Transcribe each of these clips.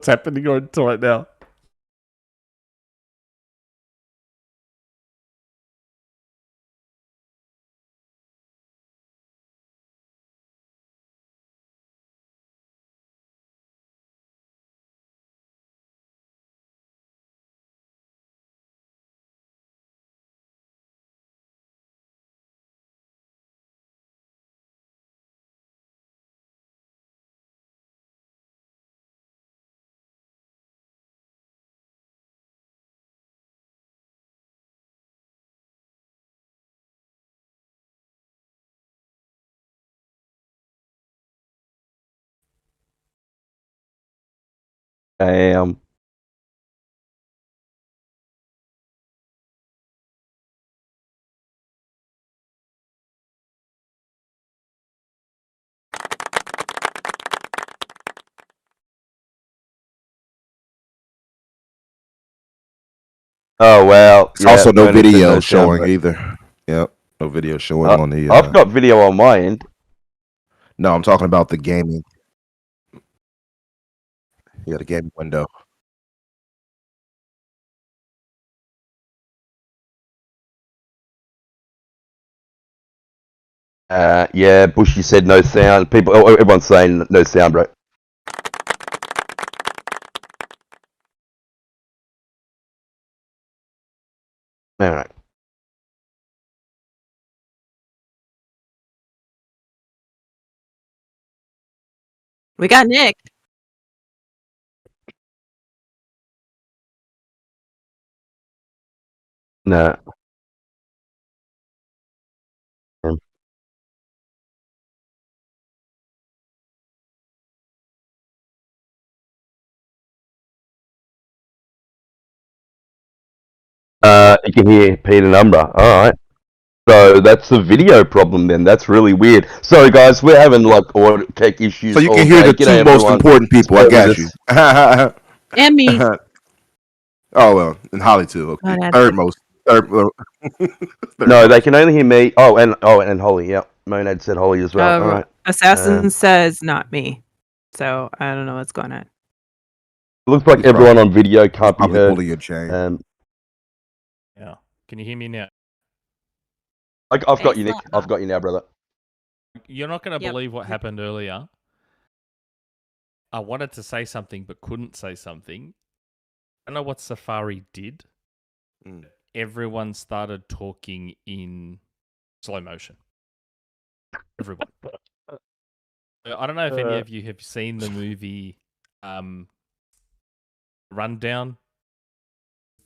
what's happening on right now. Damn. Oh well. It's also no video showing either. Yep, no video showing on the. I've got video on my end. No, I'm talking about the gaming. You got a gaming window. Yeah, Bushy said no sound. Everyone's saying no sound, bro. All right. We got Nick. No. You can hear Peter and Umbra. All right. So that's the video problem then. That's really weird. Sorry guys, we're having like audio tech issues. So you can hear the two most important people. I got you. And me. Oh well, and Holly too. Okay. Third most. No, they can only hear me. And Holly. Yep. Monad said Holly as well. All right. Assassin says not me. So I don't know what's going on. Looks like everyone on video can't be heard. Bully your chain. Yeah. Can you hear me now? I've got you, Nick. I've got you now, brother. You're not going to believe what happened earlier. I wanted to say something but couldn't say something. I don't know what Safari did. Everyone started talking in slow motion. Everyone. I don't know if any of you have seen the movie Rundown.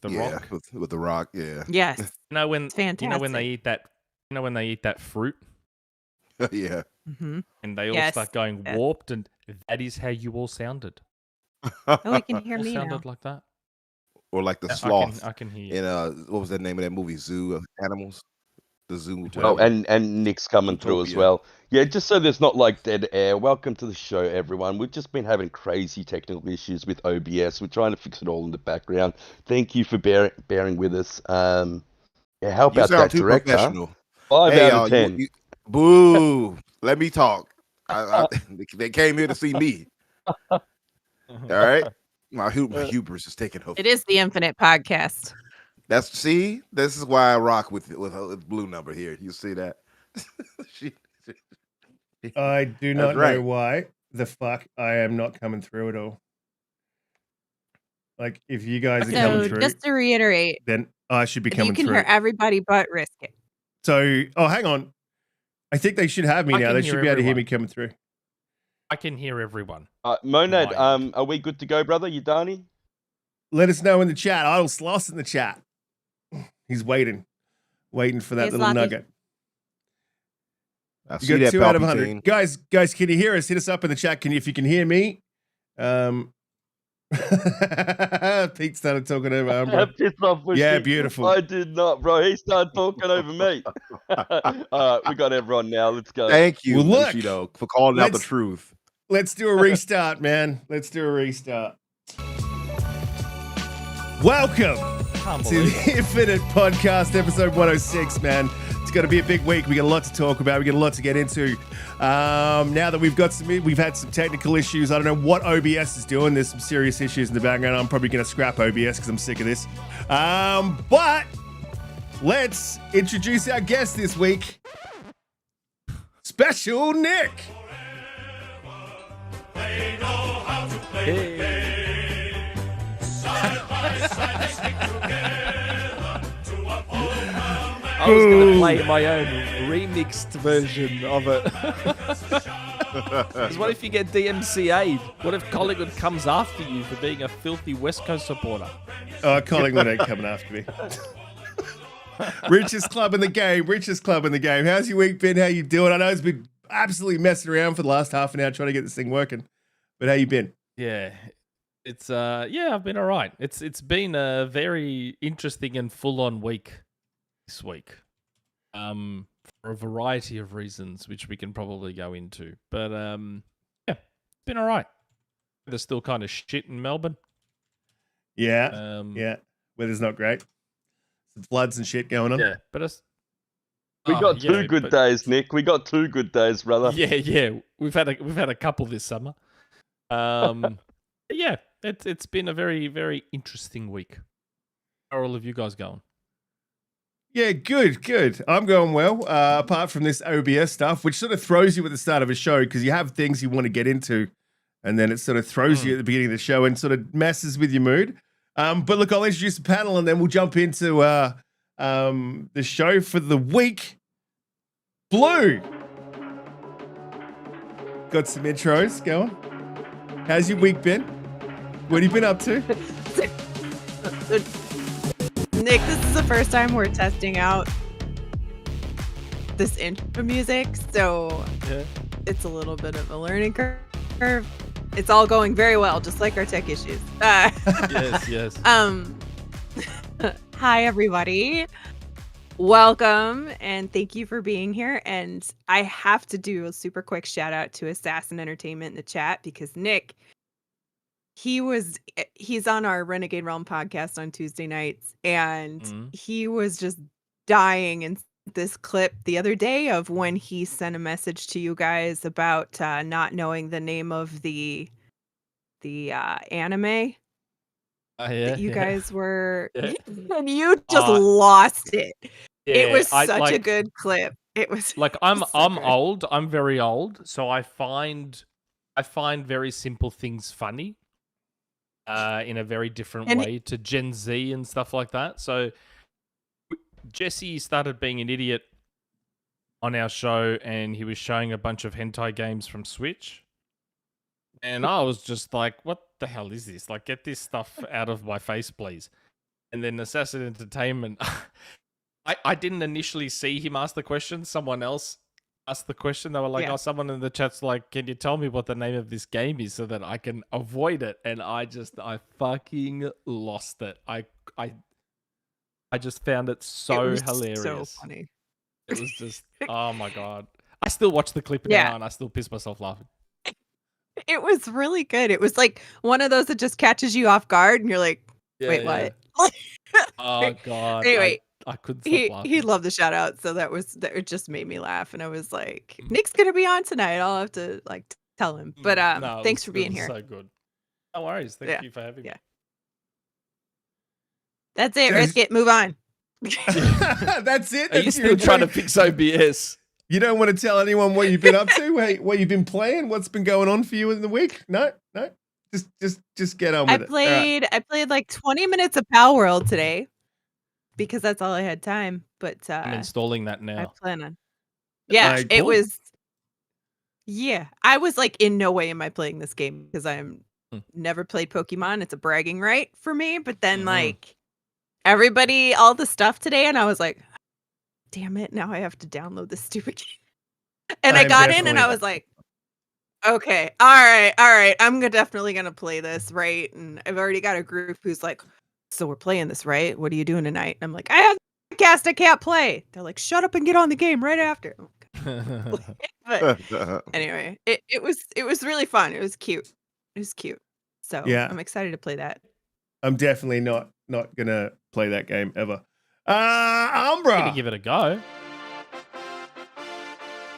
The Rock with the Rock, yeah. Yes. When they eat that, when they eat that fruit. Yeah. Mm-hmm. And they all start going warped, and that is how you all sounded. Oh, you can hear me sounded now. like that. Or like the sloth. I can hear you. In what was the name of that movie? Zoo of Animals. The Zoo. Oh, and Nick's coming through as well. Yeah, just so there's not like dead air. Welcome to the show, everyone. We've just been having crazy technical issues with OBS. We're trying to fix it all in the background. Thank you for bearing with us. Yeah, how about that, director? 5 out of 10. Boo! Let me talk. They came here to see me. All right, my hubris is taking over. It is the Infinite Podcast. This is why I rock with Blue Number here. You see that? I do not know why the fuck I am not coming through at all. Like, if you guys are coming through, just to reiterate, then I should be coming through. You can hear everybody but Riskit. So, hang on. I think they should have me now. They should be able to hear me coming through. I can hear everyone. Monad, are we good to go, brother? You done? Let us know in the chat. Idle Sloss in the chat. He's waiting for that little nugget. You got 2 out of 100. Guys, can you hear us? Hit us up in the chat. If you can hear me? Pete started talking over Umbra. Yeah, beautiful. I did not, bro. He started talking over me. We got everyone now. Let's go. Thank you, Bushido, for calling out the truth. Let's do a restart, man. Let's do a restart. Welcome to the Infinite Podcast, episode 106, man. It's going to be a big week. We got a lot to talk about. We got a lot to get into. Now that we've had some technical issues. I don't know what OBS is doing. There's some serious issues in the background. I'm probably going to scrap OBS because I'm sick of this. But let's introduce our guest this week, Special Nick. I was going to play my own remixed version of it. Because what if you get DMCA'd? What if Collingwood comes after you for being a filthy West Coast supporter? Collingwood ain't coming after me. Richest club in the game. How's your week been? How you doing? I know it's been absolutely messing around for the last half an hour trying to get this thing working. But how you been? Yeah. It's I've been all right. It's been a very interesting and full-on week this week. For a variety of reasons which we can probably go into. But it's been all right. They're still kind of shit in Melbourne. Yeah. Weather's not great. Some floods and shit going on. Yeah, but We got two good days, Nick. We got 2 good days, brother. Yeah. We've had a couple this summer. Yeah, it's been a very, very interesting week. How are all of you guys going? Yeah, good. I'm going well. Apart from this OBS stuff, which sort of throws you at the start of a show because you have things you want to get into, and then it sort of throws you at the beginning of the show and sort of messes with your mood. But look, I'll introduce the panel and then we'll jump into the show for the week. Blue, got some intros going. How's your week been? What have you been up to? Nick, this is the first time we're testing out this intro music, so it's a little bit of a learning curve. It's all going very well, just like our tech issues. Yes. Hi, everybody. Welcome, and thank you for being here. And I have to do a super quick shout out to Assassin Entertainment in the chat because Nick, he's on our Renegade Realm podcast on Tuesday nights, and he was just dying in this clip the other day of when he sent a message to you guys about not knowing the name of the anime that you guys were, and you just lost it. Yeah, it was such a good clip. It was like I'm old. I'm very old, so I find very simple things funny. In a very different way to Gen Z and stuff like that. So Jesse started being an idiot on our show, and he was showing a bunch of hentai games from Switch. And I was just like, what the hell is this? Like, get this stuff out of my face, please. And then Assassin Entertainment, I didn't initially see him ask the question. Someone else asked the question. They were like, someone in the chat's like, can you tell me what the name of this game is so that I can avoid it? And I fucking lost it. I just found it so hilarious. So funny. It was just, oh my God. I still watch the clip now and I still piss myself laughing. It was really good. It was like one of those that just catches you off guard and you're like, wait, what? Oh God. Anyway. I couldn't stop laughing. He loved the shout out, so that it just made me laugh, and I was like, Nick's gonna be on tonight. I'll have to tell him. But thanks for being here. So good. No worries. Thank you for having me. That's it. Riskit, move on. That's it. Are you still trying to fix OBS? You don't want to tell anyone what you've been up to? What you've been playing? What's been going on for you in the week? No. Just get on with it. I played like 20 minutes of Pal World today. Because that's all I had time, but I'm installing that now. I plan on. Yeah, it was. Yeah, I was like, in no way am I playing this game because I'm never played Pokemon. It's a bragging right for me. But then like everybody, all the stuff today, and I was like, damn it! Now I have to download this stupid game. And I got in, and I was like, okay, all right, I'm definitely gonna play this, right? And I've already got a group who's like, so we're playing this, right? What are you doing tonight? And I'm like, I have a cast, I can't play. They're like, shut up and get on the game right after. But anyway, it was really fun. It was cute. So I'm excited to play that. I'm definitely not gonna play that game ever. Umbra, gonna give it a go.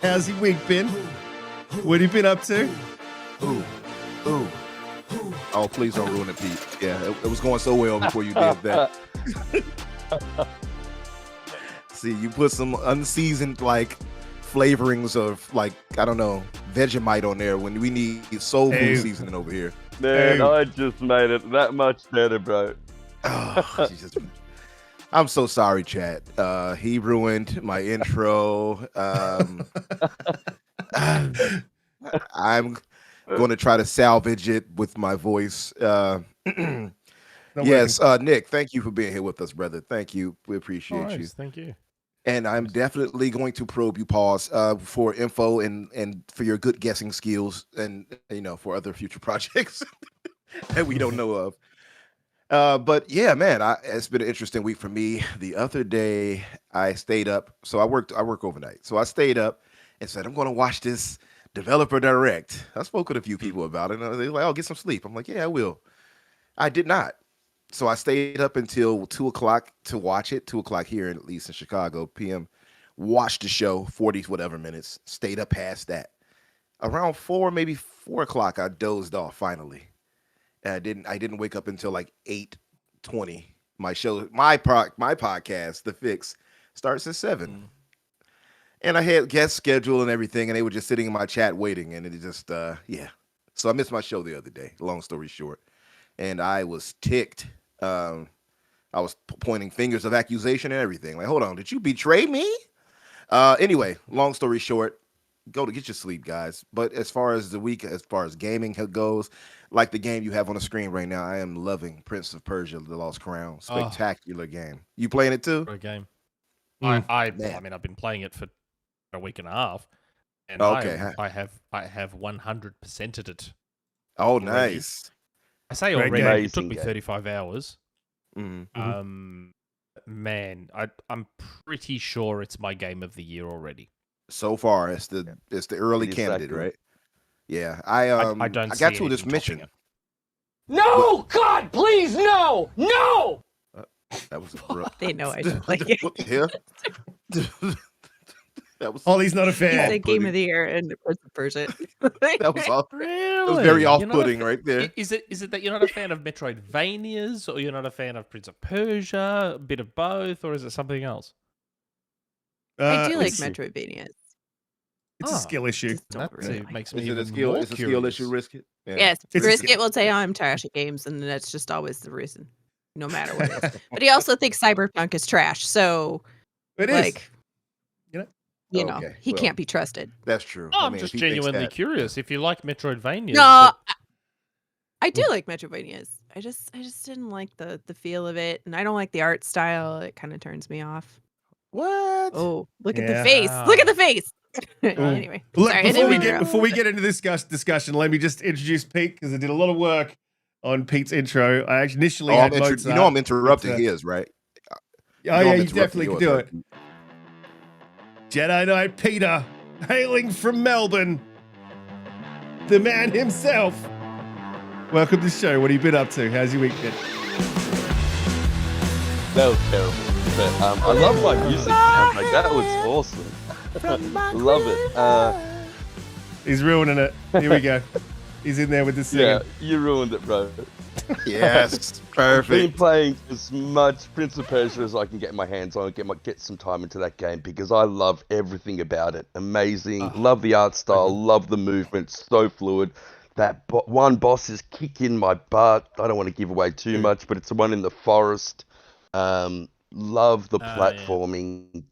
How's your week been? What have you been up to? Ooh. Oh, please don't ruin it, Pete. Yeah, it was going so well before you did that. See, you put some unseasoned like flavorings of like, I don't know, Vegemite on there when we need soul food seasoning over here. Man, I just made it that much better, bro. Oh, Jesus. I'm so sorry, chat. He ruined my intro. I'm going to try to salvage it with my voice. Yes, Nick, thank you for being here with us, brother. Thank you. We appreciate you. Thank you. And I'm definitely going to probe you, Pause, for info and for your good guessing skills and, for other future projects that we don't know of. But yeah, man, it's been an interesting week for me. The other day I stayed up. So I work overnight. So I stayed up and said, I'm going to watch this Developer Direct. I spoke with a few people about it. And they were like, oh, get some sleep. I'm like, yeah, I will. I did not. So I stayed up until 2 o'clock to watch it. 2 o'clock here, at least in Chicago, p.m. Watched the show, 40 whatever minutes. Stayed up past that. Around 4, maybe 4 o'clock, I dozed off finally. And I didn't wake up until like 8:20. My podcast, The Fix, starts at 7. And I had guest schedule and everything, and they were just sitting in my chat waiting, and it just yeah. So I missed my show the other day. Long story short, and I was ticked. I was pointing fingers of accusation and everything. Like, hold on, did you betray me? Anyway, long story short, go to get your sleep, guys. But as far as the week, as far as gaming goes, like the game you have on the screen right now, I am loving Prince of Persia: The Lost Crown. Spectacular game. You playing it too? Great game. I mean, I've been playing it for a week and a half, and I have 100%ed it. Oh, nice. I say already, it took me 35 hours. Mm-hmm. Man, I'm pretty sure it's my game of the year already. So far, it's the early candidate, right? Yeah, I got to this mission. No, God, please, no. That was abrupt. They know I don't like it. Yeah. That was. Ollie's not a fan. He said game of the year and Prince of Persia. That was off. Really? It was very off-putting right there. Is it that you're not a fan of Metroidvanias, or you're not a fan of Prince of Persia, a bit of both, or is it something else? I do like Metroidvanias. It's a skill issue. That makes me Is it even a skill? more It's a skill issue, Riskit? Yeah. Yes, Riskit will say I'm trash at games, and that's just always the reason, no matter what it is. But he also thinks Cyberpunk is trash, so it like, is. You know, he can't be trusted. That's true. I'm just genuinely curious. If you like Metroidvanias, no, I do like Metroidvanias. I just didn't like the feel of it, and I don't like the art style. It kind of turns me off. What? Oh, look at the face! Look at the face! Anyway, before we get into this discussion, let me just introduce Pete because I did a lot of work on Pete's intro. I actually initially had Mozart, you know I'm interrupting his, right? Oh yeah, you definitely can do it. JediKnightPeter, hailing from Melbourne, the man himself. Welcome to the show. What have you been up to? How's your week been? That was terrible. But I love my music. Like, that was awesome. Love it. He's ruining it. Here we go. He's in there with the singing. Yeah, you ruined it, bro. Yes, perfect. I've been playing as much Prince of Persia as I can get my hands on, get some time into that game because I love everything about it. Amazing. Love the art style, love the movement, so fluid. That one boss is kicking my butt. I don't want to give away too much, but it's the one in the forest. Love the platforming.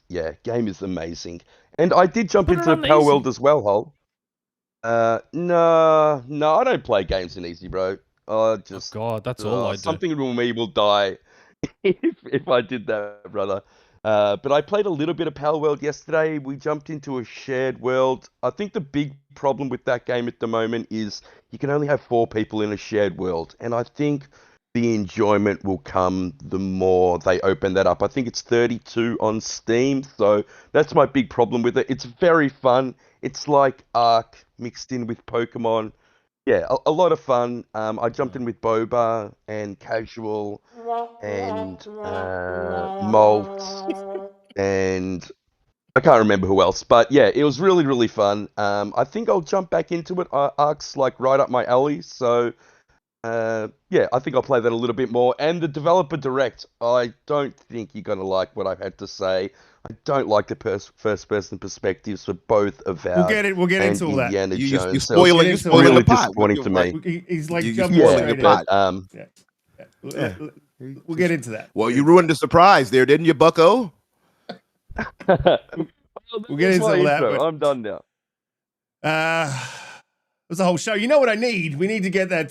Yeah. Game is amazing. And I did jump into Power World as well, Hol. No, I don't play games in easy, bro. God, that's all I do. Something in me will die if I did that, brother. But I played a little bit of Power World yesterday. We jumped into a shared world. I think the big problem with that game at the moment is you can only have 4 people in a shared world. And I think the enjoyment will come the more they open that up. I think it's 32 on Steam, so that's my big problem with it. It's very fun. It's like Ark mixed in with Pokemon. Yeah, a lot of fun. I jumped in with Boba and Casual and Malt and I can't remember who else, but yeah, it was really, really fun. I think I'll jump back into it. Ark's like right up my alley, so yeah, I think I'll play that a little bit more. And the developer direct, I don't think you're gonna like what I had to say. I don't like the first-person perspectives for both Avowed We'll get and into all that. Indiana You Jones. spoiling it's really the pot. disappointing to me. He's like You jumping spoiling straight the in. pot. Yeah. We'll get into that. Well, you ruined the surprise there, didn't you, Bucko? We'll get into all that. But, I'm done now. it was a whole show. You know what I need? We need to get that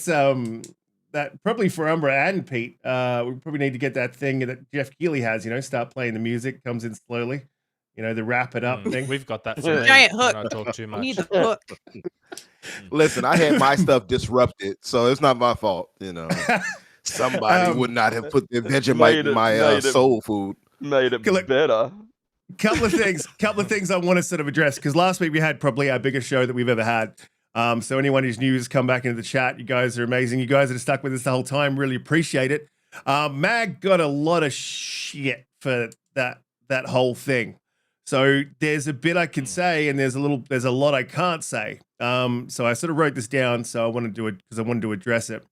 that probably for Umbra and Pete. We probably need to get that thing that Jeff Keighley has. Start playing the music, comes in slowly. The wrap it up thing. We've got that for Giant hook. I talk too You much. need the hook. Listen, I had my stuff disrupted, so it's not my fault. Somebody would not have put their Vegemite in my soul food. Made it better. Couple of things I want to sort of address, because last week we had probably our biggest show that we've ever had. So anyone who's new has come back into the chat. You guys are amazing. You guys that have stuck with us the whole time. Really appreciate it. Mag got a lot of shit for that whole thing. So there's a bit I can say, and there's a lot I can't say. So I sort of wrote this down. So I want to do it because I wanted to address it.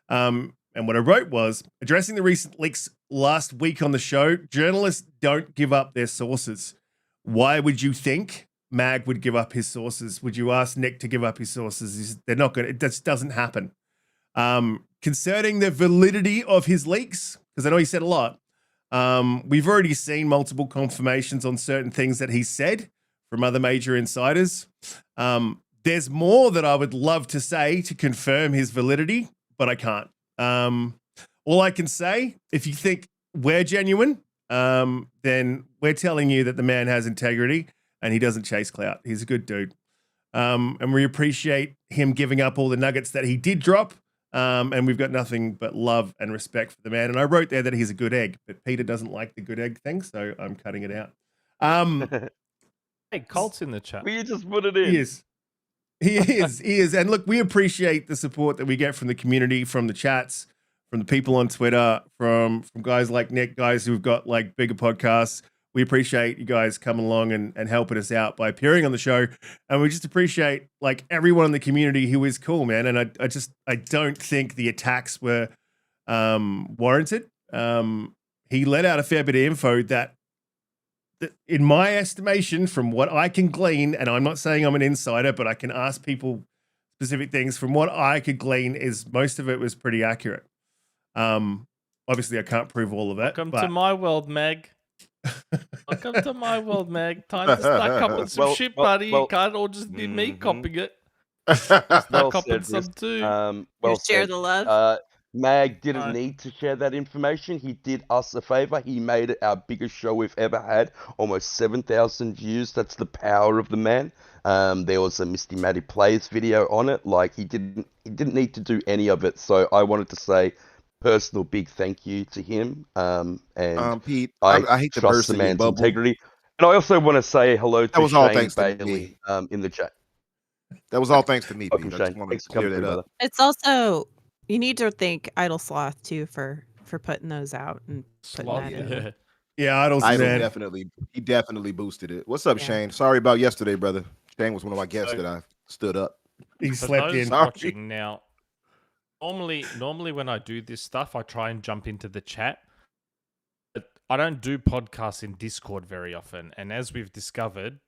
And what I wrote was addressing the recent leaks last week on the show. Journalists don't give up their sources. Why would you think Mag would give up his sources? Would you ask Nick to give up his sources? They're not going to. It just doesn't happen. Concerning the validity of his leaks, because I know he said a lot. We've already seen multiple confirmations on certain things that he said from other major insiders. There's more that I would love to say to confirm his validity, but I can't. All I can say, if you think we're genuine, then we're telling you that the man has integrity and he doesn't chase clout. He's a good dude. And we appreciate him giving up all the nuggets that he did drop. And we've got nothing but love and respect for the man. And I wrote there that he's a good egg, but Peter doesn't like the good egg thing, so I'm cutting it out. Hey, Colt's in the chat. Will you just put it in? He is. He is. And look, we appreciate the support that we get from the community, from the chats, from the people on Twitter, from guys like Nick, guys who've got like bigger podcasts. We appreciate you guys coming along and helping us out by appearing on the show. And we just appreciate like everyone in the community who is cool, man. And I don't think the attacks were warranted. He let out a fair bit of info that in my estimation, from what I can glean, and I'm not saying I'm an insider, but I can ask people specific things. From what I could glean, is most of it was pretty accurate. Obviously, I can't prove all of it. Welcome to my world, Meg. Welcome to my world, Meg. Time to start copping some shit, buddy. You can't all just be me copping it. Start copping some too. Share the love. Mag didn't need to share that information. He did us a favor. He made it our biggest show we've ever had. Almost 7,000 views. That's the power of the man. There was a Misty Matty Plays video on it. Like he didn't need to do any of it. So I wanted to say personal big thank you to him. And Pete, I hate to trust burst the in your man's bubble. integrity. And I also want to say hello to was all Shane thanks to Bailey in the chat. That was all thanks to me, Welcome, Pete. I just Shane. want Thanks to for clear coming that through, up. It's also, you need to thank Idle Sloth too for putting those out and putting that in. Yeah, Idle's Idle man. definitely boosted it. What's up, Yeah. Shane? Sorry about yesterday, brother. Shane was one of my guests that I stood up. He For slept those in. watching now, normally when I do this stuff, I try and jump into the chat. But I don't do podcasts in Discord very often, and as we've discovered,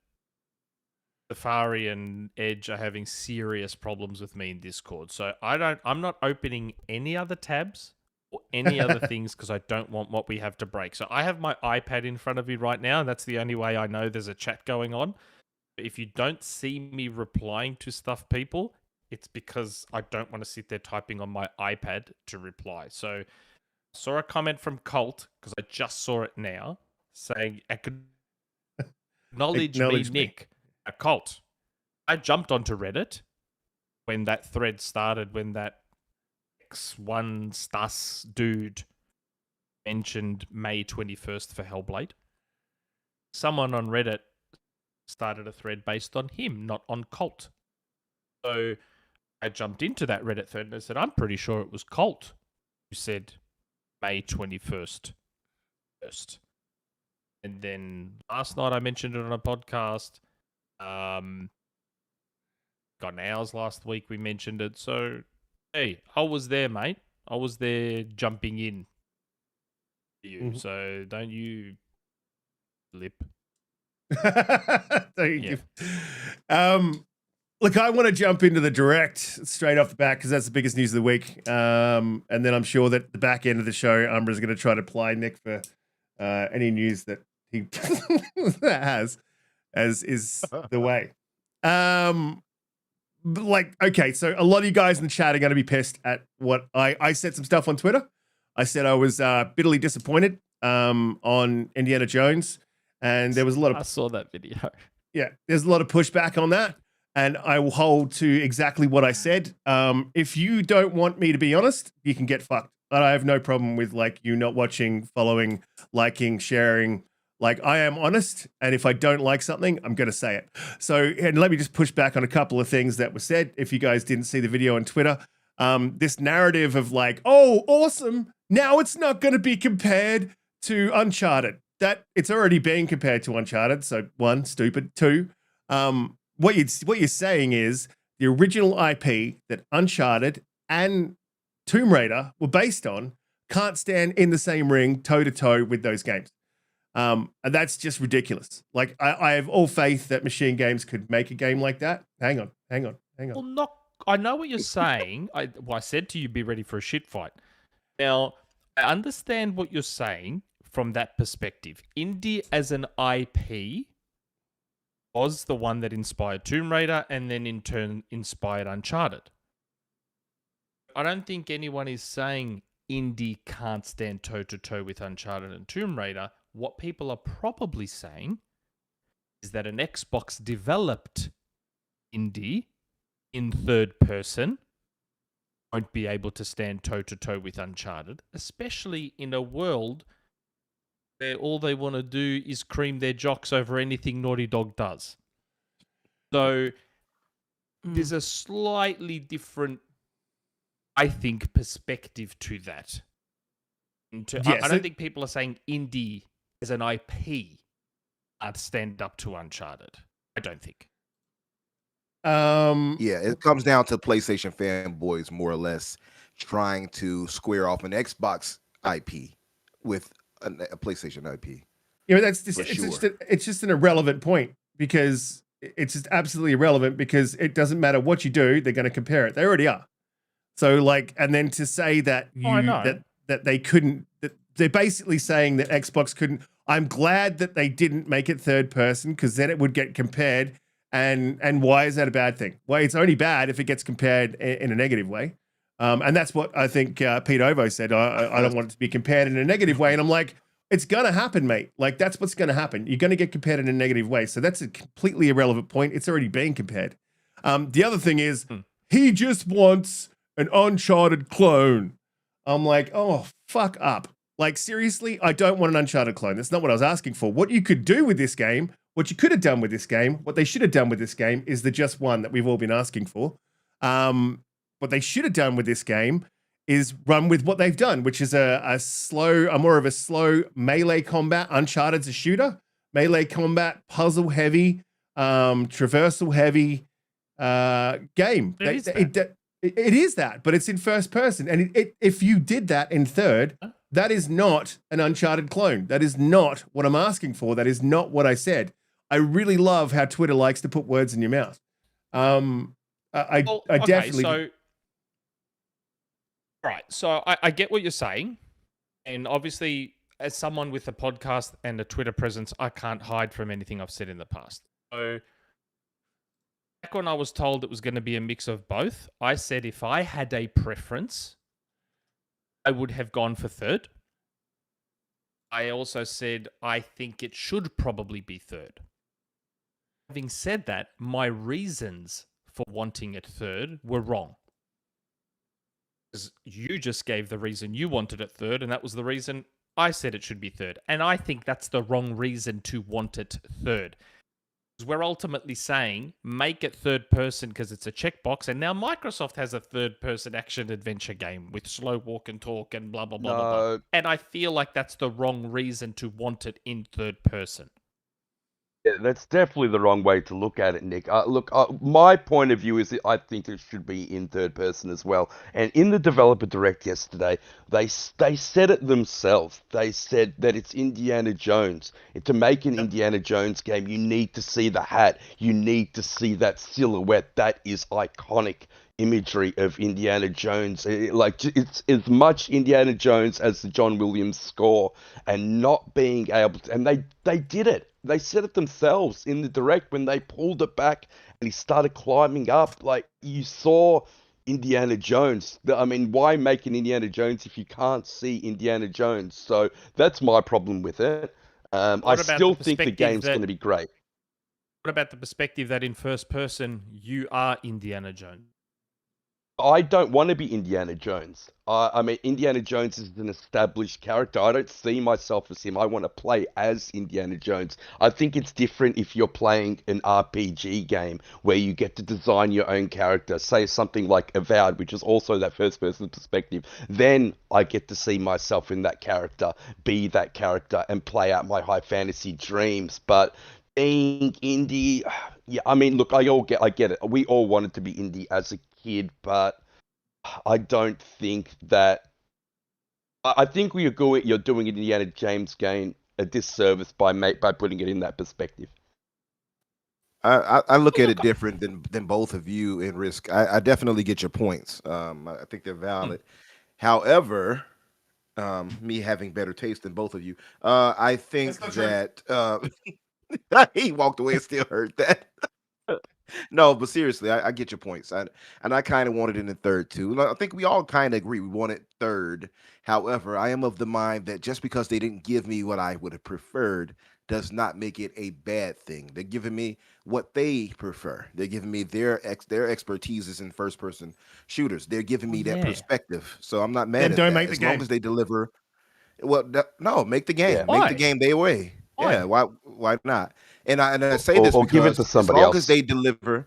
Safari and Edge are having serious problems with me in Discord. So I'm not opening any other tabs or any other things because I don't want what we have to break. So I have my iPad in front of me right now, and that's the only way I know there's a chat going on. If you don't see me replying to stuff, people, it's because I don't want to sit there typing on my iPad to reply. So I saw a comment from Colt, because I just saw it now, saying, acknowledge me, Nick. A Colt. I jumped onto Reddit when that thread started, when that X1 Stas dude mentioned May 21st for Hellblade. Someone on Reddit started a thread based on him, not on Colt. So I jumped into that Reddit thread and I said, I'm pretty sure it was Colt who said May 21st first. And then last night I mentioned it on a podcast. Got ours last week. We mentioned it. So, hey, I was there, mate. I was there jumping in to you. Mhm. So don't you lip. Thank you. Look, I want to jump into the direct straight off the bat because that's the biggest news of the week. And then I'm sure that the back end of the show, Umbra is going to try to ply Nick for any news that he has, as is the way. Okay, so a lot of you guys in the chat are going to be pissed at what I said some stuff on Twitter. I said I was bitterly disappointed on Indiana Jones, and there was a lot of... I saw that video. Yeah, there's a lot of pushback on that, and I will hold to exactly what I said. If you don't want me to be honest, you can get fucked. I have no problem with you not watching, following, liking, sharing. I am honest, and if I don't like something, I'm going to say it. So, and let me just push back on a couple of things that were said. If you guys didn't see the video on Twitter, this narrative of oh, awesome, now it's not going to be compared to Uncharted. That it's already being compared to Uncharted. So one, stupid. Two, what you're saying is the original IP that Uncharted and Tomb Raider were based on can't stand in the same ring toe to toe with those games. And that's just ridiculous. I have all faith that Machine Games could make a game like that. Hang on. Well, I know what you're saying. I said to you, be ready for a shit fight. Now, I understand what you're saying from that perspective. Indie as an IP was the one that inspired Tomb Raider and then in turn inspired Uncharted. I don't think anyone is saying Indie can't stand toe-to-toe with Uncharted and Tomb Raider. What people are probably saying is that an Xbox developed Indie in third person won't be able to stand toe-to-toe with Uncharted, especially in a world where all they want to do is cream their jocks over anything Naughty Dog does. So there's a slightly different, I think, perspective to that. I don't think people are saying Indie as an IP can't stand up to Uncharted. I don't think. Yeah, it comes down to PlayStation fanboys more or less trying to square off an Xbox IP with a PlayStation IP. Yeah, that's just it's just an irrelevant point because it's just absolutely irrelevant because it doesn't matter what you do, they're going to compare it. They already are. So and then to say that that they couldn't, that they're basically saying that Xbox couldn't. I'm glad that they didn't make it third person because then it would get compared. And why is that a bad thing? Well, it's only bad if it gets compared in a negative way. And that's what I think Pete Ovo said. I don't want it to be compared in a negative way. And I'm like, it's going to happen, mate. That's what's going to happen. You're going to get compared in a negative way. So that's a completely irrelevant point. It's already being compared. The other thing is he just wants an Uncharted clone. I'm like, oh, fuck up. Seriously, I don't want an Uncharted clone. That's not what I was asking for. What you could do with this game, what you could have done with this game, what they should have done with this game is the just one that we've all been asking for. What they should have done with this game is run with what they've done, which is a more of a slow melee combat. Uncharted's a shooter, melee combat, puzzle heavy, traversal heavy game. It is that, but it's in first person. And if you did that in third, that is not an Uncharted clone. That is not what I'm asking for. That is not what I said. I really love how Twitter likes to put words in your mouth. Definitely. So I get what you're saying. And obviously, as someone with a podcast and a Twitter presence, I can't hide from anything I've said in the past. So back when I was told it was going to be a mix of both, I said if I had a preference, I would have gone for third. I also said I think it should probably be third. Having said that, my reasons for wanting it third were wrong. Because you just gave the reason you wanted it third, and that was the reason I said it should be third. And I think that's the wrong reason to want it third. We're ultimately saying make it third person because it's a checkbox, and now Microsoft has a third person action adventure game with slow walk and talk and blah blah blah blah blah. And I feel like that's the wrong reason to want it in third person. Yeah, that's definitely the wrong way to look at it, Nick. Look, my point of view is that I think it should be in third person as well. And in the developer direct yesterday, they said it themselves. They said that it's Indiana Jones. And to make an Indiana Jones game, you need to see the hat. You need to see that silhouette. That is iconic imagery of Indiana Jones. It's as much Indiana Jones as the John Williams score, and not being able to, and they did it. They said it themselves in the direct when they pulled it back and he started climbing up. Like, you saw Indiana Jones. I mean, why make an Indiana Jones if you can't see Indiana Jones? So that's my problem with it. I still think the game's going to be great. What about the perspective that in first person you are Indiana Jones? I don't want to be Indiana Jones. I mean, Indiana Jones is an established character. I don't see myself as him. I want to play as Indiana Jones. I think it's different if you're playing an RPG game where you get to design your own character. Say something like Avowed, which is also that first-person perspective. Then I get to see myself in that character, be that character, and play out my high fantasy dreams. But being indie, yeah, I mean, look, I get it. We all wanted to be indie as a kid, but I don't think that. I think you're doing Indiana James game a disservice by putting it in that perspective. I look at it different than both of you in Risk. I definitely get your points. I think they're valid. However, me having better taste than both of you, I think that he walked away and still heard that. No, but seriously, I get your points. I kind of wanted it in third too. I think we all kind of agree we want it third. However, I am of the mind that just because they didn't give me what I would have preferred does not make it a bad thing. They're giving me what they prefer. They're giving me their expertise is in first person shooters. They're giving me that perspective. So I'm not mad at don't that. make the As game. long as they deliver. Well, no, make the game. Yeah. Make the game their way. Yeah, why not? And I say this or because give it to somebody as long else. as they deliver,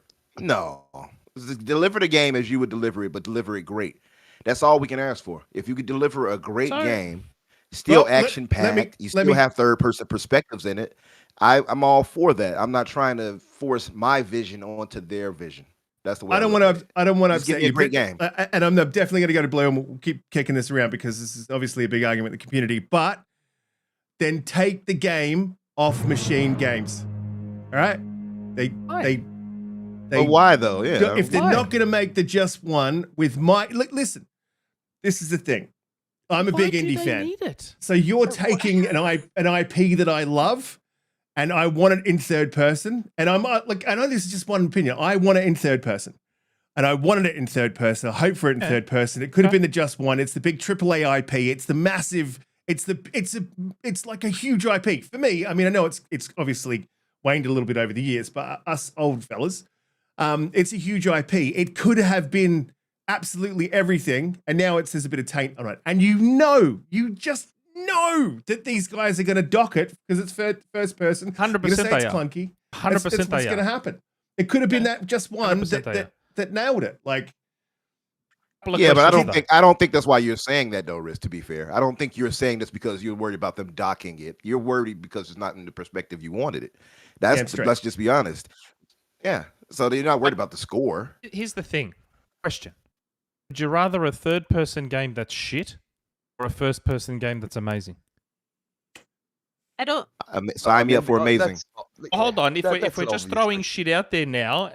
deliver the game as you would deliver it, but deliver it great. That's all we can ask for. If you could deliver a great game, still action packed, you still have third person perspectives in it, I'm all for that. I'm not trying to force my vision onto their vision. That's the way I don't want to upset you. Great game. And I'm definitely going to go to Blue, and we'll keep kicking this around because this is obviously a big argument in the community. But then take the game off machine games. All right? But why though? Yeah. If they're not going to make the just one with listen, this is the thing. I'm a big indie fan. Need it? So you're taking an IP that I love, and I want it in third person. And I'm I know this is just one opinion. I want it in third person. And I wanted it in third person. I hope for it in third person. It could have been the just one. It's the big AAA IP. It's the massive. It's like a huge IP for me. I mean, I know it's obviously waned a little bit over the years, but us old fellas, it's a huge IP. It could have been absolutely everything, and now there's a bit of taint on it. And you just know that these guys are going to dock it because it's first person. 100% it's they are. clunky. 100% That's what's going to happen. It could have been that just one that nailed it. Like. Yeah, but I don't think that's why you're saying that though, Riz, to be fair. I don't think you're saying this because you're worried about them docking it. You're worried because it's not in the perspective you wanted it. Let's just be honest. Yeah. So you're not worried about the score. Here's the thing. Question. Would you rather a third person game that's shit or a first person game that's amazing? I don't sign me up for amazing. Hold on. If we're just throwing shit out there now,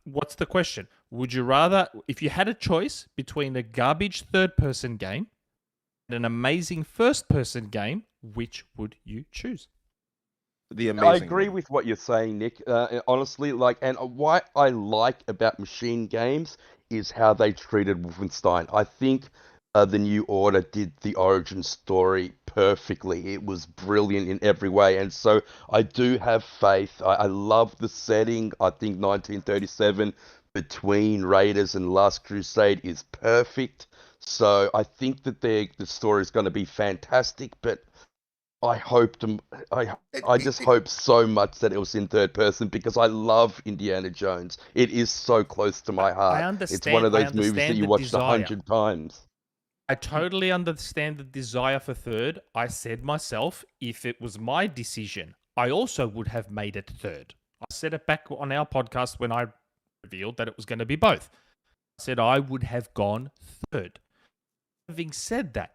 what's the question? Would you rather, if you had a choice between a garbage third-person game and an amazing first-person game, which would you choose? The amazing. I agree with what you're saying, Nick. Honestly, and what I like about machine games is how they treated Wolfenstein. I think the New Order did the origin story perfectly. It was brilliant in every way, and so I do have faith. I love the setting. I think 1937 between Raiders and Last Crusade is perfect. So I think that the story is going to be fantastic, but I just hope so much that it was in third person because I love Indiana Jones. It is so close to my heart. It's one of those movies that you watched 100 times. I totally understand the desire for third. I said myself, if it was my decision, I also would have made it third. I said it back on our podcast when I revealed that it was going to be both. I said I would have gone third. Having said that,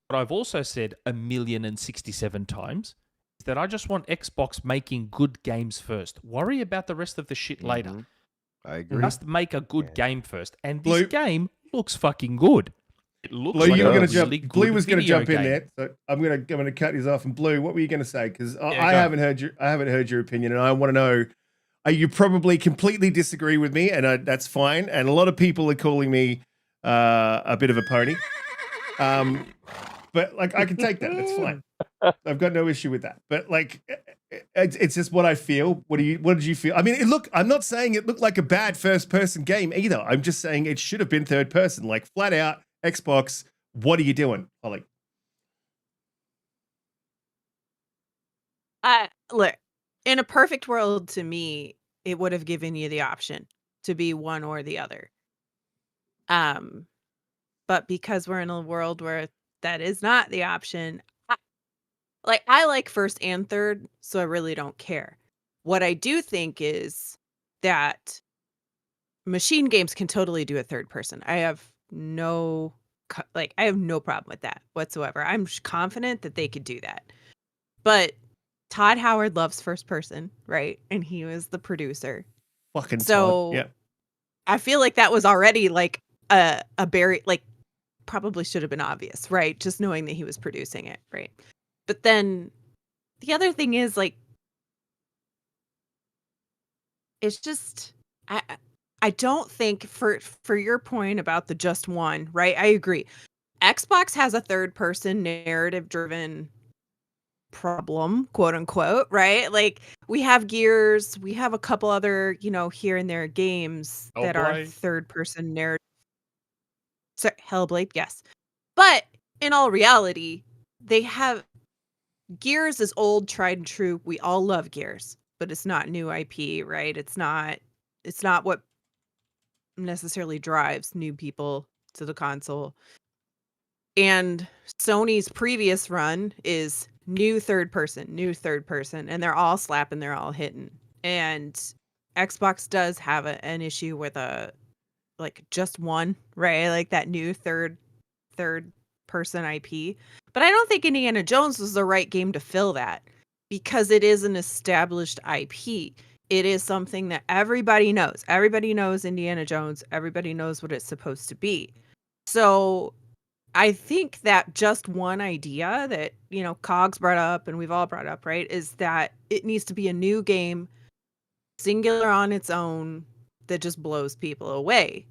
what I've also said 1,067 times is that I just want Xbox making good games first. Worry about the rest of the shit later. I agree. Just make a good game first. And this Blue- game looks fucking good. It looks Blue, like you were a going to really jump. Blue good was going to video jump in game. there, so I'm going to cut you off. And Blue, what were you going to say? Because I go. haven't heard your opinion, and I want to know. You probably completely disagree with me, and that's fine. And a lot of people are calling me a bit of a pony. But like, I can take that. That's fine. I've got no issue with that. But like, it's just what I feel. What did you feel? I mean, I'm not saying it looked like a bad first person game either. I'm just saying it should have been third person, like flat out Xbox. What are you doing, Holly? Look, in a perfect world, to me, it would have given you the option to be one or the other. But because we're in a world where that is not the option, I like first and third, so I really don't care. What I do think is that machine games can totally do a third person. I have no problem with that whatsoever. I'm confident that they could do that. But Todd Howard loves first person, right? And he was the producer. Fucking so Todd. Yeah. I feel like that was already like a very like probably should have been obvious, right? Just knowing that he was producing it, right? But then the other thing is like it's just I don't think for your point about the just one, right? I agree. Xbox has a third person narrative driven problem, quote unquote, right? Like we have Gears, we have a couple other, here and there games that are third person narrative. So Hellblade, yes. But in all reality, they have Gears is old, tried and true. We all love Gears, but it's not new IP, right? It's not what necessarily drives new people to the console. And Sony's previous run is new third person, and they're all slapping, they're all hitting. And Xbox does have an issue with just one, right? Like that new third person IP. But I don't think Indiana Jones was the right game to fill that because it is an established IP. It is something that everybody knows. Everybody knows Indiana Jones. Everybody knows what it's supposed to be. So I think that just one idea that, Cogs brought up and we've all brought up, right, is that it needs to be a new game, singular on its own, that just blows people away.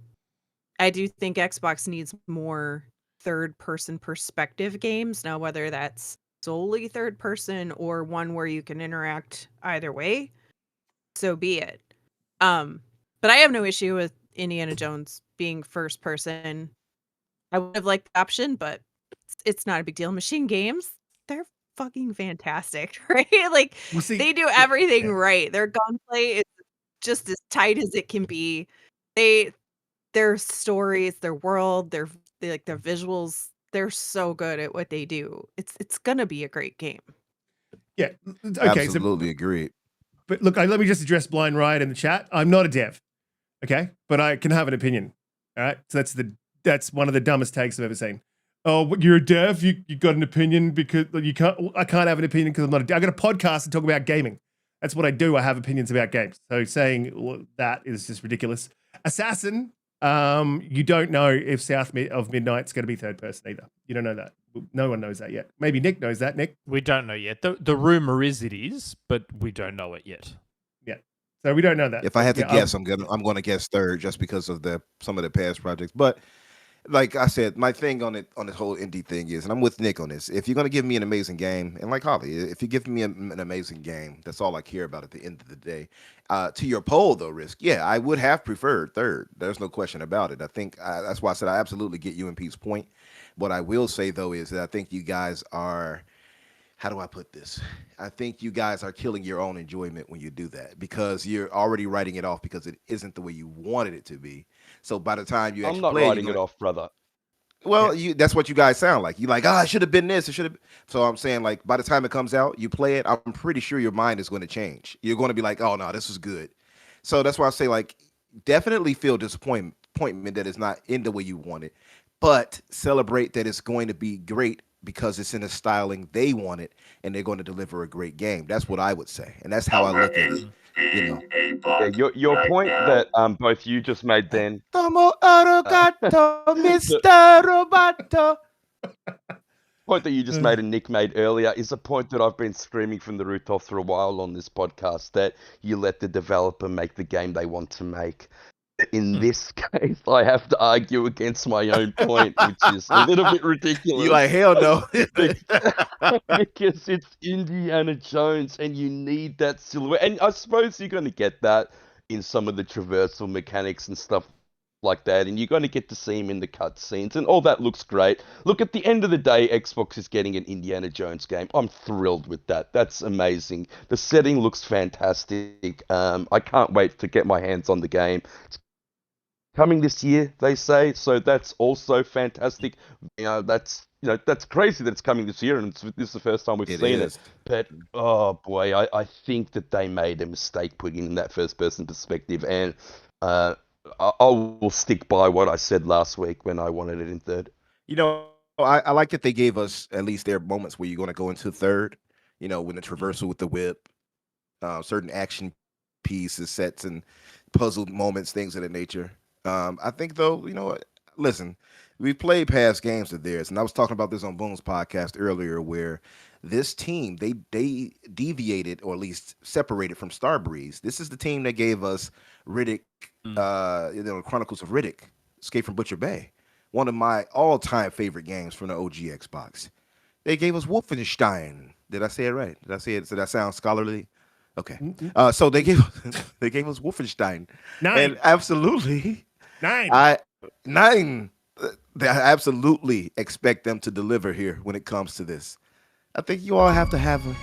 I do think Xbox needs more third-person perspective games. Now, whether that's solely third person or one where you can interact either way, so be it. But I have no issue with Indiana Jones being first person. I would have liked the option, but it's not a big deal. Machine games, they're fucking fantastic, right? Like they do everything right. Their gunplay is just as tight as it can be. Their stories, their world, their visuals, they're so good at what they do. It's gonna be a great game. Yeah. Okay. Absolutely agreed. But look, let me just address Blind Riot in the chat. I'm not a dev, okay, but I can have an opinion. All right, so that's one of the dumbest takes I've ever seen. Oh, you're a dev? You got an opinion because you can't? I can't have an opinion because I'm not a dev. I got a podcast and talk about gaming. That's what I do. I have opinions about games. So saying that is just ridiculous. Assassin, you don't know if South of Midnight's going to be third person either. You don't know that. No one knows that yet. Maybe Nick knows that. Nick? We don't know yet. The rumor is it is, but we don't know it yet. Yeah. So we don't know that. If I had to guess, I'm gonna guess third just because of some of the past projects. But like I said, my thing on this whole indie thing is, and I'm with Nick on this. If you're gonna give me an amazing game, and like Holly, if you give me an amazing game, that's all I care about at the end of the day. To your poll though, Risk, yeah, I would have preferred third. There's no question about it. I think that's why I said I absolutely get you and Pete's point. What I will say though is that I think you guys are how do I put this? I think you guys are killing your own enjoyment when you do that because you're already writing it off because it isn't the way you wanted it to be. So by the time you I'm actually not play it, writing it off, brother. well, that's what you guys sound like. You like, it should have been this. It should have. So I'm saying, like, by the time it comes out, you play it. I'm pretty sure your mind is going to change. You're going to be like, oh no, this was good. So that's why I say, like, definitely feel disappointment that it's not in the way you want it, but celebrate that it's going to be great because it's in the styling they want it, and they're going to deliver a great game. That's what I would say, and that's how I look at it. You know, Yeah, your point that both you just made then. Tomo arigato, Mr. Roboto. Point that you just made and Nick made earlier is a point that I've been screaming from the rooftops for a while on this podcast, that you let the developer make the game they want to make. In this case, I have to argue against my own point, which is a little bit ridiculous. You like, hell no. Because it's Indiana Jones and you need that silhouette. And I suppose you're going to get that in some of the traversal mechanics and stuff like that, and you're going to get to see him in the cutscenes, and all that looks great. Look, at the end of the day, Xbox is getting an Indiana Jones game. I'm thrilled with that. That's amazing. The setting looks fantastic. I can't wait to get my hands on the game. It's coming this year, they say, so that's also fantastic. That's crazy that it's coming this year, and this is the first time we've seen it. But oh boy, I think that they made a mistake putting in that first-person perspective, and I will stick by what I said last week when I wanted it in third. I like that they gave us at least their moments where you're going to go into third. When the traversal with the whip, certain action pieces, sets, and puzzle moments, things of that nature. I think though, listen, we played past games of theirs, and I was talking about this on Boom's podcast earlier, where this team they deviated or at least separated from Starbreeze. This is the team that gave us Riddick, Chronicles of Riddick, Escape from Butcher Bay, one of my all-time favorite games from the OG Xbox. They gave us Wolfenstein. Did I say it right? Did I say it? Did that sound scholarly? Okay. So they gave us Wolfenstein. 9. And absolutely 9. I absolutely expect them to deliver here when it comes to this. I think you all have to have a.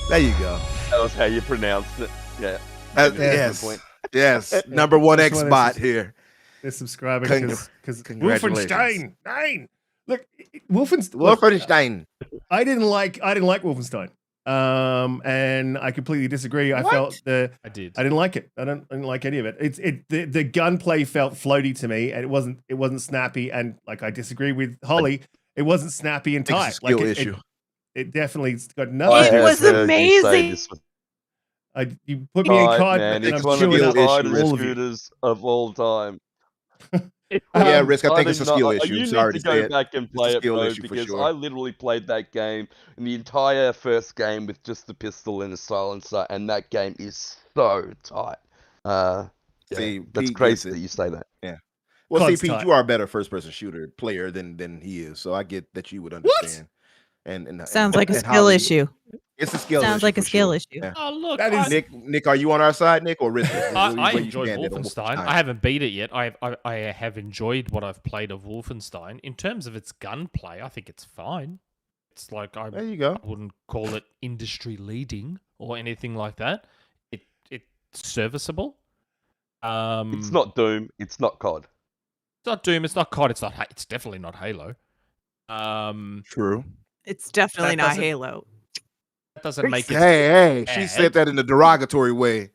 There you go. That was how you pronounced it. Yeah. Yes. Number one Xbot here. They're subscribing because Wolfenstein 9. Look, Wolfenstein. Wolfenstein. I didn't like Wolfenstein. And I completely disagree. I felt I didn't like it. I didn't like any of it. The gunplay felt floaty to me, and it wasn't snappy. And like I disagree with Holly, it wasn't snappy and tight. It's a skill issue. It definitely got nothing. It was amazing. You put me in COD, man, and it's I'm one of chewing the up hardest all of you. shooters of all time. Yeah, Risk, I think it's a skill issue. You Sorry need to to say go it. back and play it, bro, issue for because sure. I literally played that game in the entire first game with just the pistol and a silencer, and that game is so tight. See, that's Pete crazy gets that it. you say that. Yeah. Well, COD's see, Pete, tight. you are a better first-person shooter player than he is, so I get that you would understand. And Sounds like a and skill Holly, issue. It's a skill issue. Sounds like a for skill sure. issue. Yeah. Oh, look. That is- Nick, are you on our side, Nick, or Risk? I enjoyed Wolfenstein. I haven't beat it yet. I have enjoyed what I've played of Wolfenstein. In terms of its gunplay, I think it's fine. It's like There you go. I wouldn't call it industry leading or anything like that. It's serviceable. It's not Doom. It's not COD. It's not Doom. It's not COD. It's definitely not Halo. True. It's definitely That not doesn't- Halo. That doesn't make it. Hey, she bad. said that in a derogatory way.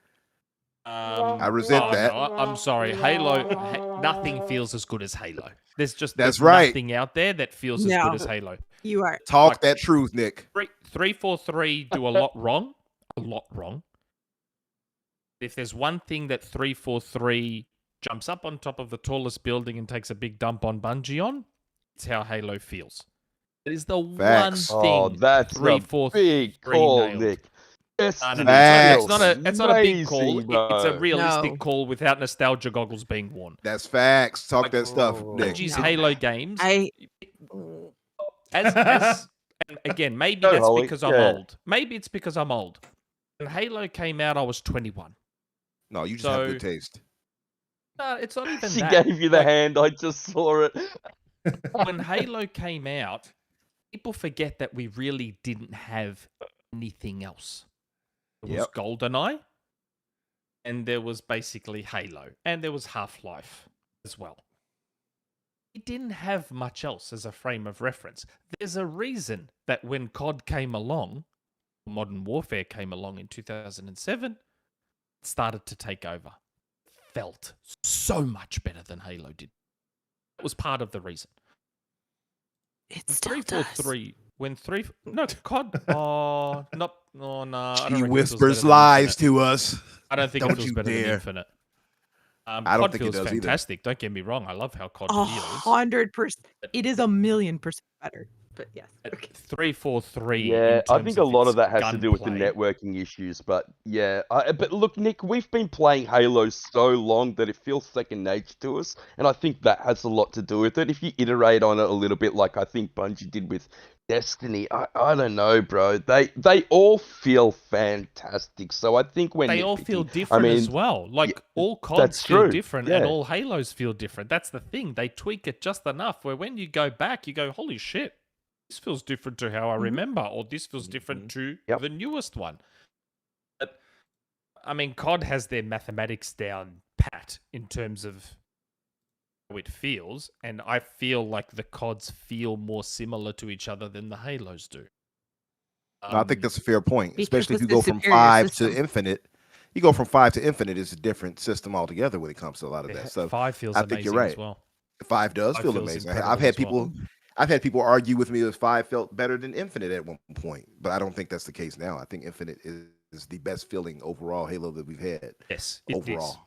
I resent that. No, I'm sorry. Halo. Nothing feels as good as Halo. There's That's right. nothing out there that feels as No. good as Halo. You are. Talk Like- that truth, Nick. 343 do a lot wrong. A lot wrong. If there's one thing that 343 jumps up on top of the tallest building and takes a big dump on Bungie on, it's how Halo feels. It is the Facts. one thing. Oh, that's a 343 big call, nailed. Nick. No, Destiny Facts. it's not a big call. crazy, bro. It's a realistic No. call without nostalgia goggles being worn. That's facts. Talk Like, that stuff, Nick. Bungie's No. Halo games, I as and again, maybe Go, that's Holly. because I'm Yeah. old. Maybe it's because I'm old. When Halo came out, I was 21. No, you just have So- good taste. No, it's not even She that. gave you the Like, hand. I just saw it. when Halo came out, people forget that we really didn't have anything else. There was Yep. GoldenEye, and there was basically Halo, and there was Half-Life as well. We didn't have much else as a frame of reference. There's a reason that when COD came along, Modern Warfare came along in 2007, it started to take over. Felt so much better than Halo did. That was part of the reason. It still does. When COD. Oh, no, no, no. I don't She reckon it feels whispers better than lies Infinite. to us. I don't think Don't it feels you better than dare. Infinite. I don't COD think it feels does either. fantastic. Don't get me wrong. I love how COD feels. 100%. It is 1,000,000% better. But yes. Okay. 343. Yeah, I think a lot of that has to do with the gunplay. networking issues. But yeah, but look, Nick, we've been playing Halo so long that it feels second nature to us, and I think that has a lot to do with it. If you iterate on it a little bit, like I think Bungie did with Destiny, I don't know, bro. They all feel fantastic. So I think when They all feel different as well. Like all CODs that's feel true. different, and all Halos feel different. That's the thing. They tweak it just enough where when you go back, you go, "Holy shit, this feels different to how I remember," or "This feels different to the newest one." But I mean, COD has their mathematics down pat in terms of how it feels, and I feel like the CODs feel more similar to each other than the Halos do. I think that's a fair point, Because especially if it's you the go from superior 5 system. to Infinite. You go from 5 to Infinite, it's a different system altogether when it comes to a lot of that stuff. 5 feels I amazing think you're right. as well. 5 does 5 feel feels amazing. incredible I've had as well. I've had people argue with me that 5 felt better than Infinite at one point, but I don't think that's the case now. I think Infinite is the best feeling overall Halo that we've had. Yes, it overall.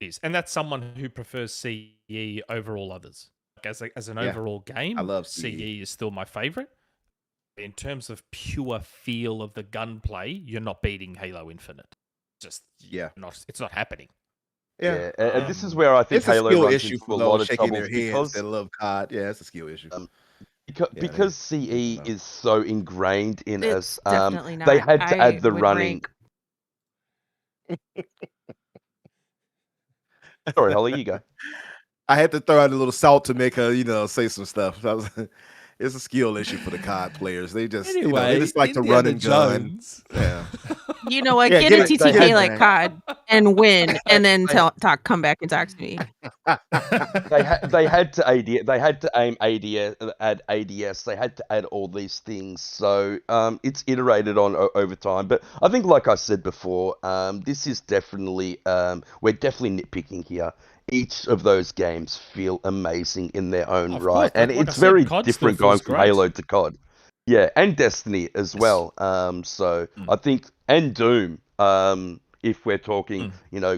is. And that's someone who prefers CE over all others. Like as an overall game, I love CE is still my favorite. In terms of pure feel of the gunplay, you're not beating Halo Infinite. Just it's not happening. Yeah, and this is where I think it's a Halo skill runs issue into for a lot those of shaking their troubles heads because that love COD. Yeah, it's a skill issue. because CE is so ingrained in It's us. definitely not. They had to add the would running. Sorry, Holly, you go. I had to throw out a little salt to make her, say some stuff. It's a skill issue for the COD players. They just, they just like to run and gun. Yeah. You know what? Yeah, get get a it- TTK get it, like man. COD and win, and then come back and talk to me. They had to aim ADS, add ADS. They had to add all these things. So it's iterated on over time. But I think, like I said before, this is definitely we're definitely nitpicking here. Each of those games feel amazing in their own Of right, course, and like I it's said, very COD still different feels going from great. Halo to COD. Yeah, and Destiny as well. So I think, and Doom, if we're talking,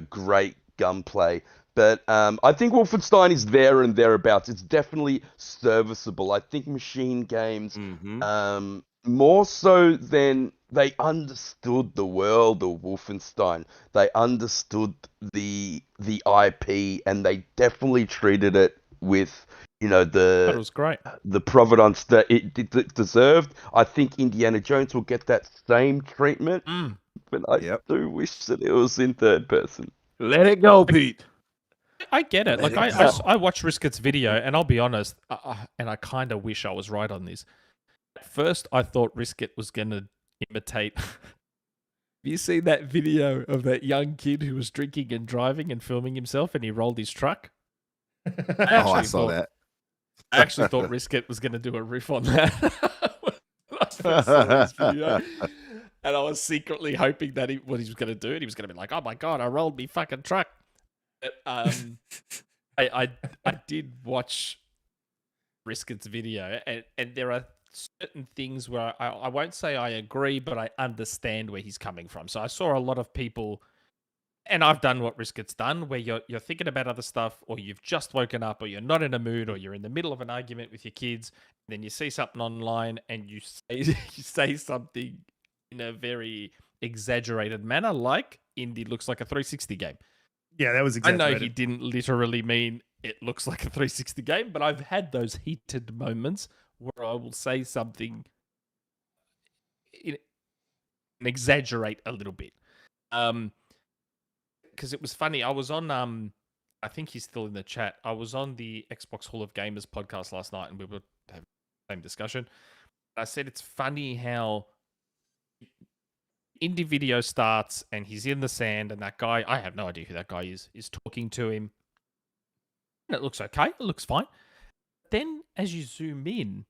great gunplay. But I think Wolfenstein is there and thereabouts. It's definitely serviceable. I think machine games, more so than they understood the world of Wolfenstein. They understood the IP, and they definitely treated it with That was great. the provenance that it deserved. I think Indiana Jones will get that same treatment, but I do wish that it was in third person. Let it go, Pete. I get it. Let Like it I go. I watched Riskit's video, and I'll be honest, and I kind of wish I was right on this. At first, I thought Riskit was gonna imitate. Have you seen that video of that young kid who was drinking and driving and filming himself, and he rolled his truck? I saw that. I actually thought Riskit was going to do a riff on that. When I first saw this video. And I was secretly hoping that what he was going to do, and he was going to be like, "Oh my god, I rolled me fucking truck." But, I did watch Riskit's video, and there are certain things where I won't say I agree, but I understand where he's coming from. So I saw a lot of people, and I've done what Riskit's done, where you're thinking about other stuff, or you've just woken up, or you're not in a mood, or you're in the middle of an argument with your kids, and then you see something online, and you say something in a very exaggerated manner, like Indy looks like a 360 game. Yeah, that was I exaggerated. know he didn't literally mean it looks like a 360 game, but I've had those heated moments where I will say something and exaggerate a little bit. Because it was funny. I was on, I think he's still in the chat. I was on the Xbox Hall of Gamers podcast last night, and we were having the same discussion. I said it's funny how indie video starts and he's in the sand and that guy, I have no idea who that guy is talking to him. And it looks okay. It looks fine. Then as you zoom in,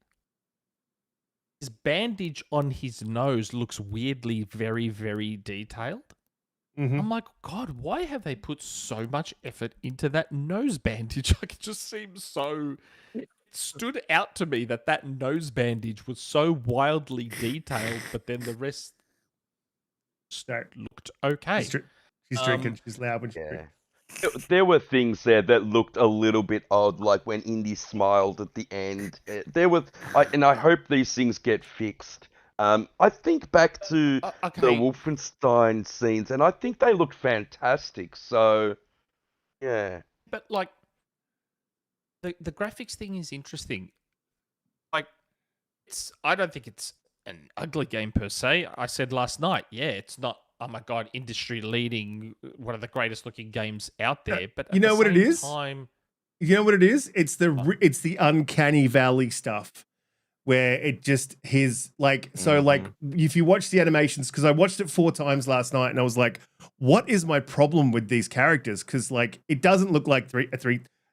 his bandage on his nose looks weirdly very, very detailed. I'm like, God, why have they put so much effort into that nose bandage? Like, it just seems so... It stood out to me that nose bandage was so wildly detailed, but then the rest looked okay. She's drinking. She's loud when she drinks. There were things there that looked a little bit odd, like when Indy smiled at the end. And I hope these things get fixed. I think back to the Wolfenstein scenes, and I think they looked fantastic. So, yeah. But like, the graphics thing is interesting. Like, I don't think it's an ugly game per se. I said last night, it's not. Oh my God, industry leading, one of the greatest looking games out there. But you know what it is? You know what it is? It's the uncanny valley stuff. Where it just if you watch the animations, because I watched it 4 times last night, and I was like, what is my problem with these characters? Because like it doesn't look like three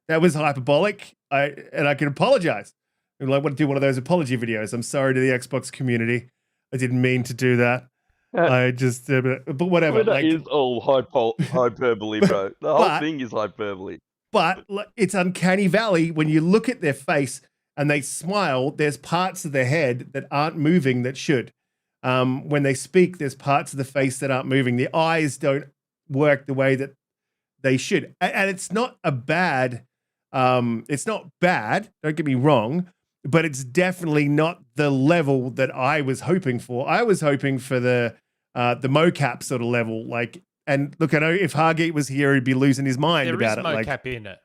that was hyperbolic. I can apologize. I want to do one of those apology videos. I'm sorry to the Xbox community. I didn't mean to do that. I just but whatever. That is all hyperbole, bro. The whole thing is hyperbole. But it's uncanny valley when you look at their face. And they smile, there's parts of their head that aren't moving that should. When they speak, there's parts of the face that aren't moving. The eyes don't work the way that they should. And it's not bad, don't get me wrong, but it's definitely not the level that I was hoping for. I was hoping for the mocap sort of level. And look, I know if Hargeet was here, he'd be losing his mind about it. There is mocap in it.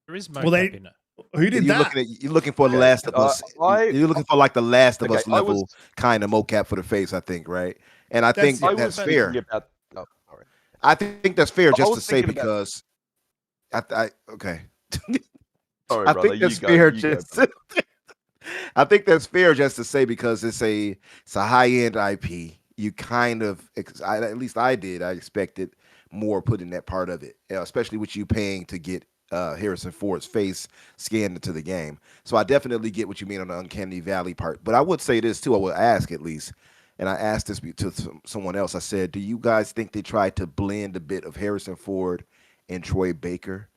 There is mocap in it. Who did that? You're looking for the Last of Us. You're looking for like the Last of Us level kind of mocap for the face, I think, right? And I think that's fair. I think that's fair just to say because okay. Sorry, I brother, think that's fair just. I think that's fair just to say because it's a high-end IP. You kind of, at least I did. I expected more put in that part of it, especially with you paying to get Harrison Ford's face scanned into the game. So I definitely get what you mean on the uncanny valley part. But I would say this too. I would ask at least, and I asked this to someone else. I said, do you guys think they tried to blend a bit of Harrison Ford and Troy Baker?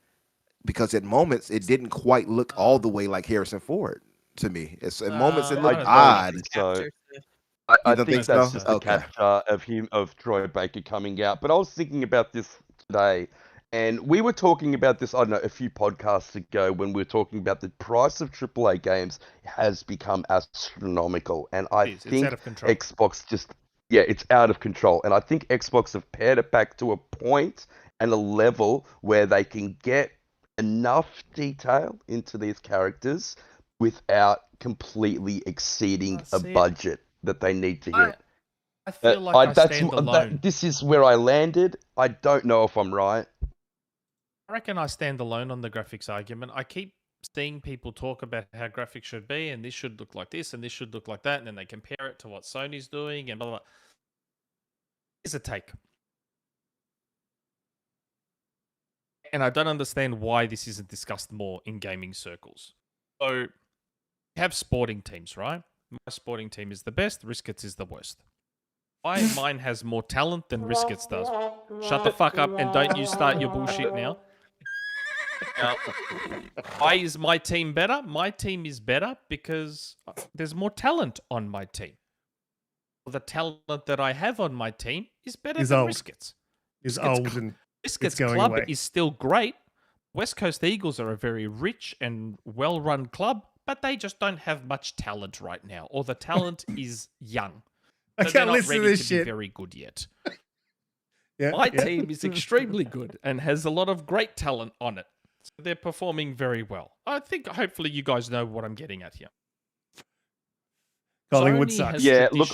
Because at moments it didn't quite look all the way like Harrison Ford to me. At moments it looked odd. So I think that's just a capture of Troy Baker coming out. But I was thinking about this today. And we were talking about this, I don't know, a few podcasts ago when we were talking about the price of AAA games has become astronomical. And I think Xbox it's out of control. And I think Xbox have pared it back to a point and a level where they can get enough detail into these characters without completely exceeding a budget that they need to hit. I feel like I stand alone. This is where I landed. I don't know if I'm right. I reckon I stand alone on the graphics argument. I keep seeing people talk about how graphics should be, and this should look like this, and this should look like that, and then they compare it to what Sony's doing, and blah, blah, blah. Here's a take. And I don't understand why this isn't discussed more in gaming circles. So, you have sporting teams, right? My sporting team is the best, Riskit's is the worst. Why mine has more talent than Riskit's does? Shut the fuck up and don't you start your bullshit now. Why is my team better? My team is better because there's more talent on my team. The talent that I have on my team is better than Riskit's. Riskit's club is still great. West Coast Eagles are a very rich and well-run club, but they just don't have much talent right now, or the talent is young. So I can't listen to this shit. Be very good yet. My team is extremely good and has a lot of great talent on it. So they're performing very well. I think hopefully you guys know what I'm getting at here. Collingwood sucks. Yeah, look,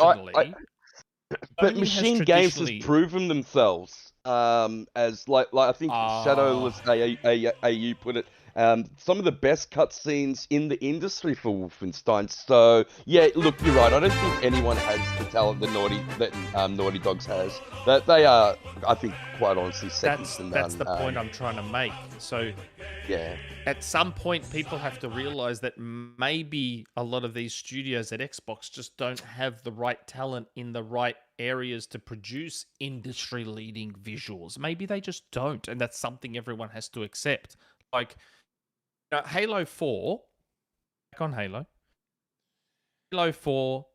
but Machine Games has proven themselves as like I think Shadowless AU put it some of the best cutscenes in the industry for Wolfenstein. So yeah, look, you're right. I don't think anyone has the talent that Naughty Dogs has. That they are, I think, quite honestly, second to none. That's the point I'm trying to make. So yeah, at some point, people have to realize that maybe a lot of these studios at Xbox just don't have the right talent in the right areas to produce industry-leading visuals. Maybe they just don't, and that's something everyone has to accept. Like, Halo 4, back on Halo 4,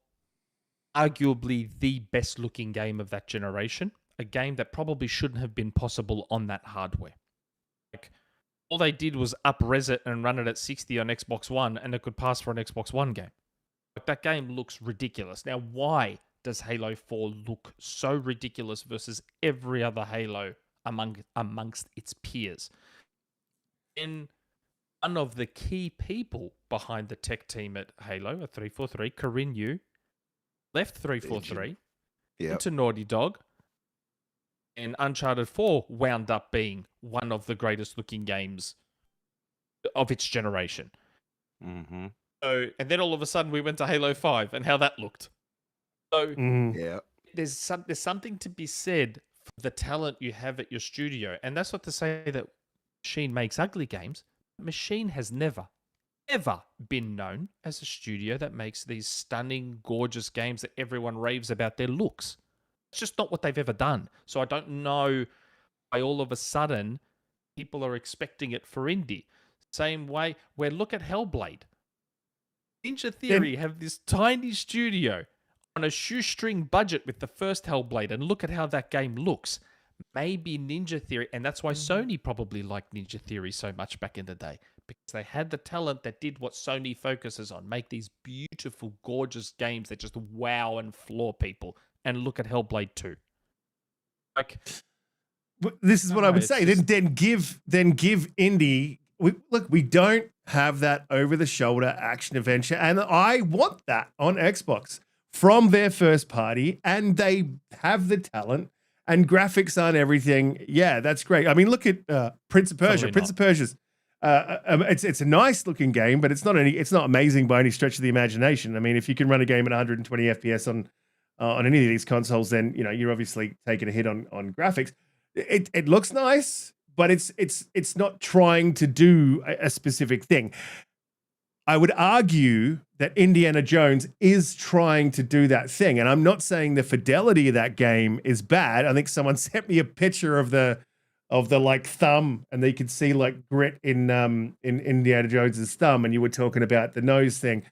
arguably the best-looking game of that generation, a game that probably shouldn't have been possible on that hardware. Like, all they did was up-res it and run it at 60 on Xbox One, and it could pass for an Xbox One game. Like, that game looks ridiculous. Now, why does Halo 4 look so ridiculous versus every other Halo amongst its peers? And one of the key people behind the tech team at Halo, at 343, Corinne Yu, left 343 into Naughty Dog, and Uncharted 4 wound up being one of the greatest looking games of its generation. mm-hmm. So, and then all of a sudden we went to Halo 5 and how that looked. So there's something to be said for the talent you have at your studio. And that's not to say that Machine makes ugly games. Machine has never, ever been known as a studio that makes these stunning, gorgeous games that everyone raves about their looks. It's just not what they've ever done. So I don't know why all of a sudden people are expecting it for indie. Same way, where look at Hellblade. Ninja Theory have this tiny studio on a shoestring budget with the first Hellblade, and look at how that game looks. Maybe Ninja Theory, and that's why Sony probably liked Ninja Theory so much back in the day, because they had the talent that did what Sony focuses on, make these beautiful, gorgeous games that just wow and floor people. And look at Hellblade 2. Like, this is what I would say. Just... Then give indie. We don't have that over-the-shoulder action adventure, and I want that on Xbox from their first party, and they have the talent, and graphics aren't everything. Yeah, that's great. I mean, look at Prince of Persia. Prince of Persia's it's a nice looking game, but it's not amazing by any stretch of the imagination. I mean, if you can run a game at 120 FPS on any of these consoles, then you're obviously taking a hit on graphics. It looks nice, but it's not trying to do a specific thing. I would argue that Indiana Jones is trying to do that thing, and I'm not saying the fidelity of that game is bad. I think someone sent me a picture of the like thumb, and they could see like grit in Indiana Jones's thumb, and you were talking about the nose thing.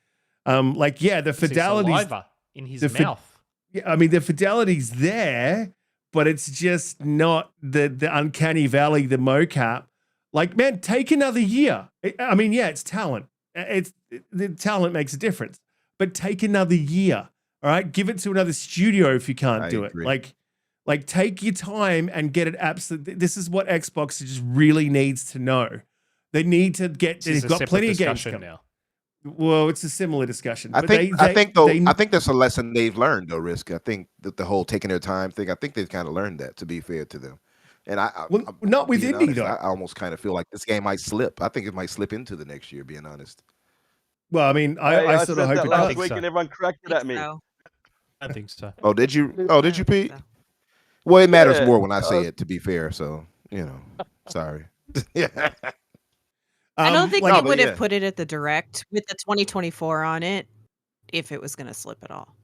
The fidelity in his mouth. Yeah, I mean the fidelity's there, but it's just not the uncanny valley, the mocap. Like, man, take another year. It's talent. The talent makes a difference, but take another year. All right, give it to another studio if you can't do agree. it. Like take your time and get it absolutely. This is what Xbox just really needs to know. They need to get. They've got plenty of games now. Well, it's a similar discussion. I think that's a lesson they've learned, though, Risk. I think that the whole taking their time thing. I think they've kind of learned that. To be fair to them, and not with indie honest, though. I almost kind of feel like this game might slip. I think it might slip into the next year. Being honest. Well, I mean, I sort of hope it last week, and everyone cracked it at me. I think so. Oh, did you? Oh, did you, Pete? Well, it matters more when I say it. To be fair, so sorry. Yeah. I don't think they would have put it at the direct with the 2024 on it if it was going to slip at all.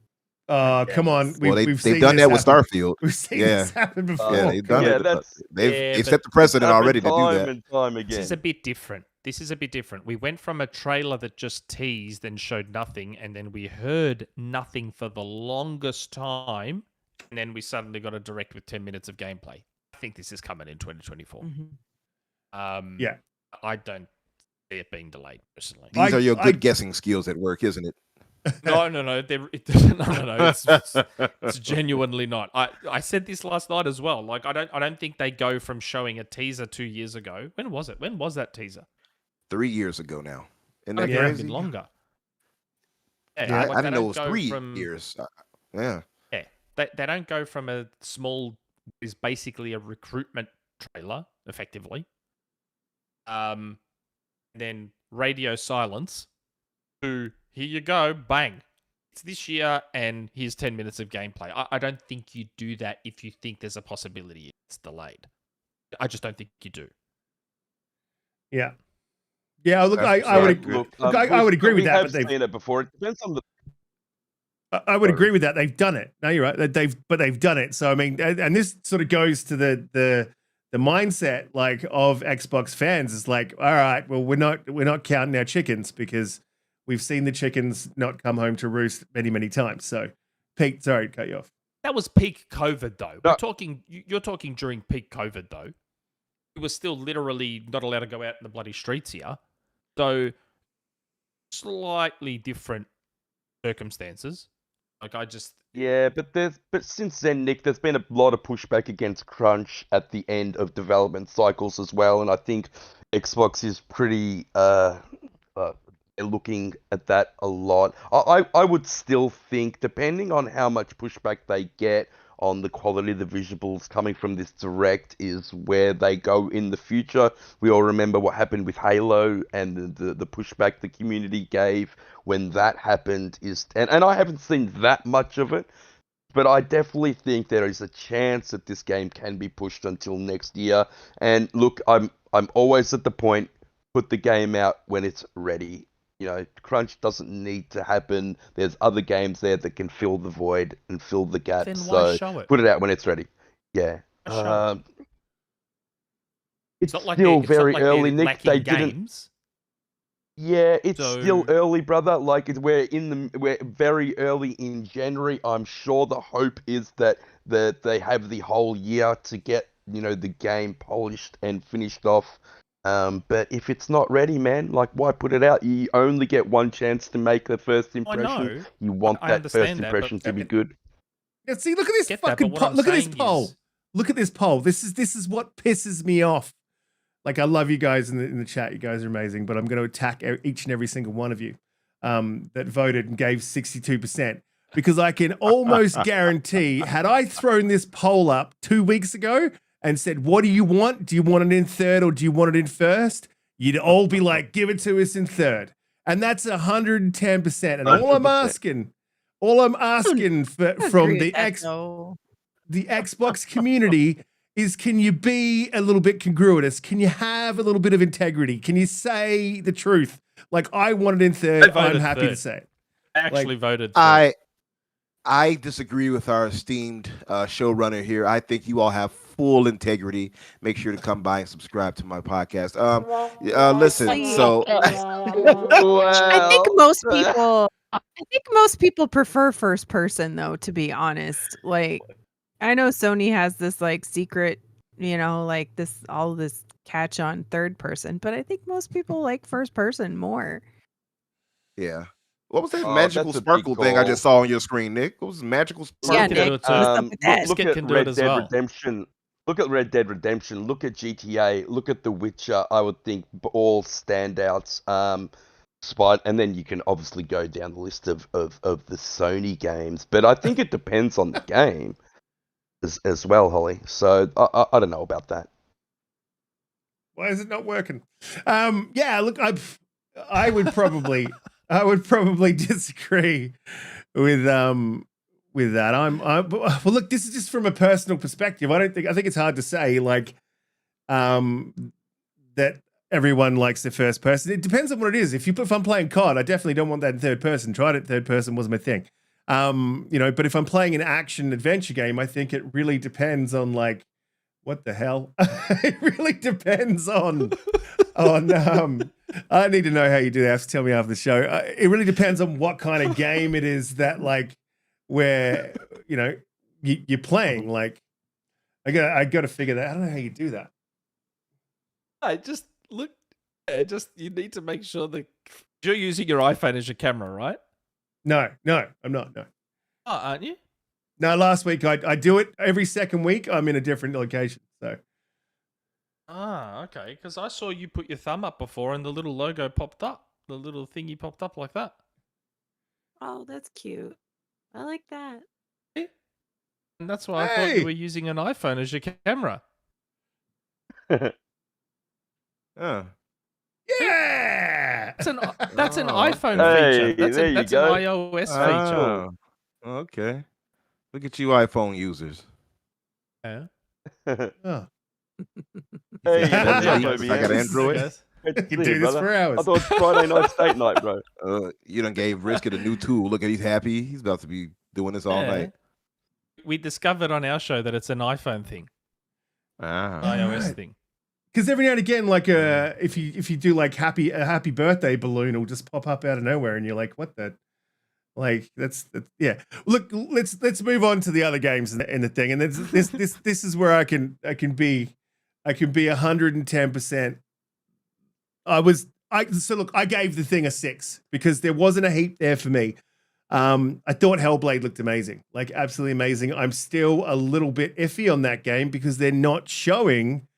Come on. They've done that with Starfield. We've seen this happen before. Yeah, they've done it. They've set the precedent already to do that. And time again. This is a bit different. We went from a trailer that just teased and showed nothing, and then we heard nothing for the longest time, and then we suddenly got a direct with 10 minutes of gameplay. I think this is coming in 2024. Mm-hmm. Yeah. I don't see it being delayed, personally. These are your good guessing skills at work, isn't it? No. It's genuinely not. I said this last night as well. Like, I don't think they go from showing a teaser 2 years ago. When was it? When was that teaser? 3 years ago now. Isn't that crazy? crazy? Been longer. Yeah, I didn't know it was 3 years. Yeah. Yeah. They don't go from a small, is basically a recruitment trailer, effectively. and then radio silence to here you go, bang. It's this year, and here's 10 minutes of gameplay. I don't think you do that if you think there's a possibility it's delayed. I just don't think you do. Yeah. Yeah, look, I would agree with that. But they've seen it before. It depends on the. I would agree with that. They've done it. No, you're right. They've done it. So I mean, and this sort of goes to the mindset like of Xbox fans. It's like, all right, well, we're not counting our chickens because we've seen the chickens not come home to roost many times. So, Pete, sorry to cut you off. That was peak COVID, though. No. You're talking during peak COVID, though. We were still literally not allowed to go out in the bloody streets here. So, slightly different circumstances. Yeah, but since then, Nick, there's been a lot of pushback against crunch at the end of development cycles as well, and I think Xbox is pretty looking at that a lot. I would still think, depending on how much pushback they get on the quality of the visuals coming from this direct, is where they go in the future. We all remember what happened with Halo and the pushback the community gave when that happened. And I haven't seen that much of it, but I definitely think there is a chance that this game can be pushed until next year. And look, I'm always at the point, put the game out when it's ready. You know, crunch doesn't need to happen. There's other games there that can fill the void and fill the gap. Then why so show it? Put it out when it's ready. Yeah. It's not like still it's very not like early, they're Nick. They lacking didn't. games. Yeah, it's So- still early, brother. Like we're very early in January. I'm sure the hope is that they have the whole year to get the game polished and finished off. But if it's not ready, man, like why put it out? You only get one chance to make the first impression. know. You want I that understand first that, impression but- to be good. Yeah, see, look at this Get that, fucking but what I'm look at this saying poll. is- Look at this poll. This is what pisses me off. Like, I love you guys in the chat. You guys are amazing, but I'm going to attack each and every single one of you that voted and gave 62%, because I can almost guarantee, had I thrown this poll up 2 weeks ago and said, what do you want? Do you want it in third or do you want it in first? You'd all be like, give it to us in third. And that's 110%. And all I'm 100%. asking from the Xbox community is, can you be a little bit congruous? Can you have a little bit of integrity? Can you say the truth? Like, I want it in third. I'm happy to say it. I actually voted for I disagree with our esteemed showrunner here. I think you all have full integrity. Make sure to come by and subscribe to my podcast. Listen, so I think most people prefer first person, though, to be honest. Like, I know Sony has this like secret, like all this catch on third person, but I think most people like first person more. yeah. What was that Oh, magical that's a big sparkle thing I call. just saw on your screen, Nick? What was magical sparkle? Yeah, Look at Nick. it too. What's up with that? Look Riskit at can do it Red as Dead well. Redemption. Look at Red Dead Redemption. Look at GTA. Look at The Witcher. I would think all standouts. And then you can obviously go down the list of the Sony games. But I think it depends on the game as well, Holly. So I don't know about that. Why is it not working? Yeah, look, I would probably disagree with that. Well, look, this is just from a personal perspective. I think it's hard to say like that everyone likes the first person. It depends on what it is. If I'm playing COD, I definitely don't want that in third person. Tried it third person, was my thing. But if I'm playing an action adventure game, I think it really depends on like, what the hell? It really depends on I need to know how you do that. You have to tell me after the show. It really depends on what kind of game it is that like where you're playing. Like I got to figure that. I don't know how you do that. I just look. You need to make sure that you're using your iPhone as your camera, right? No, I'm not. No. Oh, aren't you? No, last week I do it every second week. I'm in a different location. So. Ah, okay. Because I saw you put your thumb up before, and the little logo popped up. The little thingy popped up like that. Oh, that's cute. I like that. And that's why I thought you were using an iPhone as your camera. Huh. Yeah. That's an iPhone Hey, feature. That's there an you go. iOS feature. Oh, okay. Look at you, iPhone users. Yeah. Oh. Hey, Yeah, what's man, up, I got OBS? Android. Good to You can see do you, this brother. for hours. I thought it's Friday night state night, bro. You done gave Riskit a new tool. Look at he's happy. He's about to be doing this all night. We discovered on our show that it's an iPhone thing, iOS Right. thing. Because every now and again, like if you do like a happy birthday balloon will just pop up out of nowhere, and you're like, what the? Like that's yeah. Look, let's move on to the other games in the thing, and this is where I can be 110%. So look, I gave the thing a 6 because there wasn't a heap there for me. I thought Hellblade looked amazing, like absolutely amazing. I'm still a little bit iffy on that game because they're not showing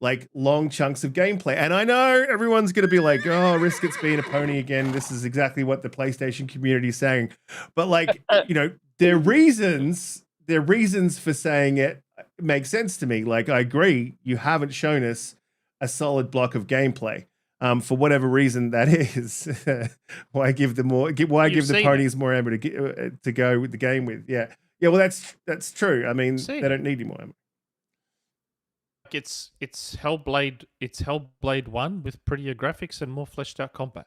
like long chunks of gameplay. And I know everyone's going to be like, oh, Riskit's being a pony again. This is exactly what the PlayStation community is saying. But like, you know, their reasons for saying it make sense to me. Like, I agree. You haven't shown us a solid block of gameplay. For whatever reason that is. Why give the ponies more ammo to go with the game with? Yeah. Yeah, well, that's true. I mean, they don't need any more ammo. It's Hellblade 1 with prettier graphics and more fleshed out combat.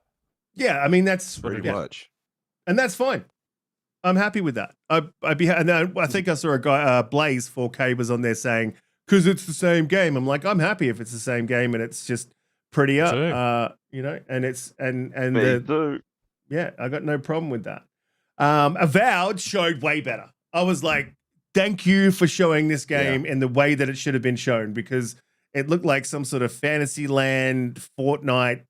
Yeah, I mean that's Pretty much, and that's fine. I'm happy with that. I'd be, and I think I saw a guy, Blaze 4K was on there saying because it's the same game. I'm like, I'm happy if it's the same game and it's just prettier, you know, and it's yeah, I got no problem with that. Avowed showed way better. I was like, thank you for showing this game in the way that it should have been shown because it looked like some sort of Fantasyland, Fortnite,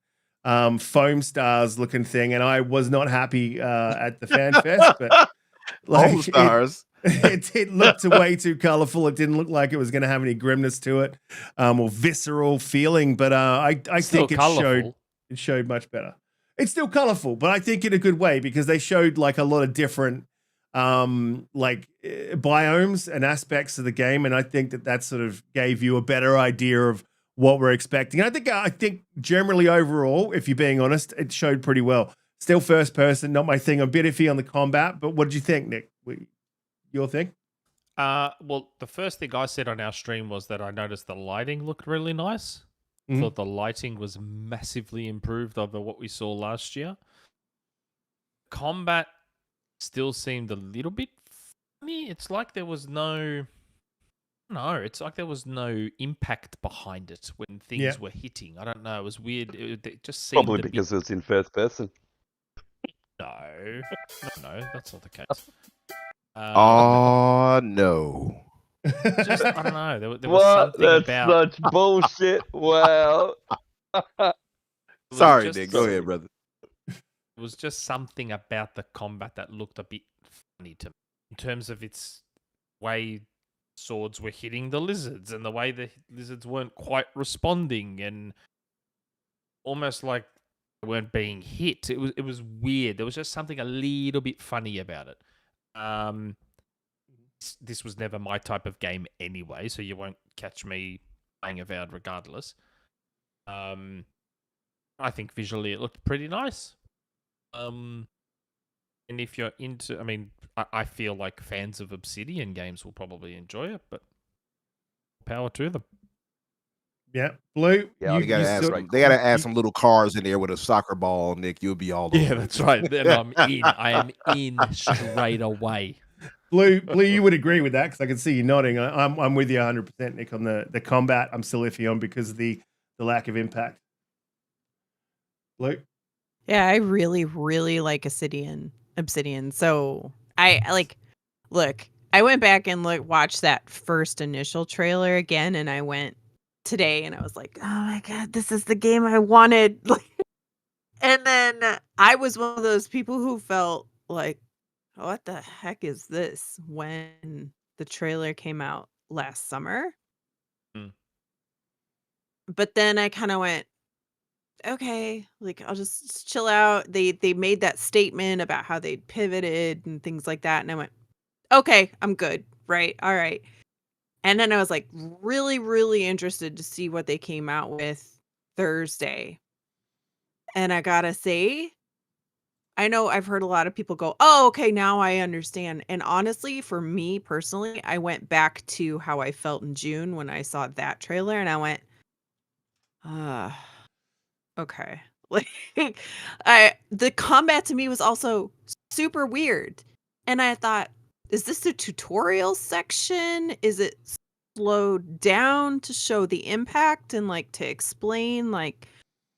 foam stars looking thing, and I was not happy at the fan fest. But like, foam stars. It looked way too colorful. It didn't look like it was going to have any grimness to it, or visceral feeling. But I think it showed much better. It's still colorful, but I think in a good way because they showed like a lot of different biomes and aspects of the game, and I think that sort of gave you a better idea of what we're expecting. I think generally overall, if you're being honest, it showed pretty well. Still first person, not my thing. I'm a bit iffy on the combat, but what did you think, Nick? Your thing? Well, the first thing I said on our stream was that I noticed the lighting looked really nice. Mm-hmm. Thought the lighting was massively improved over what we saw last year. Combat still seemed a little bit funny. It's like there was no impact behind it when things were hitting. I don't know. It was weird. It just seemed probably because it's in first person. No, that's not the case. No. Just, I don't know. There was something about such bullshit. Wow. Sorry, Nick. Go ahead, brother. It was just something about the combat that looked a bit funny to me in terms of its way swords were hitting the lizards and the way the lizards weren't quite responding and almost like they weren't being hit. It was weird. There was just something a little bit funny about it. This was never my type of game anyway, so you won't catch me playing Avowed regardless. I think visually it looked pretty nice. And if you're into, I mean, I feel like fans of Obsidian games will probably enjoy it, but power to them. Yeah, Blue. Yeah, they gotta add some little cars in there with a soccer ball, Nick. You'll be all over. Yeah, that's right. Then I'm in. I am in straight away. Blue, you would agree with that because I can see you nodding. I'm with you 100%, Nick, on the combat. I'm still iffy on because of the lack of impact. Blue? Yeah, I really, really like Obsidian. So I went back and watched that first initial trailer again, and I went today and I was like, oh my God, this is the game I wanted. And then I was one of those people who felt like, what the heck is this when the trailer came out last summer? But then I kind of went, okay, I'll just chill out. They made that statement about how they pivoted and things like that. And I went, okay, I'm good. Right. All right. And then I was really, really interested to see what they came out with Thursday. And I gotta say, I know I've heard a lot of people go, oh, okay, now I understand. And honestly, for me personally, I went back to how I felt in June when I saw that trailer and I went, okay. Like the combat to me was also super weird. And I thought, is this a tutorial section? Is it slowed down to show the impact and like to explain like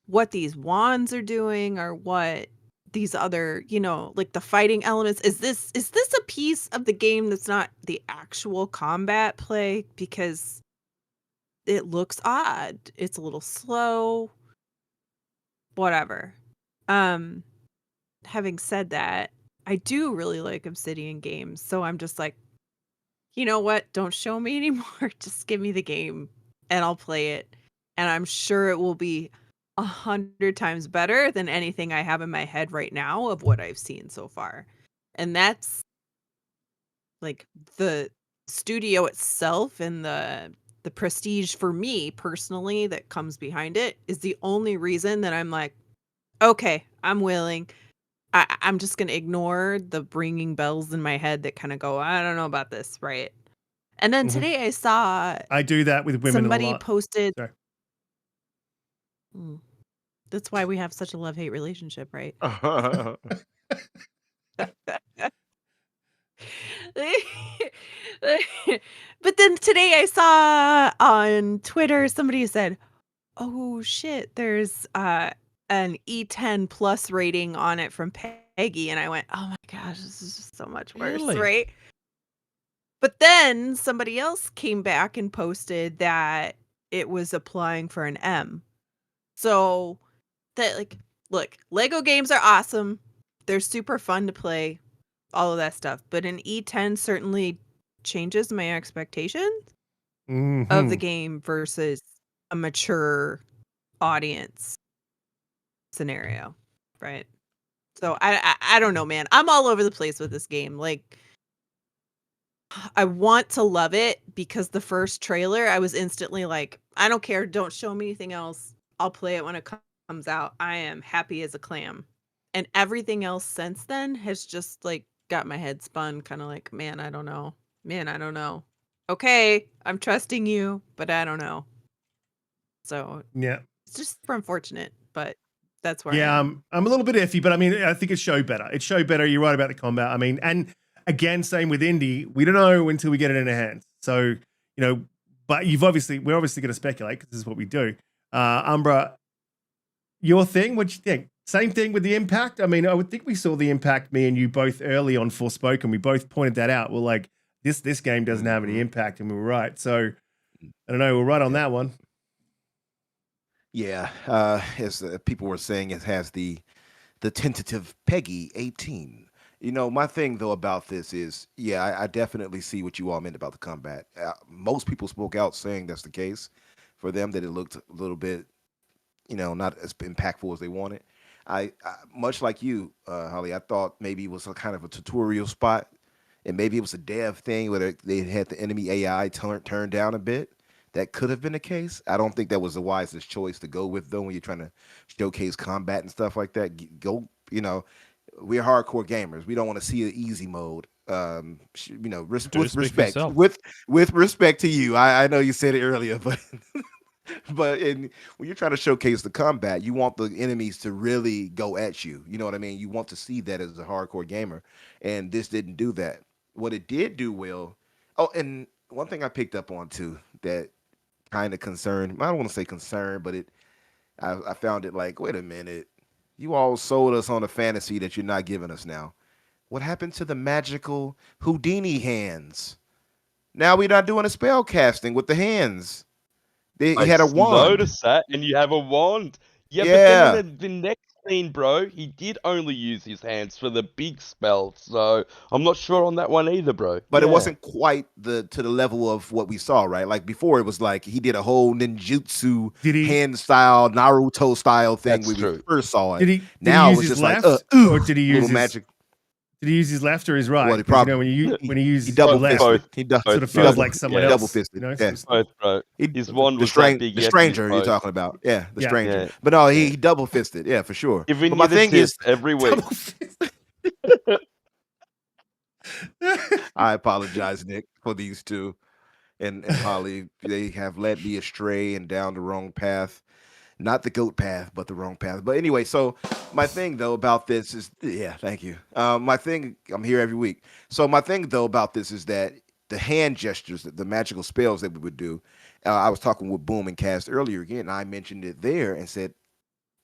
what these wands are doing or what these other, like the fighting elements? Is this a piece of the game that's not the actual combat play? Because it looks odd. It's a little slow. Whatever. Having said that, I do really like Obsidian games, so I'm just like, you know what? Don't show me anymore. Just give me the game and I'll play it. And I'm sure it will be 100 times better than anything I have in my head right now of what I've seen so far. And that's like the studio itself and the prestige for me personally that comes behind it is the only reason that I'm like, okay, I'm willing. I'm just going to ignore the ringing bells in my head that kind of go, I don't know about this, right? And then today I saw I do that with women a somebody lot. posted. Sorry. That's why we have such a love-hate relationship, right? But then today I saw on Twitter somebody said, oh shit, there's an E10 plus rating on it from Peggy. And I went, oh my gosh, this is just so much worse, Really? right? But then somebody else came back and posted that it was applying for an M. So that, like, look, Lego games are awesome. They're super fun to play, all of that stuff. But an E10 certainly changes my expectations of the game versus a mature audience scenario, right? So I don't know, man. I'm all over the place with this game. Like, I want to love it because the first trailer, I was instantly like, I don't care. Don't show me anything else. I'll play it when it comes out. I am happy as a clam. And everything else since then has just like got my head spun, kind of like, man, I don't know. Man, I don't know. Okay, I'm trusting you, but I don't know. So Yeah. it's just super unfortunate, but that's where Yeah, I am. I'm a little bit iffy, but I mean, I think it showed better. It showed better. You're right about the combat. I mean, and again, same with Indy. We don't know until we get it in our hands. So, but we're obviously going to speculate because this is what we do. Umbra, your thing, what'd you think? Same thing with the impact? I mean, I would think we saw the impact, me and you both early on Forspoken. We both pointed that out. We're like, this game doesn't have any impact, and we were right. So, I don't know. We're right on that one. Yeah, as people were saying, it has the tentative Peggy 18. My thing though about this is, yeah, I definitely see what you all meant about the combat. Most people spoke out saying that's the case for them, that it looked a little bit, not as impactful as they wanted. I much like you, Holly, I thought maybe it was a kind of a tutorial spot, and maybe it was a dev thing where they had the enemy AI turned down a bit. That could have been the case. I don't think that was the wisest choice to go with, though, when you're trying to showcase combat and stuff like that. We're hardcore gamers. We don't want to see an easy mode. With respect, with respect to you. I know you said it earlier, but when you're trying to showcase the combat, you want the enemies to really go at you. You know what I mean? You want to see that as a hardcore gamer, and this didn't do that. What it did do well. Oh, and one thing I picked up on too that kind of concerned. I don't want to say concerned, but I found it like, wait a minute, you all sold us on a fantasy that you're not giving us now. What happened to the magical Houdini hands? Now we're not doing a spell casting with the hands. They had a wand. Notice that, and you have a wand. Yeah, but then in the next scene, bro, he did only use his hands for the big spell, so I'm not sure on that one either, bro. But it wasn't quite to the level of what we saw, right? Like before, it was like he did a whole ninjutsu hand style, Naruto style thing when we first saw it. Did he use his left, or did he use his magic? Did he use his left or his right? Well, he 'Cause, probably when he uses he double your left, fisted. Both. He does sort of feels like someone else. double fisted. You know, Yeah. Both, bro. His wand The was that big. the he had to use stranger you're both. talking about. Yeah, the Yeah. stranger. Yeah. But no, he double fisted. Yeah, for sure. Giving But you my the thing is, tips every week. double fist. I apologize, Nick, for these two. And Polly, they have led me astray and down the wrong path. Not the goat path, but the wrong path. But anyway, so my thing though about this is, thank you. My thing, I'm here every week. So my thing though about this is that the hand gestures, the magical spells that we would do. I was talking with Boom and Cast earlier again, and I mentioned it there and said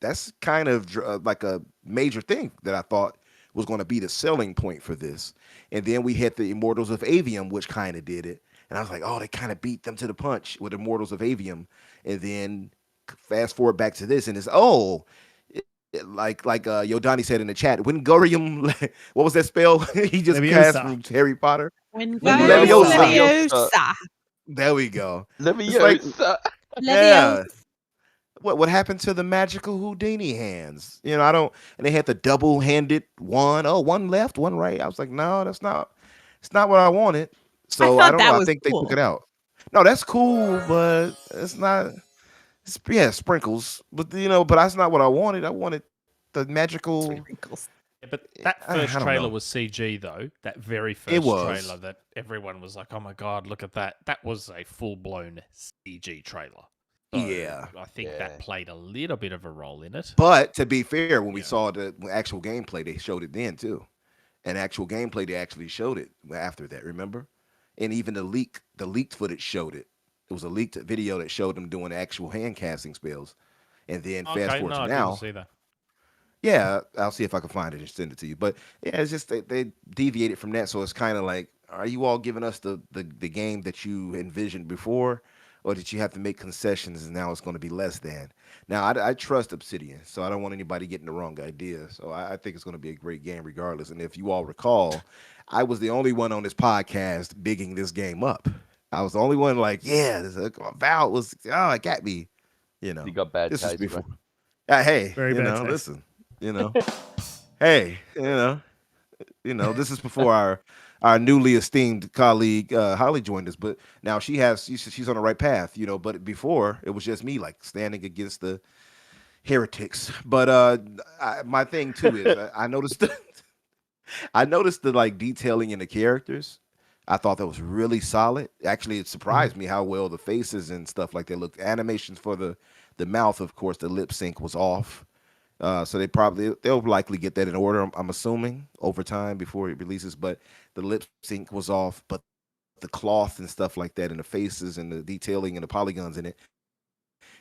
that's kind of like a major thing that I thought was going to be the selling point for this. And then we had the Immortals of Avium, which kind of did it. And I was like, oh, they kind of beat them to the punch with Immortals of Avium. And then fast forward back to this, and it's like Yodani said in the chat, Wingardium, what was that spell he just cast from Harry Potter? Leviosa. There we go. Leviosa. Yeah. What happened to the magical Houdini hands? You know, and they had the double-handed one. Oh, one left, one right. I was like, no, it's not what I wanted. So I don't know. I think they took it out. No, that's cool, but it's not. Sprinkles, but but that's not what I wanted. I wanted the magical sprinkles. Yeah, but that first trailer was CG though. That very first trailer that everyone was like, "Oh my god, look at that!" That was a full-blown CG trailer. So I think that played a little bit of a role in it. But to be fair, when we saw the actual gameplay, they showed it then too. And actual gameplay, they actually showed it after that. Remember? And even the leaked footage showed it. It was a leaked video that showed them doing actual hand casting spells. And then fast forward to now. I didn't see that. Yeah, I'll see if I can find it and send it to you. But yeah, it's just they deviated from that. So it's kind of like, are you all giving us the game that you envisioned before? Or did you have to make concessions and now it's going to be less than? Now, I trust Obsidian, so I don't want anybody getting the wrong idea. So I think it's going to be a great game regardless. And if you all recall, I was the only one on this podcast bigging this game up. I was the only one like, Val was, it got me. You got bad this taste, before. right? Hey, listen, hey, this is before our newly esteemed colleague Holly joined us, but now she's on the right path, but before it was just me like standing against the heretics. But my thing too is I noticed the like detailing in the characters. I thought that was really solid. Actually, it surprised me how well the faces and stuff like that looked. Animations for the mouth, of course, the lip sync was off. So they'll likely get that in order, I'm assuming, over time before it releases. But the lip sync was off, but the cloth and stuff like that and the faces and the detailing and the polygons in it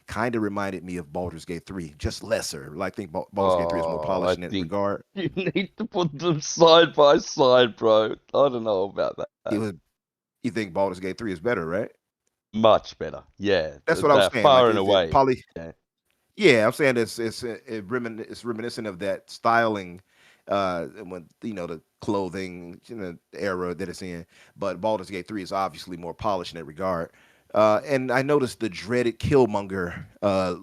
kind of reminded me of Baldur's Gate 3, just lesser. Like, I think Baldur's Gate 3 is more polished in that regard. You need to put them side by side, bro. I don't know about that. You think Baldur's Gate 3 is better, right? Much better. Yeah. That's what I was saying. Far and away. Yeah, I'm saying it's reminiscent of that styling when the clothing era that it's in. But Baldur's Gate 3 is obviously more polished in that regard. And I noticed the dreaded Killmonger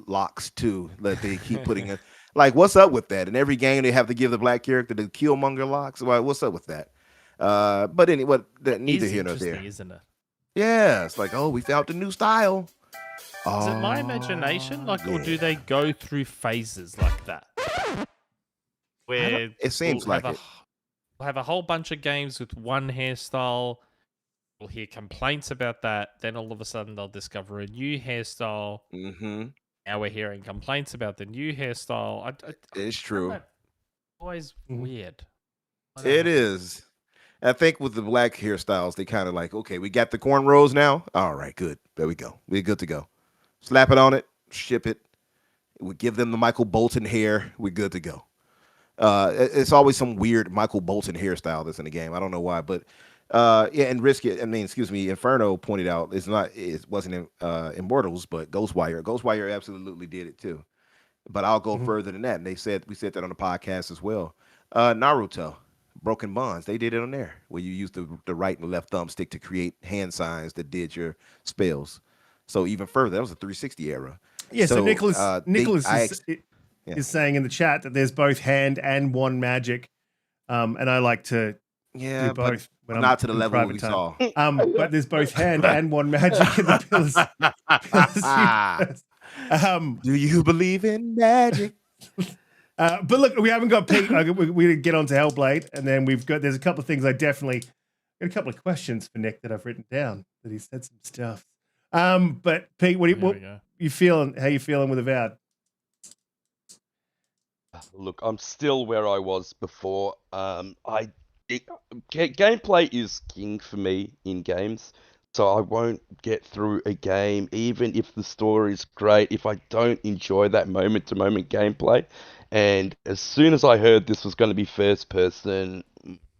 locks too that they keep putting in. Like, what's up with that? In every game, they have to give the black character the Killmonger locks. What's up with that? But anyway, neither here nor there, isn't it? Yeah, it's like, we found the new style. Is it my imagination, or do they go through phases like that? Where it seems like we'll have a whole bunch of games with one hairstyle. We'll hear complaints about that. Then all of a sudden they'll discover a new hairstyle. Mm-hmm. Now we're hearing complaints about the new hairstyle. It's true. Always weird. It is. I think with the black hairstyles, they kind of like, okay, we got the cornrows now. All right, good. There we go. We're good to go. Slap it on it, ship it. We give them the Michael Bolton hair. We're good to go. It's always some weird Michael Bolton hairstyle that's in the game. I don't know why, but and Riskit. Inferno pointed out it wasn't Immortals, but Ghostwire. Ghostwire absolutely did it too. But I'll go further than that. And we said that on the podcast as well. Naruto. Broken Bonds, they did it on there where you use the right and left thumbstick to create hand signs that did your spells. So even further, that was a 360 era. Yeah, so Nicholas is saying in the chat that there's both hand and wand magic And I like to do both. But not to the level we saw. But there's both hand and one magic in the pillars. Do you believe in magic? But look, we haven't got Pete. We get on to Hellblade, and then there's a couple of things got a couple of questions for Nick that I've written down that he said some stuff. But Pete, what you feeling? How you feeling with Avowed? Look, I'm still where I was before. Gameplay is king for me in games, so I won't get through a game even if the story is great if I don't enjoy that moment-to-moment gameplay. And as soon as I heard this was going to be first person,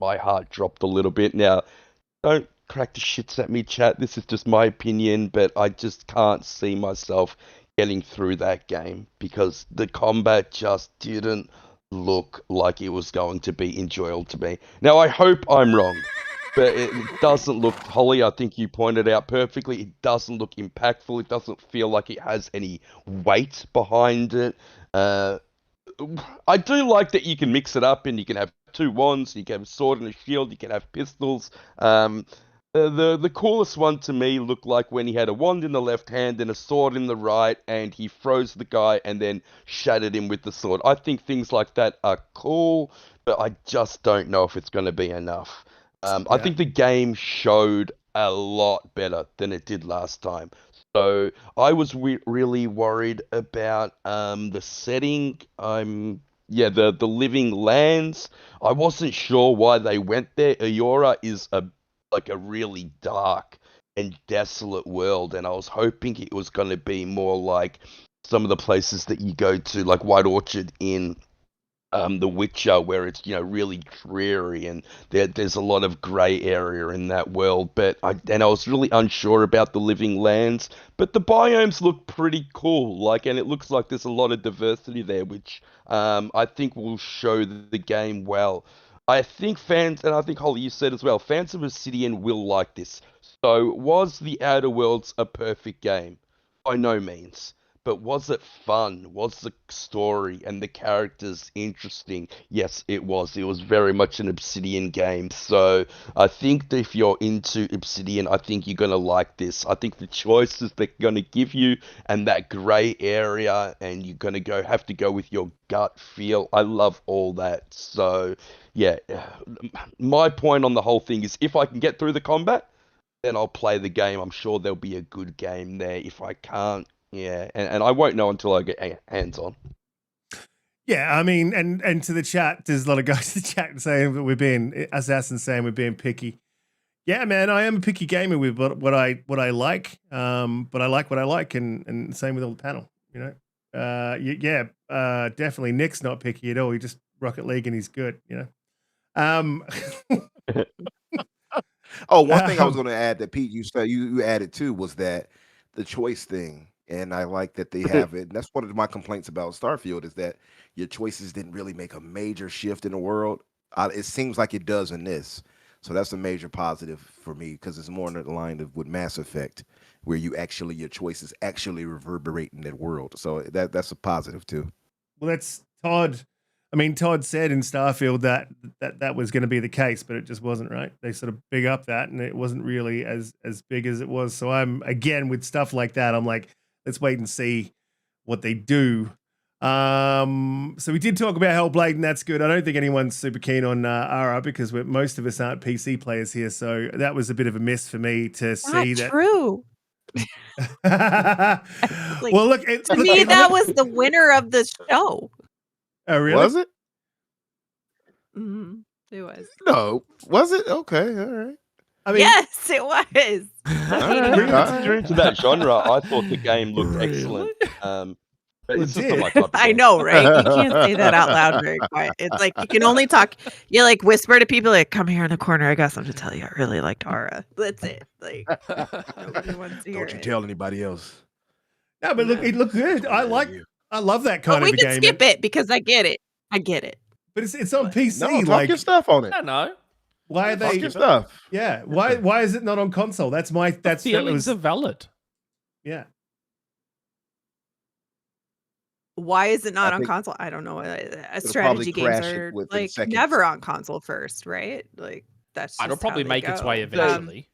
my heart dropped a little bit. Now, don't crack the shits at me, chat. This is just my opinion, but I just can't see myself getting through that game because the combat just didn't look like it was going to be enjoyable to me. Now, I hope I'm wrong, but it doesn't look, Holly, I think you pointed out perfectly, it doesn't look impactful. It doesn't feel like it has any weight behind it. I do like that you can mix it up and you can have 2 wands, you can have a sword and a shield, you can have pistols. The coolest one to me looked like when he had a wand in the left hand and a sword in the right, and he froze the guy and then shattered him with the sword. I think things like that are cool, but I just don't know if it's going to be enough. I think the game showed a lot better than it did last time. So I was really worried about the setting. The living lands. I wasn't sure why they went there. Eora is a really dark and desolate world, and I was hoping it was going to be more like some of the places that you go to, like White Orchard in The Witcher, where it's really dreary and there's a lot of grey area in that world. But I was really unsure about the living lands, but the biomes look pretty cool. And it looks like there's a lot of diversity there, which I think will show the game well. I think fans, and I think Holly, you said as well, fans of Obsidian will like this. So, was The Outer Worlds a perfect game? By no means. But was it fun? Was the story and the characters interesting? Yes, it was. It was very much an Obsidian game. So I think that if you're into Obsidian, I think you're going to like this. I think the choices they're going to give you and that grey area, and you're going to have to go with your gut feel. I love all that. So yeah, my point on the whole thing is if I can get through the combat, then I'll play the game. I'm sure there'll be a good game there. If I can't, yeah, and I won't know until I get hands on. Yeah, I mean, and to the chat, there's a lot of guys in the chat saying that we're being assassins, saying we're being picky. Yeah, man, I am a picky gamer with what I like, but I like what I like, and same with all the panel. Definitely. Nick's not picky at all. He just Rocket League and he's good. One thing I was going to add that Pete, you said you added too was that the choice thing. And I like that they have it. And that's one of my complaints about Starfield is that your choices didn't really make a major shift in the world. It seems like it does in this. So that's a major positive for me because it's more in the line of with Mass Effect, where your choices actually reverberate in that world. So that's a positive too. Well, that's Todd. I mean, Todd said in Starfield that was going to be the case, but it just wasn't, right? They sort of big up that, and it wasn't really as big as it was. So I'm, again, with stuff like that, I'm like, let's wait and see what they do. So we did talk about Hellblade, and that's good. I don't think anyone's super keen on Ara because most of us aren't PC players here, so that was a bit of a miss for me to see that. True. Well, look, to me, that was the winner of the show. Oh, really? Was it? Mm-hmm. It was. No, was it? Okay, all right. I mean, yes, it was. Considering to that genre, I thought the game looked excellent. But it's just not my type of I game. know, right? You can't say that out loud very quiet. It's like you can only talk. You like whisper to people, like, "Come here in the corner. I got something to tell you. I really liked Ara." That's it. Like, nobody wants to hear Don't you tell anybody else? No, but look, it looked good. I love that kind of a game. We can skip it because I get it. But it's on PC. No, talk your stuff on it. I know. Why are they? Talk your stuff. Yeah. Why is it not on console? That's feelings are valid. Yeah. Why is it not I on think console? I don't know. it'll probably Strategy games crash it are within like seconds. never on console first, right? Like that's just It'll how probably they make its way go. eventually.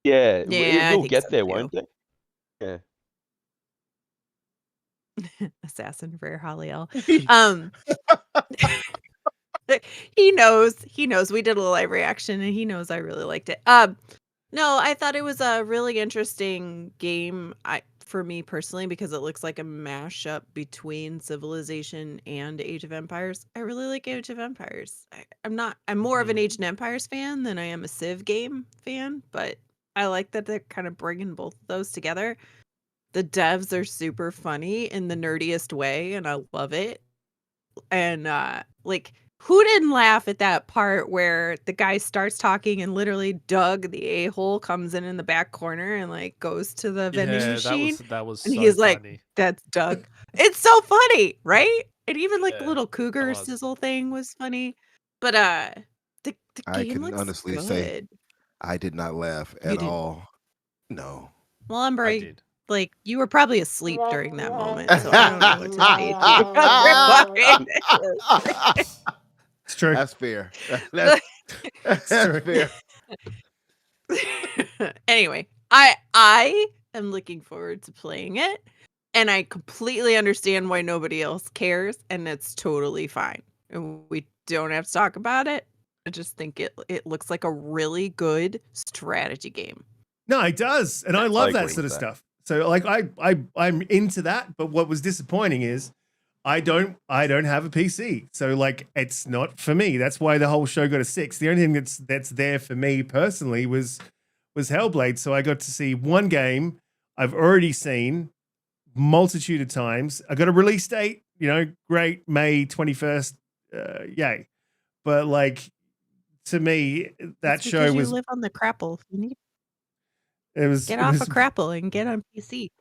Yeah, it Yeah, I will think get so there, too. won't it? Yeah. Assassin for Haliel. He knows we did a live reaction and he knows I really liked it. No, I thought it was a really interesting game. For me personally, because it looks like a mashup between Civilization and Age of Empires. I really like Age of Empires. I'm more of an Age of Empires fan than I am a Civ game fan, but I like that they're kind of bringing both of those together. The devs are super funny in the nerdiest way, and I love it. And like, who didn't laugh at that part where the guy starts talking and literally Doug the a-hole comes in the back corner and like goes to the vending machine that was and so he's like, funny. "That's Doug." It's so funny, right? And even like the Yeah, little cougar was. sizzle thing was funny. But the I game can looks honestly good. say I did not laugh You at didn't? all. No. Well, Umbra, I did. like you were probably asleep during that moment, so I don't know what to say to you. It's true. That's fair. That's fair. Anyway, I am looking forward to playing it, and I completely understand why nobody else cares, and it's totally fine. And we don't have to talk about it. I just think it looks like a really good strategy game. No, it does, and I Yes, love I that agree sort of with that. stuff. So, like, I'm into that. But what was disappointing is I don't have a PC, so like, it's not for me. That's why the whole show got a 6. The only thing that's there for me personally was Hellblade. So I got to see one game I've already seen multitude of times. I got a release date, great, May 21st, yay. But like, to me, that That's show because you was live on the crapple. You need it was get it off was a crapple and get on PC.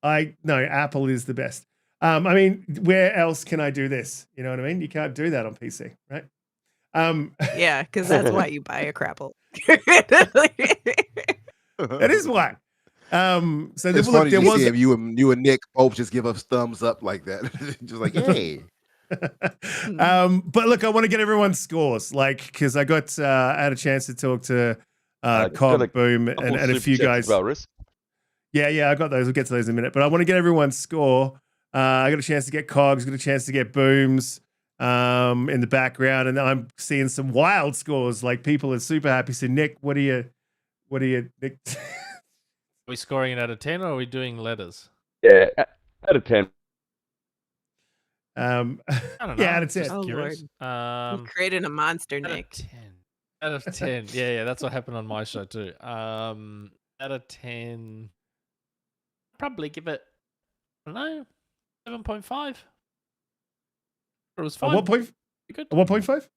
no, Apple is the best. I mean, where else can I do this? You know what I mean? You can't do that on PC, right? Yeah, because that's why you buy a crapple. That is why. So It's look, funny there to was see if you and Nick both just give us thumbs up like that. Just like, hey. But look, I want to get everyone's scores, like, because I had a chance to talk to Cog, Boom, and a few guys. Well, Risk. Yeah, I got those. We'll get to those in a minute. But I want to get everyone's score. I got a chance to get Cogs, got a chance to get Booms in the background, and I'm seeing some wild scores. Like, people are super happy. So, Nick, what are you, Nick? Are we scoring it out of 10 or are we doing letters? Yeah, out of 10. I don't know. Yeah, out of 10. Just Oh, curious. You created a monster, Out Nick. of 10. Out of 10. Yeah, that's what happened on my show too. Out of 10, probably give it, I don't know, 7.5. It was fine. What point? Good. 1.5?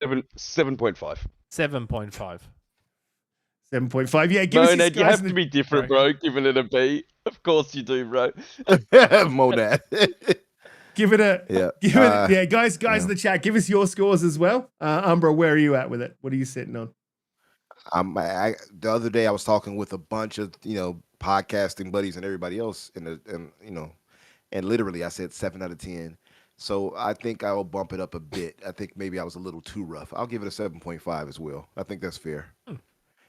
7.5. 7.5. 7.5. Yeah, give us No, your Ned, you scores have to be different, bro. Giving it a B. Of course you do, bro. Monad. Give it a guys in the chat. Give us your scores as well. Umbra, where are you at with it? What are you sitting on? The other day I was talking with a bunch of podcasting buddies and everybody else, and literally I said 7 out of 10. So I think I will bump it up a bit. I think maybe I was a little too rough. I'll give it a 7.5 as well. I think that's fair.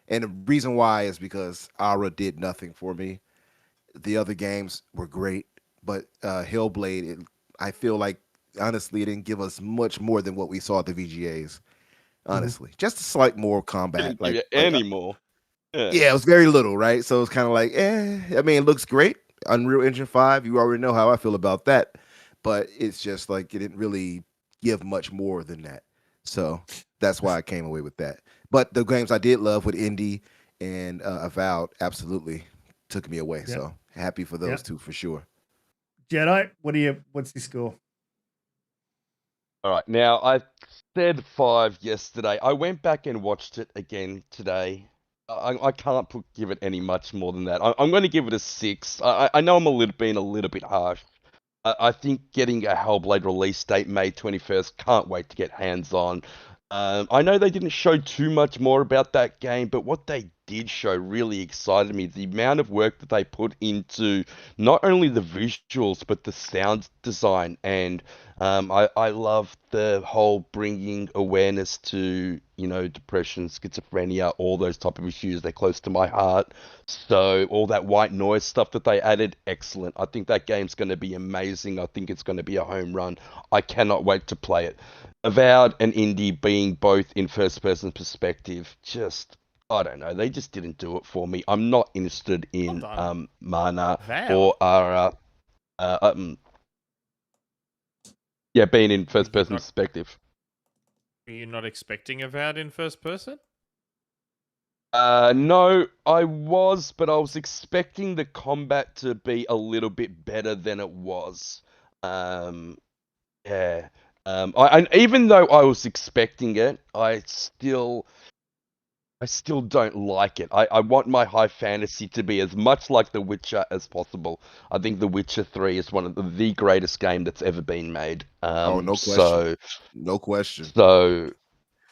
And the reason why is because Aura did nothing for me. The other games were great, but Hellblade, I feel like, honestly, it didn't give us much more than what we saw at the VGAs. Honestly, just a slight more combat. Didn't give you any more. Yeah, it was very little, right? So it's kind of like, I mean, it looks great. Unreal Engine 5, you already know how I feel about that. But it's just like it didn't really give much more than that. So that's why I came away with that. But the games I did love with Indy and Avowed absolutely took me away. Yep. So happy for those two for sure. Jedi, what's your score? All right. Now, I said 5 yesterday. I went back and watched it again today. I can't give it any much more than that. I'm going to give it a 6. I know I'm being a little bit harsh. I think getting a Hellblade release date, May 21st, can't wait to get hands on. I know they didn't show too much more about that game, but what they did show really excited me. The amount of work that they put into not only the visuals but the sound design, and I love the whole bringing awareness to, you know, depression, schizophrenia, all those type of issues. They're close to my heart. So all that white noise stuff that they added, excellent. I think that game's going to be amazing. I think it's going to be a home run. I cannot wait to play it. Avowed and Indie being both in first-person perspective, just, I don't know, they just didn't do it for me. I'm not interested in Mana or Ara. Being in first-person perspective. Are you not expecting Avowed in first person? No, I was, but I was expecting the combat to be a little bit better than it was. Yeah. Even though I was expecting it, I still don't like it. I want my high fantasy to be as much like The Witcher as possible. I think The Witcher 3 is one of the greatest game that's ever been made. No question. No question. So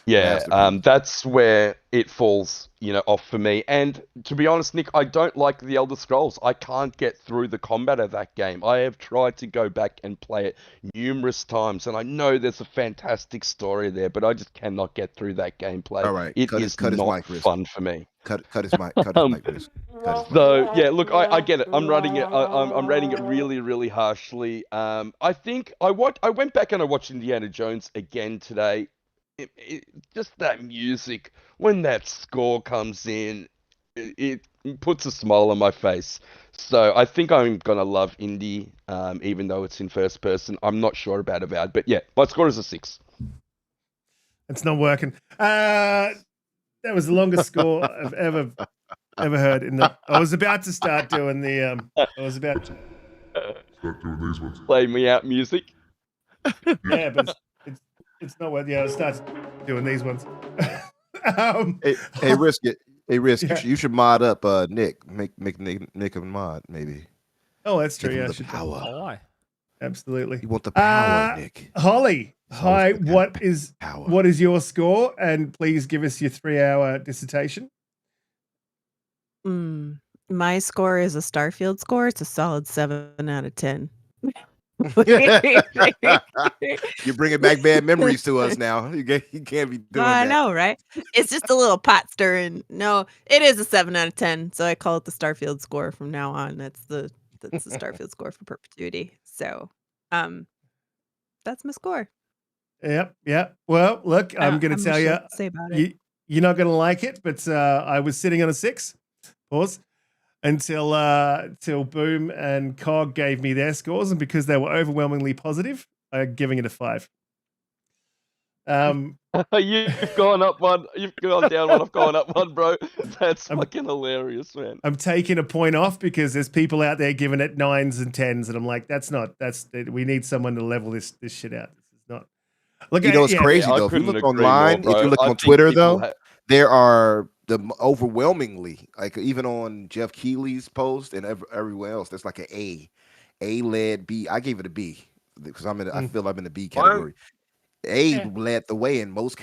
yeah, Masterpiece. that's where it falls, you know, off for me. And to be honest, Nick, I don't like the Elder Scrolls. I can't get through the combat of that game. I have tried to go back and play it numerous times, and I know there's a fantastic story there, but I just cannot get through that gameplay. All right, It is not fun for me. Cut his mic. Cut his mic, Risk. So yeah, look, I get it. I'm rating it. I'm rating it really, really harshly. I think I went back and I watched Indiana Jones again today. Just that music, when that score comes in, it puts a smile on my face. So I think I'm gonna love Indie, even though it's in first person. I'm not sure about Avowed, but yeah, my score is a 6. It's not working. That was the longest score I've ever heard. I was about to start doing the. I was about to start doing these ones. Play me out music. Yeah, but it's not worth. Yeah, I'll start doing these ones. Hey, Riskit. Hey, Risk. Yeah. You should mod up Nick. Make Nick a mod, maybe. Oh, that's true. Yeah, the power. Why? Absolutely. You want the power, Nick. Holly, hi. What is your score? And please give us your 3-hour dissertation. My score is a Starfield score. It's a solid 7 out of 10. You're bringing back bad memories to us now. You can't be doing that. I know, right? It's just a little pot stirring. No, it is a 7 out of 10. So I call it the Starfield score from now on. That's the Starfield score for perpetuity. So, that's my score. Yep. Well, look, I'm going to tell you, you're not going to like it, but I was sitting on a 6. Pause. Until Boom and Cog gave me their scores, and because they were overwhelmingly positive, I'm giving it a 5. You've gone up one, you've gone down one, I've gone up one, bro. That's fucking hilarious, man. I'm taking a point off because there's people out there giving it 9s and 10s, and I'm like, we need someone to level this shit out. This is not. Look, you know, it's crazy though. If you look online, if you look on Twitter though, there are overwhelmingly, like even on Jeff Keighley's post and everywhere else, there's like an A led B. I gave it a B because I feel I'm in the B category. Led the way in most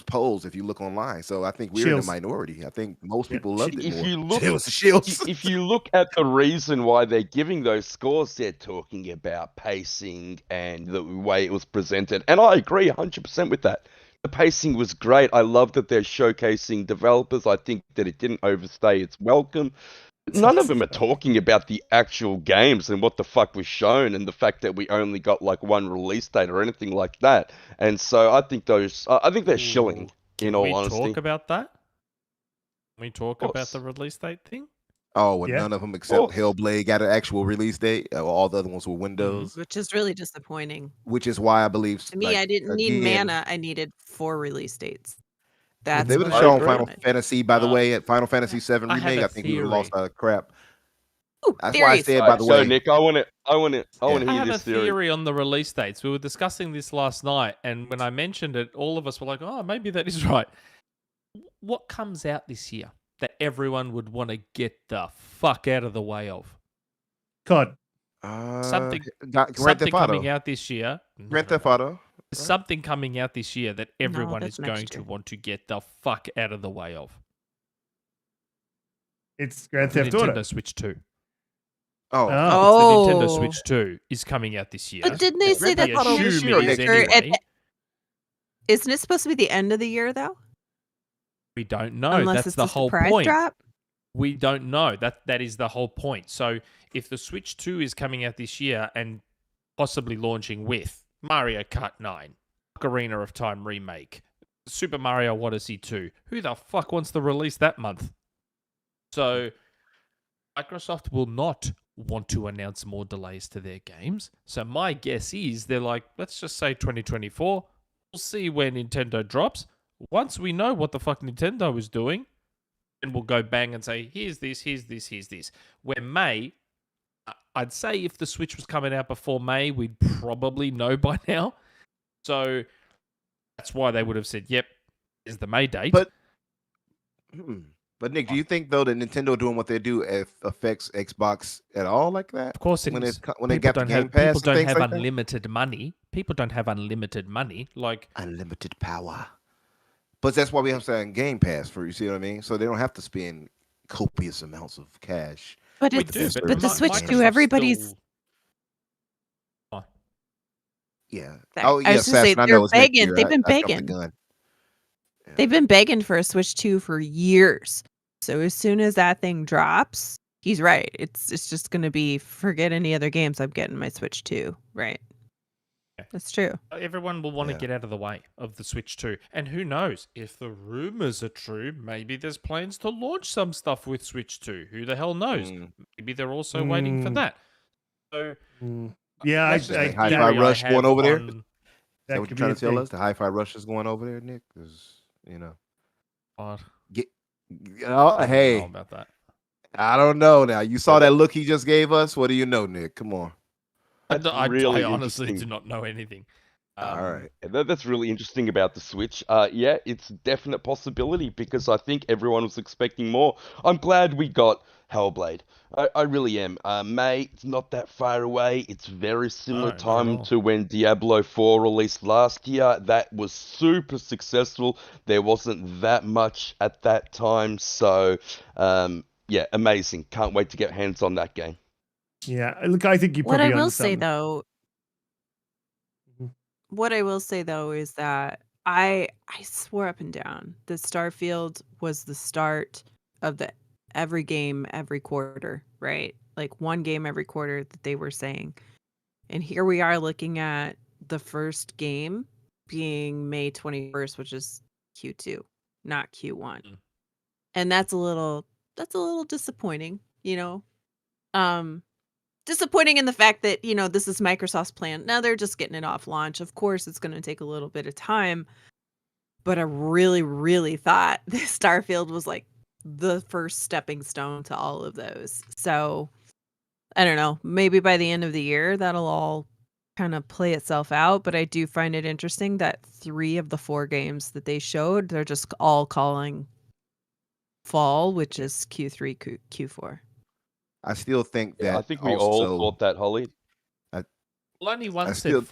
polls if you look online. So I think we're in the minority. I think most people loved it more. If you look at the reason why they're giving those scores, they're talking about pacing and the way it was presented. And I agree 100% with that. The pacing was great. I love that they're showcasing developers. I think that it didn't overstay its welcome. None of them are talking about the actual games and what the fuck was shown and the fact that we only got like one release date or anything like that. And so I think they're shilling, in all honesty. Can we talk about that? Can we talk about the release date thing? Oh, none of them except Hellblade got an actual release date. All the other ones were Windows. Which is really disappointing. Which is why I believe... To me, I didn't need Mana. I needed 4 release dates. That's they would have shown Final Fantasy, by the way, at Final Fantasy 7 Remake, I think we would have lost crap. Ooh, that's why I said, by the way... So, Nick, I want to hear this theory. I have a theory on the release dates. We were discussing this last night, and when I mentioned it, all of us were like, oh, maybe that is right. What comes out this year that everyone would want to get the fuck out of the way of? God. Something coming out this year. Grand Theft Auto. Something coming out this year that everyone is going to want to get the fuck out of the way of. It's Grand The Theft Auto. Nintendo Switch 2. Oh, It's the Nintendo Switch 2 is coming out this year. But didn't they say Red that Dead Auto this year or next year? Isn't it supposed to be the end of the year though? We don't know. Unless That's it's the a whole surprise point. drop? We don't know. That is the whole point. So if the Switch 2 is coming out this year and possibly launching with Mario Kart 9, Ocarina of Time remake, Super Mario Odyssey 2, who the fuck wants to release that month? So Microsoft will not want to announce more delays to their games. So my guess is they're like, let's just say 2024. We'll see where Nintendo drops. Once we know what the fuck Nintendo is doing, then we'll go bang and say, here's this, here's this, here's this. Where May, I'd say if the Switch was coming out before May, we'd probably know by now. So that's why they would have said, yep, is the May date. But Nick, do you think though that Nintendo doing what they do affects Xbox at all like that? Of course, when they get the Game Pass, people don't have like unlimited money. People don't have unlimited money, like unlimited power. But that's why we have saying Game Pass for you. See what I mean? So they don't have to spend copious amounts of cash. But the Switch 2, everybody's. Yeah. Oh, yeah. I was just say they're begging. They've been begging. Yeah. They've been begging for a Switch 2 for years. So as soon as that thing drops, he's right. It's just going to be forget any other games. I'm getting my Switch 2. Right. That's true. Everyone will want to get out of the way of the Switch 2. And who knows? If the rumors are true, maybe there's plans to launch some stuff with Switch 2. Who the hell knows? Maybe they're also waiting for that. So, yeah, Hi-Fi Rush going over there. Is that what you're trying to tell us? The Hi-Fi Rush is going over there, Nick? What? Hey. I don't know about that. I don't know now. You saw that look he just gave us? What do you know, Nick? Come on. I honestly do not know anything. All right. That's really interesting about the Switch. Yeah, it's a definite possibility because I think everyone was expecting more. I'm glad we got Hellblade. I really am. May, it's not that far away. It's very similar time to when Diablo 4 released last year. That was super successful. There wasn't that much at that time. So, yeah, amazing. Can't wait to get hands on that game. Yeah, look, I think you probably What I will say though is that I swore up and down that Starfield was the start of the every game every quarter, right? Like one game every quarter that they were saying. And here we are looking at the first game being May 21st, which is Q2, not Q1. And that's a little disappointing, disappointing in the fact that, this is Microsoft's plan. Now they're just getting it off launch. Of course, it's going to take a little bit of time. But I really, really thought that Starfield was like the first stepping stone to all of those. So I don't know. Maybe by the end of the year, that'll all kind of play itself out. But I do find it interesting that 3 of the 4 games that they showed, they're just all calling fall, which is Q3, Q4. I still think that. I think we all thought that, Holly. Only one I still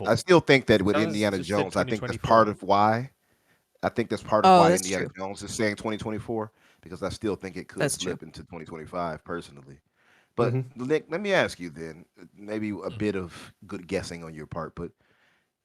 think that with Indiana Jones, I think that's part of why. I think that's part of why Indiana Jones is saying 2024, because I still think it could slip into 2025 personally. But Nick, let me ask you then, maybe a bit of good guessing on your part, but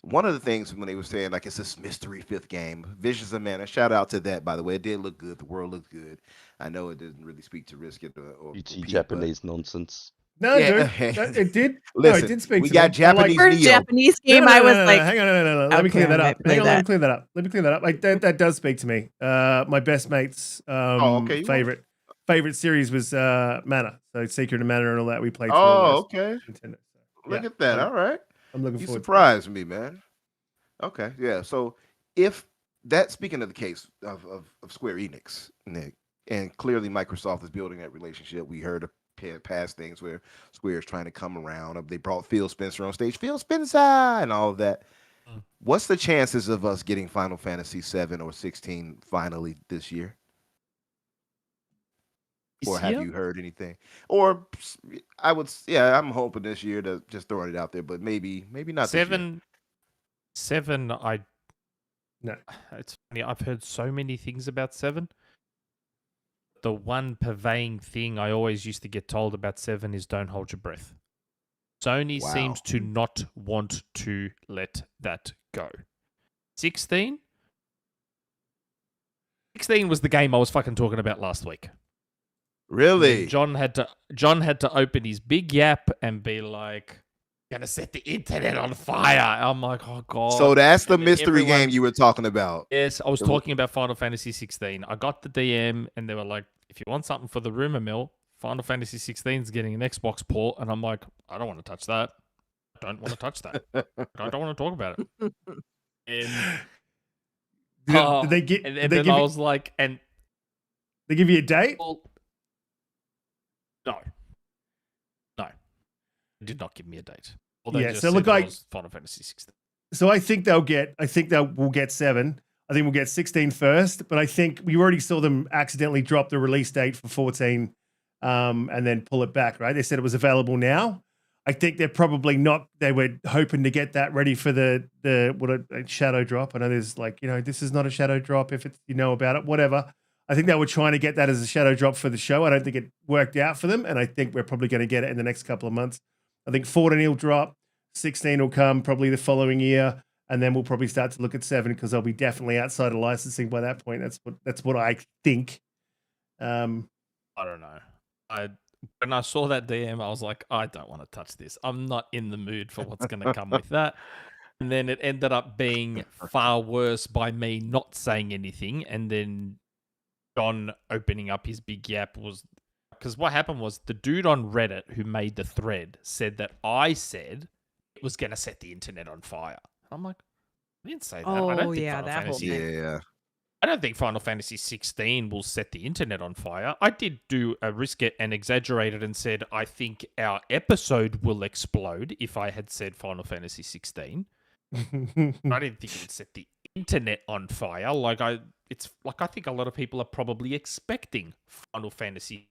one of the things when they were saying like it's this mystery 5th game, Visions of Mana, shout out to that, by the way. It did look good. The world looked good. I know it didn't really speak to Riskit or Japanese nonsense. No, dude, it did. Listen, no, it did speak we to got them. Japanese First Japanese game, I was like, hang on. Let me clear that up. Let me clear that up. Like that does speak to me. My best mate's favorite series was Mana. So Secret of Mana and all that we played. Okay. Nintendo. So, Look at that. All right. I'm looking forward. You surprised me, man. Okay, yeah. So if that, speaking of the case of Square Enix, Nick, and clearly Microsoft is building that relationship. We heard of past things where Square is trying to come around. They brought Phil Spencer on stage, Phil Spencer, and all of that. What's the chances of us getting Final Fantasy 7 or 16 finally this year? Or have you heard anything? Or I'm hoping this year, to just throwing it out there, but maybe not 7. This year. 7, no. It's funny. I've heard so many things about 7. But the one purveying thing I always used to get told about 7 is don't hold your breath. Sony seems to not want to let that go. 16 was the game I was fucking talking about last week. Really? John had to open his big yap and be like, gonna set the internet on fire. I'm like, oh god. So that's the mystery game you were talking about. Yes, I was talking about Final Fantasy 16. I got the DM and they were like, if you want something for the rumor mill, Final Fantasy 16 is getting an Xbox port, and I'm like, I don't want to touch that. I don't want to touch that. I don't want to talk about it. And Did they get? And then I was like, and they give you a date? Well, no, they did not give me a date. Yeah, so look like Final Fantasy 16. So I think we'll get 7. I think we'll get 16 first, but I think we already saw them accidentally drop the release date for 14 and then pull it back, right? They said it was available now. I think they're probably not. They were hoping to get that ready for a shadow drop. I know there's this is not a shadow drop if it's about it, whatever. I think they were trying to get that as a shadow drop for the show. I don't think it worked out for them, and I think we're probably going to get it in the next couple of months. I think 14 will drop, 16 will come probably the following year, and then we'll probably start to look at 7 because they'll be definitely outside of licensing by that point. That's what I think. I don't know. When I saw that DM, I was like, I don't want to touch this. I'm not in the mood for what's going to come with that. And then it ended up being far worse by me not saying anything. And then John opening up his big yap was... Because what happened was the dude on Reddit who made the thread said that I said it was going to set the internet on fire. I'm like, I didn't say that. I don't think Final Fantasy... I don't think Final Fantasy 16 will set the internet on fire. I did do a Riskit and exaggerated and said, I think our episode will explode if I had said Final Fantasy 16. I didn't think it would set the internet on fire. I think a lot of people are probably expecting Final Fantasy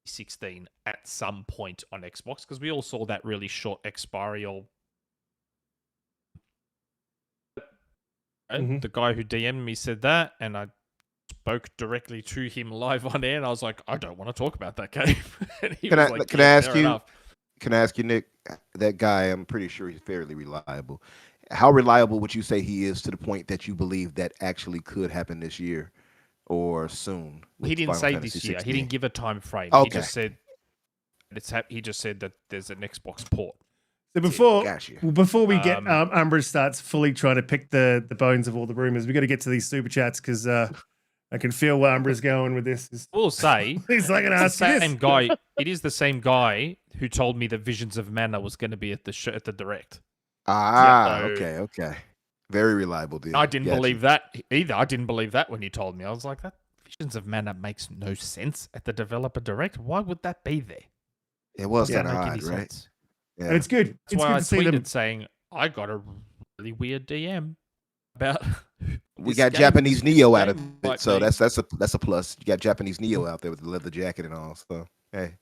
16 at some point on Xbox because we all saw that really short expiry or the guy who DM'd me said that, and I spoke directly to him live on air, and I was like, I don't want to talk about that game. Can I ask you, Nick? That guy, I'm pretty sure he's fairly reliable. How reliable would you say he is to the point that you believe that actually could happen this year or soon? He didn't say this year. He didn't give a time frame. Okay. He just said that there's an Xbox port. So before we get Umbra starts fully trying to pick the bones of all the rumors, we got to get to these super chats because I can feel where Umbra's going with this. We'll say he's like, "Gonna ask you this." Guy. It is the same guy who told me that Visions of Mana was going to be at the direct. Okay. Very reliable, dude. I didn't believe that either. I didn't believe that when you told me. I was like, that Visions of Mana makes no sense at the developer direct. Why would that be there? It was kind of odd, right? Sense. Yeah. And it's good. That's why I tweeted saying I got a really weird DM about. We got Japanese Neo out of it, so that's a plus. You got Japanese Neo out there with the leather jacket and all. So hey,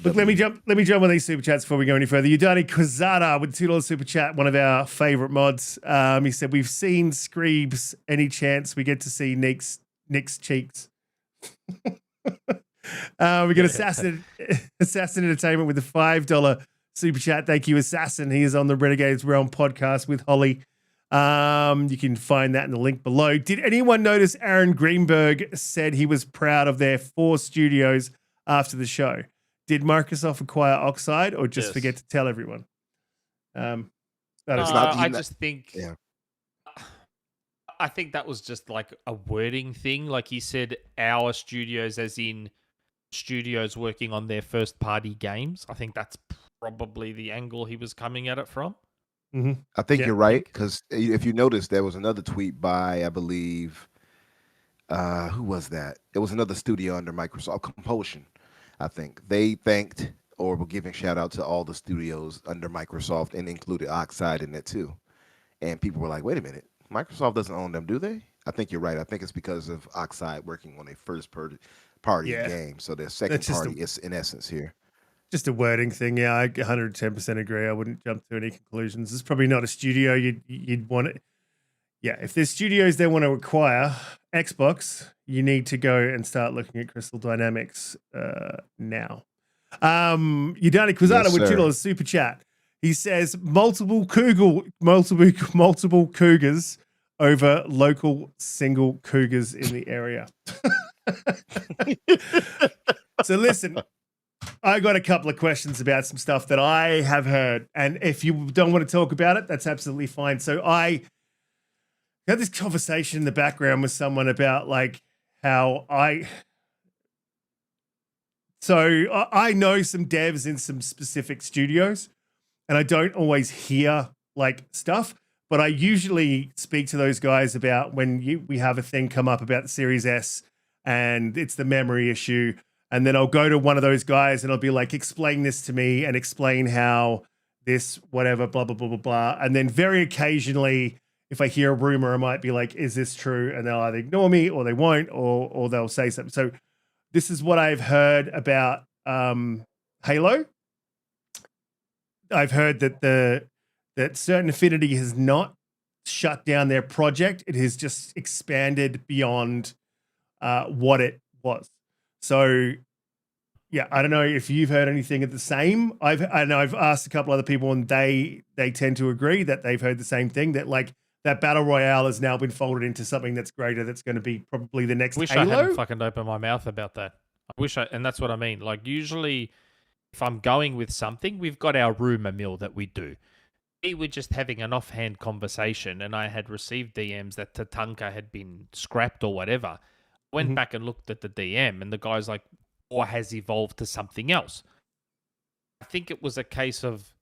look, let me jump on these super chats before we go any further. Udani Kazada with $2 super chat, one of our favorite mods. He said, "We've seen Screebs. Any chance we get to see Nick's cheeks?" We got Assassin Entertainment with the $5 super chat. Thank you, Assassin. He is on the Renegades Realm podcast with Holly. You can find that in the link below. Did anyone notice Aaron Greenberg said he was proud of their 4 studios after the show? Did Microsoft acquire Oxide or just forget to tell everyone? I think that was just like a wording thing. Like he said, our studios, as in studios working on their first party games. I think that's probably the angle he was coming at it from. Mm-hmm. I think you're right, because if you notice, there was another tweet by, I believe, who was that? It was another studio under Microsoft, Compulsion, I think. They thanked or were giving shout out to all the studios under Microsoft and included Oxide in it too. And people were like, wait a minute, Microsoft doesn't own them, do they? I think you're right. I think it's because of Oxide working on a first party game. So their second party is in essence here. Just a wording thing. Yeah, I 110% agree. I wouldn't jump to any conclusions. It's probably not a studio you'd want it. Yeah, if there's studios they want to acquire, Xbox, you need to go and start looking at crystal dynamics now. Udani Quizada with $2 super chat. He says multiple cougars over local single cougars in the area. So listen, I got a couple of questions about some stuff that I have heard, and if you don't want to talk about it, that's absolutely fine. So I had this conversation in the background with someone about like how I know some devs in some specific studios, and I don't always hear like stuff, but I usually speak to those guys about when we have a thing come up about the Series S and it's the memory issue. And then I'll go to one of those guys and I'll be like, explain this to me and explain how this, whatever, blah, blah, blah, blah, blah. And then very occasionally, if I hear a rumor, I might be like, is this true? And they'll either ignore me or they won't, or they'll say something. So this is what I've heard about Halo. I've heard that Certain Affinity has not shut down their project. It has just expanded beyond what it was. So, yeah, I don't know if you've heard anything of the same. I know I've asked a couple other people, and they tend to agree that they've heard the same thing. That like that battle royale has now been folded into something that's greater. That's going to be probably the next. I hadn't fucking opened my mouth about that. And that's what I mean. Like usually, if I'm going with something, we've got our rumor mill that we do. We were just having an offhand conversation, and I had received DMs that Tatanka had been scrapped or whatever. Went back and looked at the DM, and the guy's like, or has evolved to something else. I think it was a case of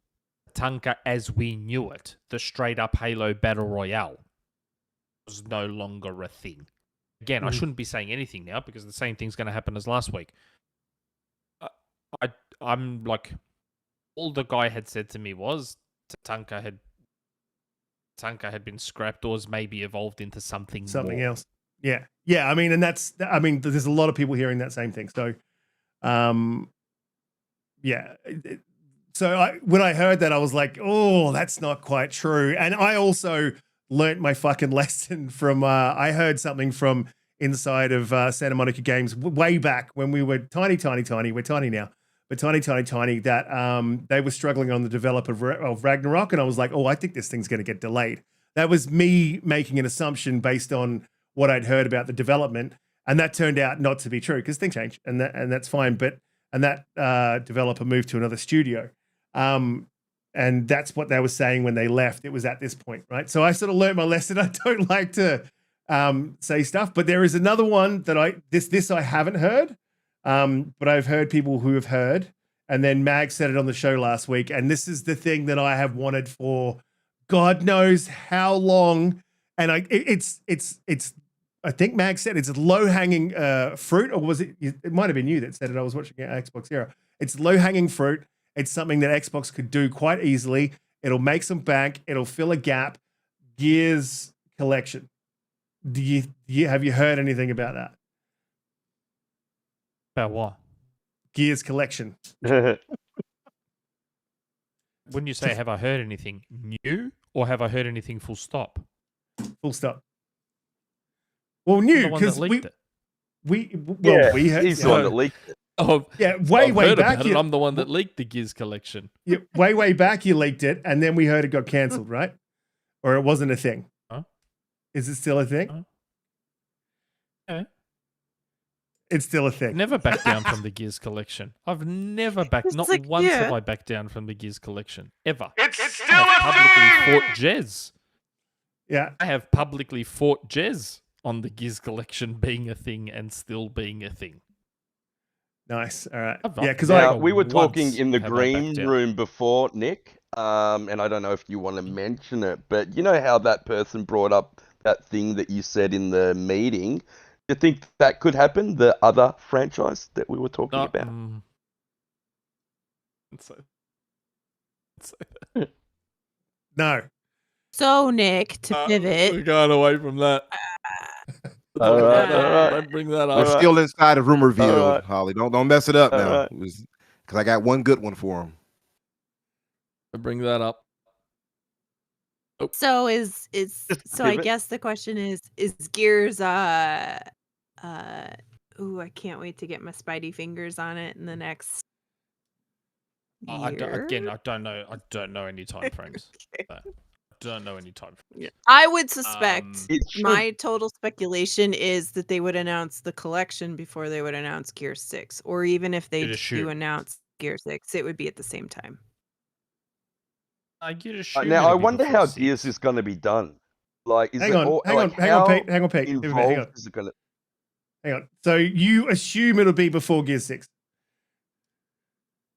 Tatanka as we knew it, the straight up Halo Battle Royale, was no longer a thing. Again, I shouldn't be saying anything now because the same thing's going to happen as last week. I'm like, all the guy had said to me was Tatanka had been scrapped or has maybe evolved into something more. else. Yeah. I mean, and there's a lot of people hearing that same thing. So, yeah. So when I heard that, I was like, oh, that's not quite true. And I also learnt my fucking lesson from, I heard something from inside of Santa Monica Games way back when we were tiny. We're tiny now, but tiny, that they were struggling on the development of Ragnarok. And I was like, oh, I think this thing's going to get delayed. That was me making an assumption based on what I'd heard about the development, and that turned out not to be true because things change, and that's fine. But that developer moved to another studio, and that's what they were saying when they left. It was at this point, right? So I sort of learned my lesson. I don't like to say stuff, but there is another one that this I haven't heard, but I've heard people who have heard, and then Mag said it on the show last week, and this is the thing that I have wanted for God knows how long, and it's I think Mag said it's low-hanging fruit, or was it? It might have been you that said it. I was watching Xbox Era. It's low-hanging fruit. It's something that Xbox could do quite easily. It'll make some bank. It'll fill a gap. Gears Collection. Have you heard anything about that? About what? Gears Collection. Wouldn't you say, have I heard anything new, or have I heard anything full stop? Full stop. Well, new because we heard. He's the one that leaked it. Oh, yeah, way back. I'm the one that leaked the Gears Collection. Yeah, way back you leaked it, and then we heard it got cancelled, right? Or it wasn't a thing. Huh? Is it still a thing? Yeah. It's still a thing. Never backed down from the Gears Collection. I've never backed. Not like, once have I backed down from the Gears Collection ever. It's still a thing. Fought Jez. Yeah, I have publicly fought Jez on the Gears Collection being a thing and still being a thing. Nice. All right. Yeah, because we were talking in the green room before, Nick, and I don't know if you want to mention it, but you know how that person brought up that thing that you said in the meeting? Do you think that could happen, the other franchise that we were talking about? No. So, Nick, to pivot. We're going away from that. All right. Don't bring that up. We're still inside of Rumorville, Holly. Don't mess it up now. Because I got one good one for him. Bring that up. So I guess the question is Gears I can't wait to get my Spidey fingers on it in the next year. I don't know. I don't know any time frames. Okay. I don't know any time frames. Yeah. I would suspect It should. my total speculation is that they would announce the collection before they would announce Gear 6. Or even if they You'd assume. do announce Gear 6, it would be at the same time. I get assume Now, I it'll be wonder before how 6. Gears is going to be done. Like, is Hang it on, all, hang like, on, Pete. how Hang on, Pete. Hang on. involved is it going to? Hang on. So you assume it'll be before Gear 6?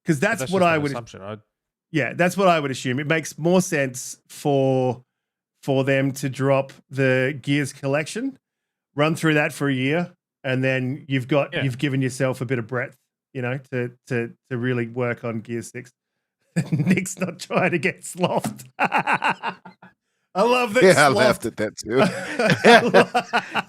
Because that's what just I an would. Assumption. Yeah, that's what I would assume. It makes more sense for them to drop the Gears collection, run through that for a year, and then you've given yourself a bit of breadth, to really work on Gear 6. Nick's not trying to get slothed. I love that. Yeah, I laughed at that too.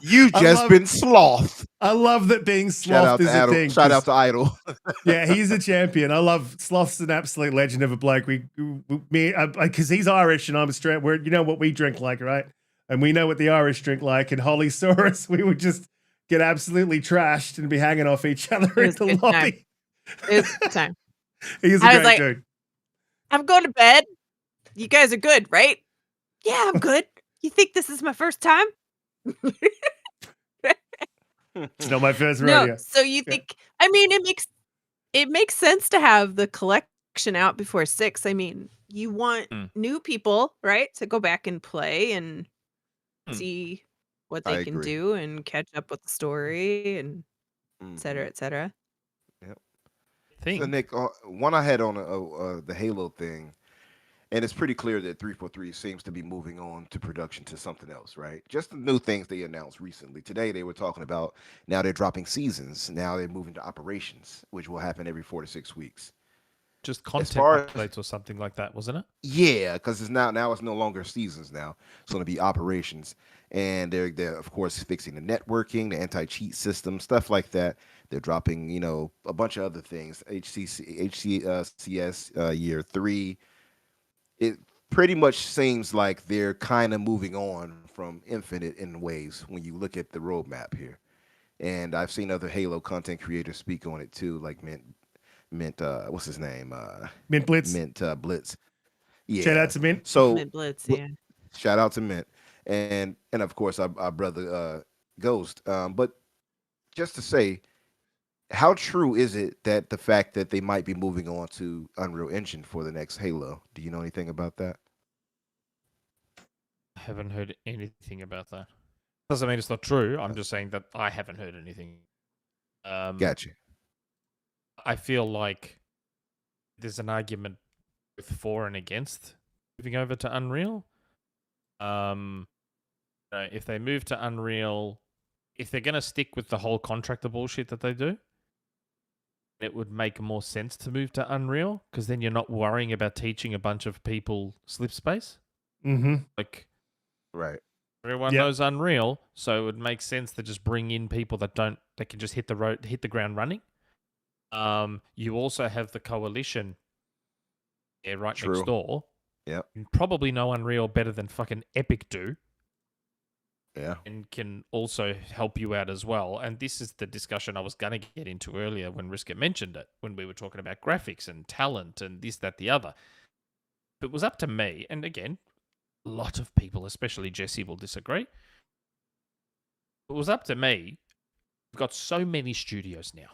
You just been sloth. I love that being slothed is a thing. Shout out to Idol. Yeah, he's a champion. I love Sloth's an absolute legend of a bloke. Because he's Irish and I'm straight. You know what we drink like, right? And we know what the Irish drink like. And Holly saw us. We would just get absolutely trashed and be hanging off each other in the lobby. It was a good time. He's a great dude. I'm going to bed. You guys are good, right? Yeah, I'm good. You think this is my first time? It's not my first rodeo. No, so you think? I mean, it makes sense to have the collection out before 6. I mean, you want new people, right, to go back and play and see what they can do and catch up with the story and et cetera, et cetera. Yep. So Nick, one I had on the Halo thing. And it's pretty clear that 343 seems to be moving on to production to something else, right? Just the new things they announced recently. Today they were talking about now they're dropping seasons. Now they're moving to operations, which will happen every 4 to 6 weeks. Just content updates or something like that, wasn't it? Yeah, because it's now it's no longer seasons now. It's going to be operations. And they're of course fixing the networking, the anti-cheat system, stuff like that. They're dropping, a bunch of other things. HCS year 3. It pretty much seems like they're kind of moving on from Infinite in ways when you look at the roadmap here. And I've seen other Halo content creators speak on it too, like Mint what's his name? Mint Blitz. Mint Blitz. Yeah. Shout out to Mint. So Mint Blitz, yeah. Shout out to Mint. And of course our brother Ghost. But just to say, how true is it that the fact that they might be moving on to Unreal Engine for the next Halo? Do you know anything about that? I haven't heard anything about that. Doesn't mean it's not true. I'm just saying that I haven't heard anything. Gotcha. I feel like there's an argument with for and against moving over to Unreal. If they move to Unreal, if they're going to stick with the whole contractor bullshit that they do, it would make more sense to move to Unreal because then you're not worrying about teaching a bunch of people slip space. Mm-hmm. Like, right. Everyone knows Unreal, so it would make sense to just bring in people that can just hit the ground running. You also have the Coalition right next door. Yeah. Probably know Unreal better than fucking Epic do. Yeah. And can also help you out as well. And this is the discussion I was going to get into earlier when Riskit mentioned it, when we were talking about graphics and talent and this, that, the other. If it was up to me, and again, a lot of people, especially Jesse, will disagree. If it was up to me, we've got so many studios now.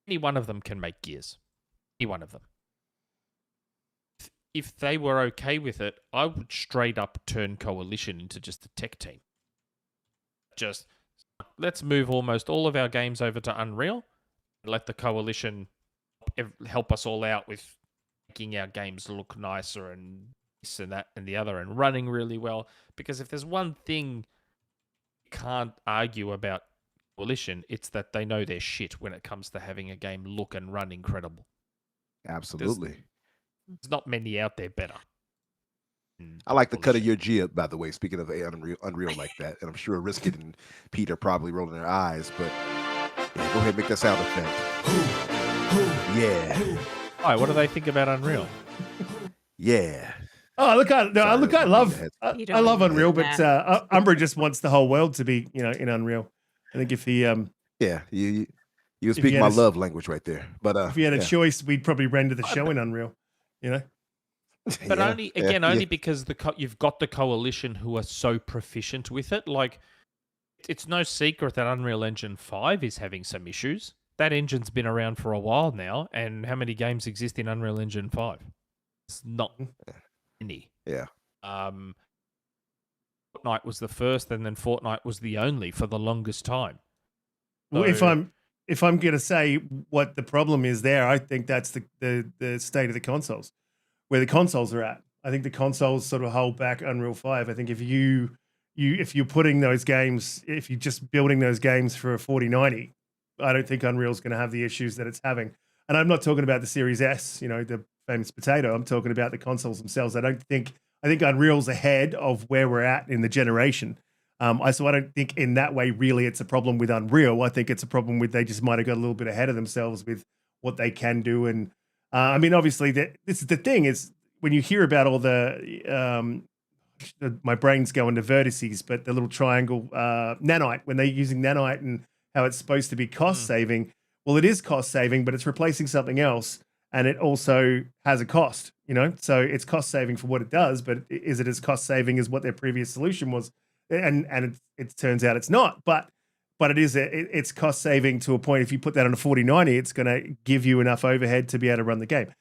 Any one of them can make Gears. Any one of them. If they were okay with it, I would straight up turn Coalition into just a tech team. Just let's move almost all of our games over to Unreal and let the Coalition help us all out with making our games look nicer and this and that and the other and running really well. Because if there's one thing you can't argue about Coalition, it's that they know their shit when it comes to having a game look and run incredible. Absolutely. There's not many out there better. I like the cut of your jib, by the way, speaking of Unreal like that. And I'm sure Riskit and Pete are probably rolling their eyes, but go ahead and make that sound effect. Yeah. All right, what do they think about Unreal? Yeah. Oh, I love Unreal, but Umbra just wants the whole world to be, in Unreal. I think if he Yeah, you If speak you my had a- love language right there. But if we had a yeah. choice, we'd probably render the show in Unreal. You know. But Yeah, only yeah, only yeah. because you've got the coalition who are so proficient with it. Like, it's no secret that Unreal Engine 5 is having some issues. That engine's been around for a while now, and how many games exist in Unreal Engine 5? It's not any. Yeah. Fortnite was the first, and then Fortnite was the only for the longest time. Well, So- if I'm going to say what the problem is there, I think that's the state of the consoles, where the consoles are at. I think the consoles sort of hold back Unreal 5. I think if you're putting those games, if you're just building those games for a 4090, I don't think Unreal's going to have the issues that it's having. And I'm not talking about the Series S, the famous potato. I'm talking about the consoles themselves. I think Unreal's ahead of where we're at in the generation. So I don't think in that way really it's a problem with Unreal. I think it's a problem with they just might have got a little bit ahead of themselves with what they can do. And I mean, obviously, this is the thing is when you hear about all my brain's going to vertices, but the little triangle nanite, when they're using nanite and how it's supposed to be cost saving. Well, it is cost saving, but it's replacing something else. And it also has a cost, so it's cost saving for what it does, but is it as cost saving as what their previous solution was? And it turns out it's not, but it's cost saving to a point. If you put that on a 4090, it's going to give you enough overhead to be able to run the game.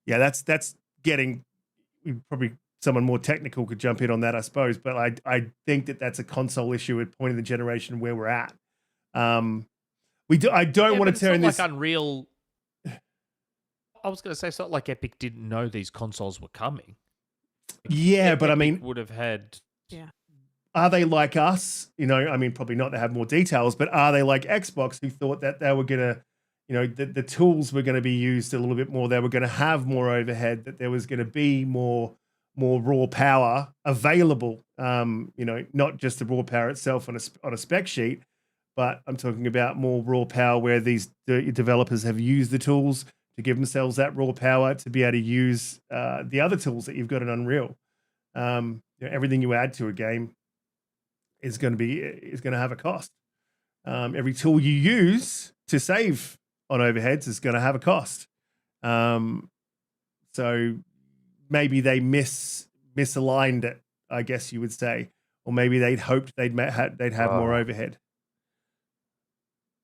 Yeah, that's getting probably someone more technical could jump in on that, I suppose. But I think that's a console issue at point in the generation where we're at. I don't want to turn this like Unreal. I was going to say it's not like Epic didn't know these consoles were coming. Yeah, but Epic I mean, would have had. Yeah. Are they like us? I mean, probably not to have more details, but are they like Xbox who thought that they were going to, the tools were going to be used a little bit more. They were going to have more overhead, that there was going to be more raw power available. Not just the raw power itself on a spec sheet, but I'm talking about more raw power where these developers have used the tools to give themselves that raw power to be able to use the other tools that you've got in Unreal. Everything you add to a game is going to have a cost. Every tool you use to save on overheads is going to have a cost. So maybe they misaligned it, I guess you would say, or maybe they'd hoped they'd have more overhead.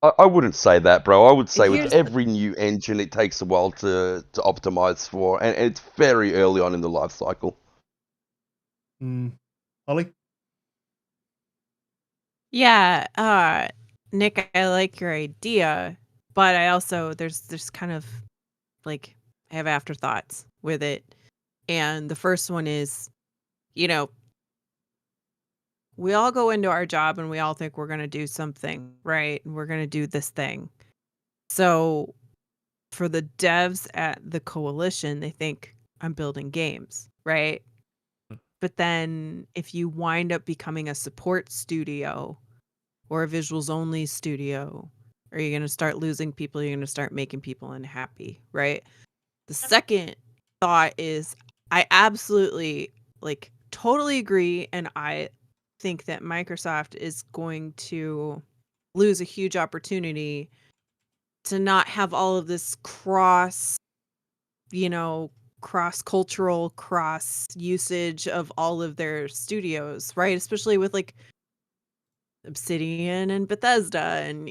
I wouldn't say that, bro. I would say with Here's every new engine, it takes a while to optimize for, and it's very early on in the life cycle. Ollie? Yeah, Nick, I like your idea, but I also there's kind of like I have afterthoughts with it. And the first one is, we all go into our job and we all think we're going to do something, right? And we're going to do this thing. So for the devs at the coalition, they think I'm building games, right? But then if you wind up becoming a support studio or a visuals only studio, are you going to start losing people? You're going to start making people unhappy, right? The second thought is I absolutely totally agree. And I think that Microsoft is going to lose a huge opportunity to not have all of this cross-cultural, cross usage of all of their studios, right? Especially with Obsidian and Bethesda, and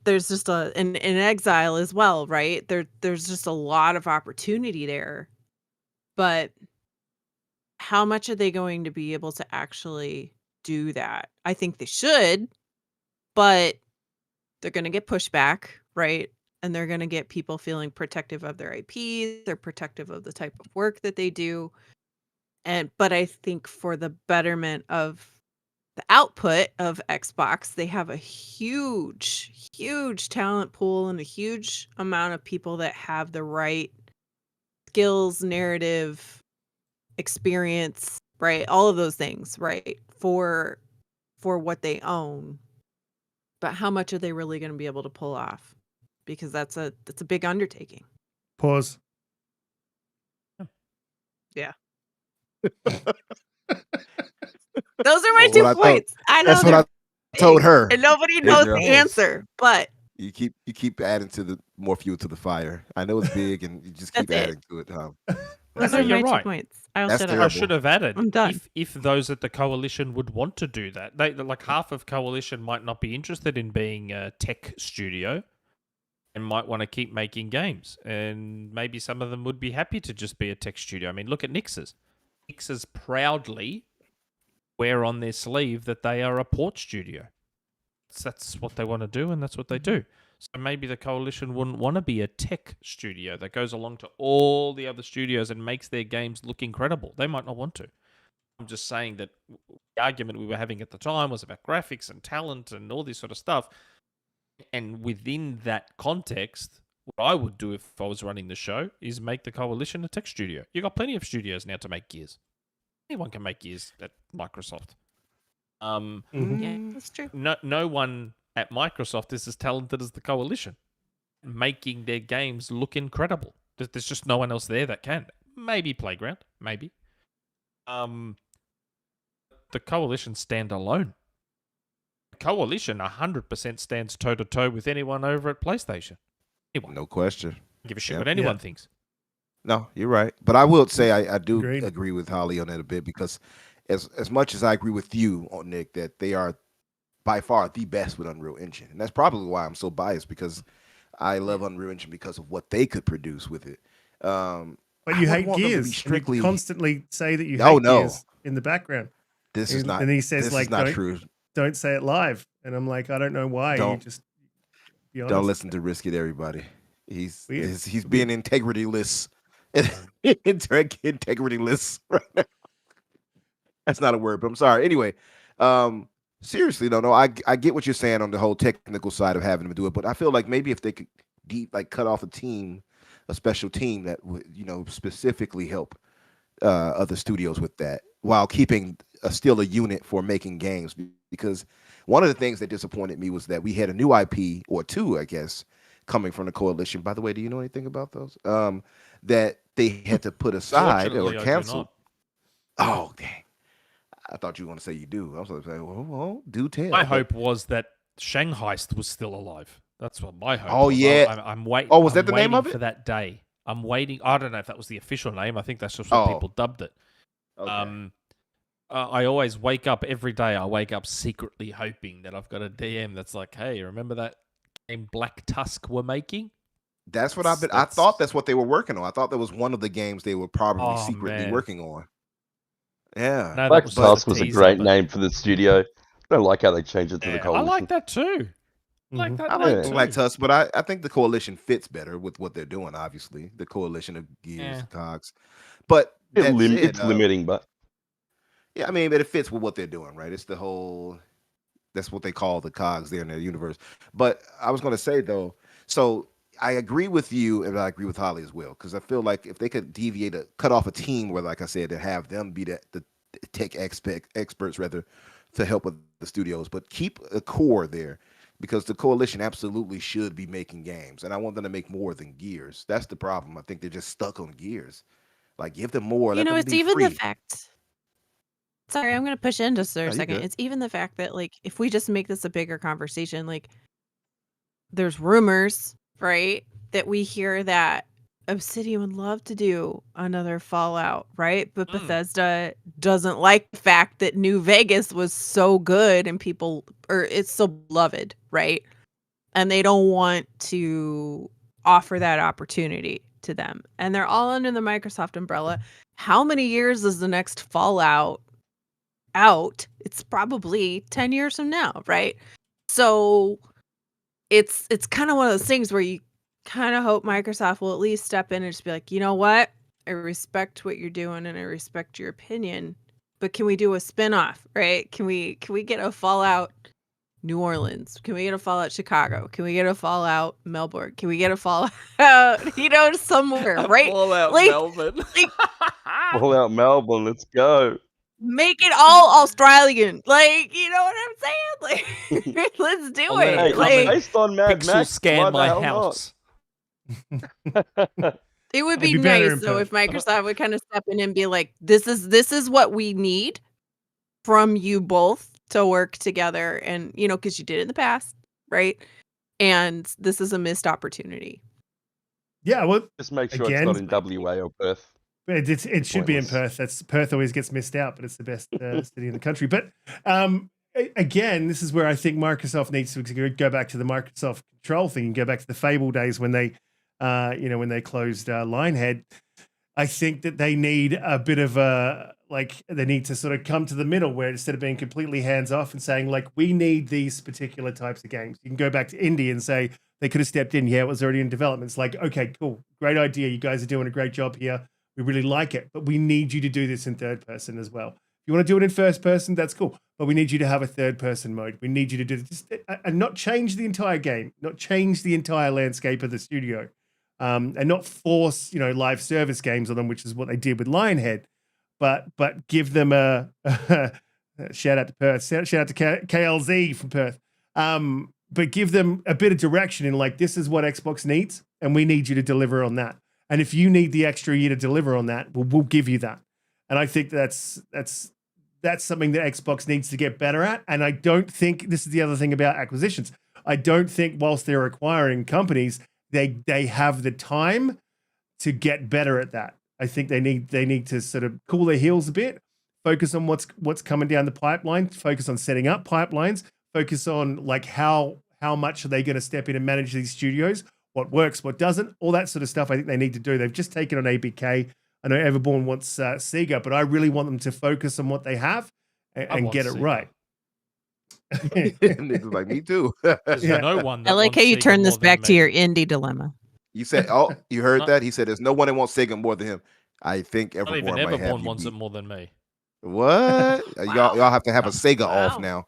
there's just in Exile as well, right? There's just a lot of opportunity there. But how much are they going to be able to actually do that? I think they should, but they're going to get pushback, right? And they're going to get people feeling protective of their IPs. They're protective of the type of work that they do. But I think for the betterment of the output of Xbox, they have a huge, huge talent pool and a huge amount of people that have the right skills, narrative, experience, right? All of those things, right? For what they own. But how much are they really going to be able to pull off? Because that's a big undertaking. Pause. Yeah. Those are my 2 points. I know that's what told her. And nobody Hey, knows girl. the answer, but You keep adding to the more fuel to the fire. I know it's big, and you just keep That's it. adding to it. those No, are you're my 2 right. points. I'll That's shut I up. terrible. should have added I'm done. if those at the coalition would want to do that. They like half of coalition might not be interested in being a tech studio and might want to keep making games. And maybe some of them would be happy to just be a tech studio. I mean, look at Nix's. Nix's proudly wear on their sleeve that they are a port studio. That's what they want to do, and that's what they do. So maybe the coalition wouldn't want to be a tech studio that goes along to all the other studios and makes their games look incredible. They might not want to. I'm just saying that the argument we were having at the time was about graphics and talent and all this sort of stuff. And within that context, what I would do if I was running the show is make the coalition a tech studio. You've got plenty of studios now to make gears. Anyone can make gears at Microsoft. Yeah, that's true. No one at Microsoft is as talented as the coalition, making their games look incredible. There's just no one else there that can. Maybe Playground, maybe. The coalition stand alone. The coalition 100% stands toe to toe with anyone over at PlayStation. Anyone. No question. Give a shit Yeah. what anyone thinks. No, you're right. But I will say I do Agreed. agree with Holly on that a bit, because as much as I agree with you on Nick that they are by far the best with Unreal Engine, and that's probably why I'm so biased, because I love Unreal Engine because of what they could produce with it. But you hate Gears. Strictly You constantly say that you hate Oh, no. Gears in the background. This is not. And he says This like, is not true. don't say it live. And I'm like, I don't know why. You Don't- just be honest. Don't listen to Riskit, everybody. He's Weird. he's being integrity-less. Integrity-less right now. That's not a word, but I'm sorry. Anyway, seriously, no, I get what you're saying on the whole technical side of having to do it, but I feel like maybe if they could cut off a special team that would, specifically help other studios with that, while keeping still a unit for making games. Because one of the things that disappointed me was that we had a new IP, or two, I guess, coming from the coalition. By the way, do you know anything about those? That they had to put aside or Fortunately, I do cancel. not. Oh, dang. I thought you were going to say you do. I was going to say, well, do tell. My hope was that Shanghai was still alive. That's what my hope Oh, was. yeah. I'm waiting. Oh, was that the name of for it? that day. I'm waiting. I don't know if that was the official name. I think that's just what Oh. people dubbed it. Okay. I always wake up every day. I wake up secretly hoping that I've got a DM that's like, "Hey, remember that game Black Tusk we're making?" That's what I thought that's what they were working on. I thought that was one of the games they were probably Oh, secretly man. working on. Yeah. No, Black that Tusk was a teaser, great but- name for the studio. I don't like how they changed it to the Yeah, I coalition. like that too. I like that I name like too. Black Tusk, but I think the coalition fits better with what they're doing, obviously. The coalition of Gears, Yeah. Cogs. But that said, It's limiting, but yeah, I mean, but it fits with what they're doing, right? It's the whole, that's what they call the cogs there in their universe. But I was going to say, though, so I agree with you, and I agree with Holly as well, because I feel like if they could cut off a team where, like I said, to have them be the tech experts, rather, to help with the studios, but keep a core there, because the coalition absolutely should be making games, and I want them to make more than Gears. That's the problem. I think they're just stuck on Gears. Like, give them more. Let them It's be even free. the fact. Sorry, I'm going to push in just for No, a you're second. good. It's even the fact that, like, if we just make this a bigger conversation, like, there's rumors, right, that we hear that Obsidian would love to do another Fallout, right? But Bethesda doesn't like the fact that New Vegas was so good and it's so beloved, right? And they don't want to offer that opportunity to them. And they're all under the Microsoft umbrella. How many years is the next Fallout out? It's probably 10 years from now, right? So it's kind of one of those things where you kind of hope Microsoft will at least step in and just be like, you know what? I respect what you're doing and I respect your opinion, but can we do a spin-off, right? Can we get a Fallout New Orleans? Can we get a Fallout Chicago? Can we get a Fallout Melbourne? Can we get a Fallout, somewhere, right? Fallout Like- Melbourne. Fallout Melbourne, let's go. Make it all Australian. Like, you know what I'm saying? Like, let's do I'll let it. it Hey, come Like, in. based on Mad Pixel Max, scan why the my hell house. not? it would It'd be be better nice in though if person. Microsoft would kind of step in and be like, this is what we need from you both to work together, and because you did it in the past, right? And this is a missed opportunity. Yeah, well, Just make sure again, it's not in WA or Perth. It should be in Pointless. Perth. Perth always gets missed out, but it's the best city in the country. But again, this is where I think Microsoft needs to go back to the Microsoft control thing and go back to the Fable days when they, when they closed Lionhead. I think that they need a bit of they need to sort of come to the middle where instead of being completely hands off and saying like, we need these particular types of games. You can go back to indie and say they could have stepped in. Yeah, it was already in development. It's like, okay, cool. Great idea. You guys are doing a great job here. We really like it, but we need you to do this in third person as well. If you want to do it in first person, that's cool. But we need you to have a third person mode. We need you to do this and not change the entire game, not change the entire landscape of the studio, and not force, live service games on them, which is what they did with Lionhead. But give them a shout out to Perth, shout out to KLZ from Perth. But give them a bit of direction in like, this is what Xbox needs, and we need you to deliver on that. And if you need the extra year to deliver on that, we'll give you that. And I think that's something that Xbox needs to get better at. And I don't think this is the other thing about acquisitions. I don't think whilst they're acquiring companies, they have the time to get better at that. I think they need to sort of cool their heels a bit, focus on what's coming down the pipeline, focus on setting up pipelines, focus on like how much are they going to step in and manage these studios, what works, what doesn't, all that sort of stuff I think they need to do. They've just taken on ABK. I know Everborn wants Sega, but I really want them to focus on what they have and get it right. Niggas like me too. There's no one that I like wants how you Sega turn more this than back to me. your indie dilemma. You said, oh, you heard that? He said, there's no one that wants Sega more than him. I think Not even Everborn might have Everborn you wants beat. it more than me. What? Y'all have to have a Sega off now.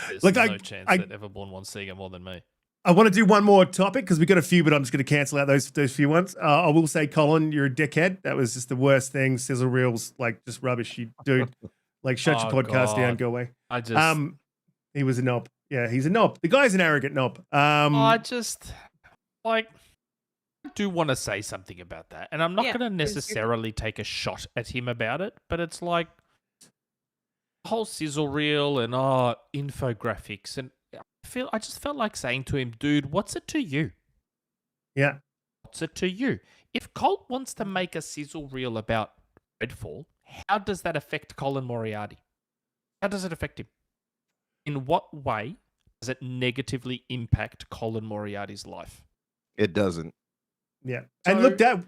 There's Look, no chance that Everborn wants Sega more than me. I want to do one more topic because we got a few, but I'm just going to cancel out those few ones. I will say, Colin, you're a dickhead. That was just the worst thing. Sizzle reels, like just rubbish, you dude. Like shut your podcast down, go away. He was a knob. Yeah, he's a knob. The guy's an arrogant knob. I just I do want to say something about that, and I'm not going to necessarily take a shot at him about it, but it's like the whole sizzle reel and infographics, and I just felt like saying to him, dude, what's it to you? Yeah. What's it to you? If Colt wants to make a sizzle reel about Redfall, how does that affect Colin Moriarty? How does it affect him? In what way does it negatively impact Colin Moriarty's life? It doesn't. Yeah. So, and look, that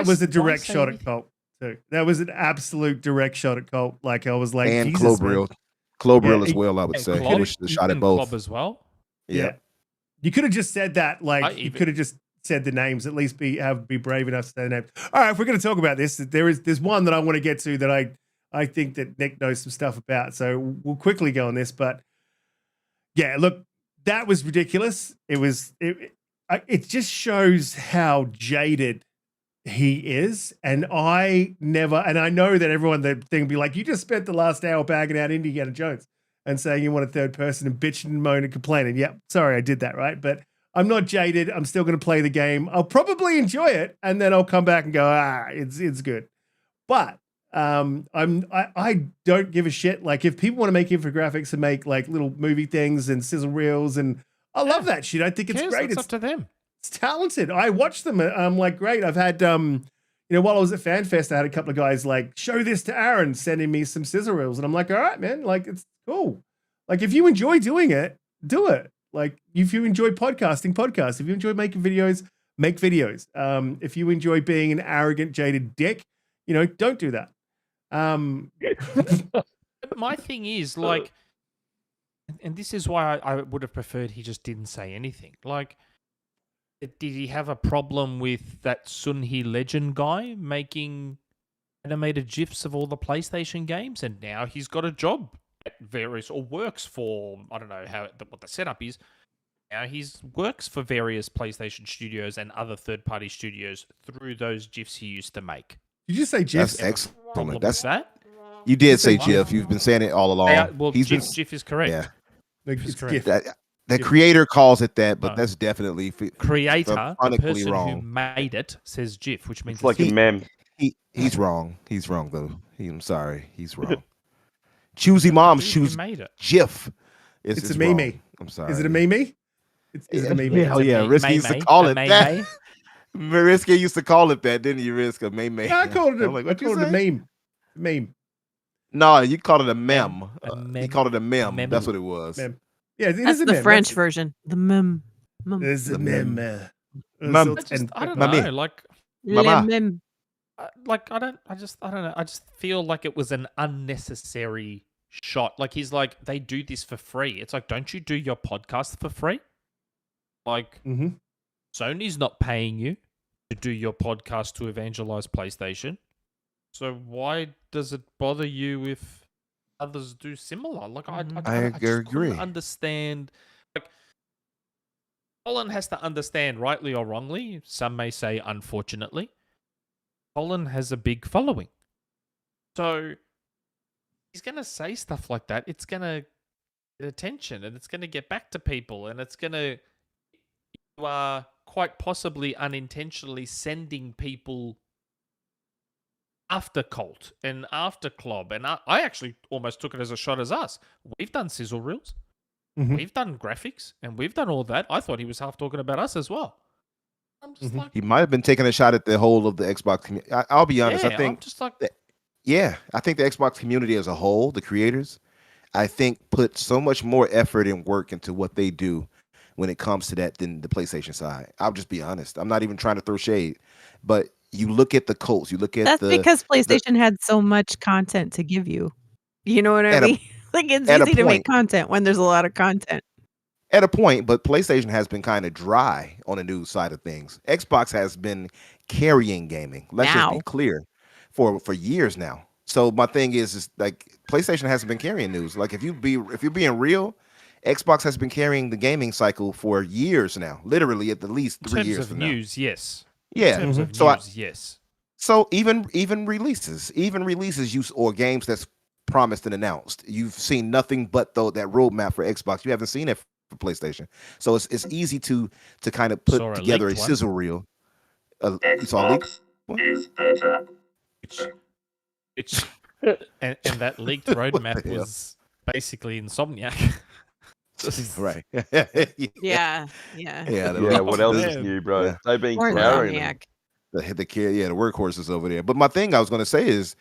was a direct shot at Colt too. That was an absolute direct shot at Colt. Like I was like, and Jesus, Clobril as well, I would say. Klob, He was a shot at both. Klob as well. Yeah. You could have just said that, like you could have just said the names, at least be brave enough to say the names. All right, if we're going to talk about this, there's one that I want to get to that I think that Nick knows some stuff about. So we'll quickly go on this, but yeah, look, that was ridiculous. It just shows how jaded he is. And I know that everyone that thing be like, you just spent the last hour bagging out Indiana Jones and saying you want a third person and bitching and moaning and complaining. Yeah, sorry, I did that, right? But I'm not jaded. I'm still going to play the game. I'll probably enjoy it, and then I'll come back and go, it's good. But I don't give a shit. Like if people want to make infographics and make like little movie things and sizzle reels, and I love that shit. I think it's great. It's up to them. It's talented. I watch them. I'm like, great. I've had while I was at FanFest, I had a couple of guys like, show this to Aaron, sending me some sizzle reels, and I'm like, all right, man, like it's cool. Like if you enjoy doing it, do it. Like if you enjoy podcasting, podcast. If you enjoy making videos, make videos. If you enjoy being an arrogant, jaded dick, don't do that. My thing is like, and this is why I would have preferred he just didn't say anything. Like, did he have a problem with that Sunhee Legend guy making animated GIFs of all the PlayStation games, and now he's got a job at various, or works for, I don't know what the setup is. Now he works for various PlayStation studios and other third-party studios through those GIFs he used to make. Did you say GIFs? That's excellent. That's that. You did say GIF. You've been saying it all along. Well, GIF is correct. Yeah. It's correct. The creator calls it that, but that's definitely creator. The person wrong. who made it says GIF, which means It's like a meme. He's wrong. He's wrong though. I'm sorry. He's wrong. Choosy moms You choose made it. GIF. It's a wrong. meme. I'm sorry. Is it a meme? Is it a meme? Hell yeah, Riskit used to call it that. Riskit used to call it that, didn't you, Risk? A meme. No, I called it I'm like, I what you called it a say? meme. Meme. No, you called it a mem. mem. He called it a mem. Mem. That's what it was. Mem. Yeah, it That's is a the meme. French version. The mem. There's a The meme. mem. Mem. I don't Mame. know. Like, Mama. Mem. I don't know. I just feel like it was an unnecessary shot. Like, he's like, they do this for free. It's like, don't you do your podcast for free? Like, Sony's not paying you to do your podcast to evangelize PlayStation. So why does it bother you if others do similar? Like, I just agree. couldn't understand. Like, Colin has to understand, rightly or wrongly, some may say unfortunately, Colin has a big following. So he's going to say stuff like that. It's going to get attention, and it's going to get back to people, and it's going to, you are quite possibly unintentionally sending people after Colt and after Klob. And I actually almost took it as a shot as us. We've done sizzle reels. We've done graphics, and we've done all that. I thought he was half talking about us as well. I'm just like, He might have been taking a shot at the whole of the Xbox community. I'll be honest. yeah, I think I'm just like, I think the Xbox community as a whole, the creators, I think put so much more effort and work into what they do when it comes to that than the PlayStation side. I'll just be honest. I'm not even trying to throw shade, but you look at the Colts, you look at That's because PlayStation had so much content to give you. You know what I mean? Like, it's easy to make content when there's a lot of content. At a point, but PlayStation has been kind of dry on the news side of things. Xbox has been carrying gaming. Let's just be clear, for years now. So my thing is like PlayStation hasn't been carrying news. Like if you're being real, Xbox has been carrying the gaming cycle for years now. Literally at the least 3 years from now. In terms of news, yes. Yeah. In terms of news, yes. So even releases use or games that's promised and announced. You've seen nothing but that roadmap for Xbox. You haven't seen it for PlayStation. So it's easy to kind of put together a sizzle reel. You saw a leak? And that leaked roadmap was basically Insomniac. Right. Yeah. What else is new, bro? Yeah. They've been carrying them. The workhorses over there. But my thing I was going to say is,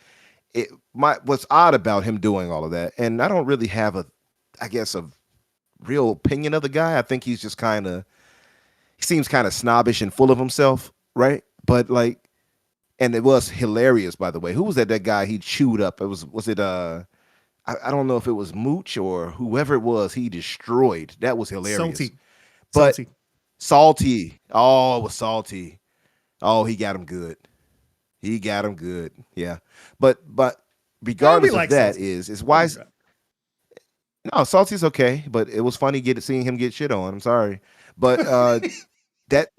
what's odd about him doing all of that, and I don't really have a real opinion of the guy. I think he's just he seems kind of snobbish and full of himself, right? But like, and it was hilarious, by the way. Who was that guy he chewed up? Was it I don't know if it was Mooch or whoever it was he destroyed. That was hilarious. Salty. Oh, it was salty. Oh, he got him good. Yeah. But regardless of that is why no, Salty's okay, but it was funny seeing him get shit on. I'm sorry. But that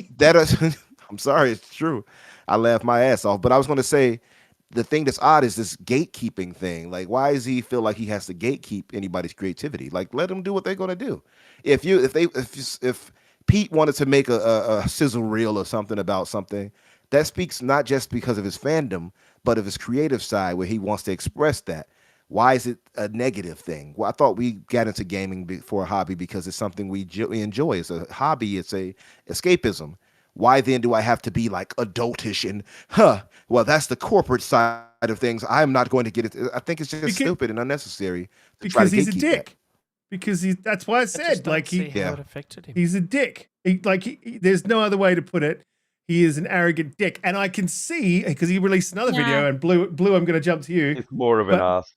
I'm sorry, it's true. I laughed my ass off. But I was gonna say the thing that's odd is this gatekeeping thing. Like, why does he feel like he has to gatekeep anybody's creativity? Like, let them do what they're gonna do. If Pete wanted to make a sizzle reel or something about something, that speaks not just because of his fandom, but of his creative side where he wants to express that. Why is it a negative thing? Well, I thought we got into gaming for a hobby because it's something we enjoy. It's a hobby. It's a escapism. Why then do I have to be like adultish and well, that's the corporate side of things. I'm not going to get it. I think it's just stupid and unnecessary. Because he's a dick. Because that's why I said how it affected him. He's a dick. There's no other way to put it. He is an arrogant dick, and I can see because he released another video. And Blue, I'm going to jump to you. It's more of an ass.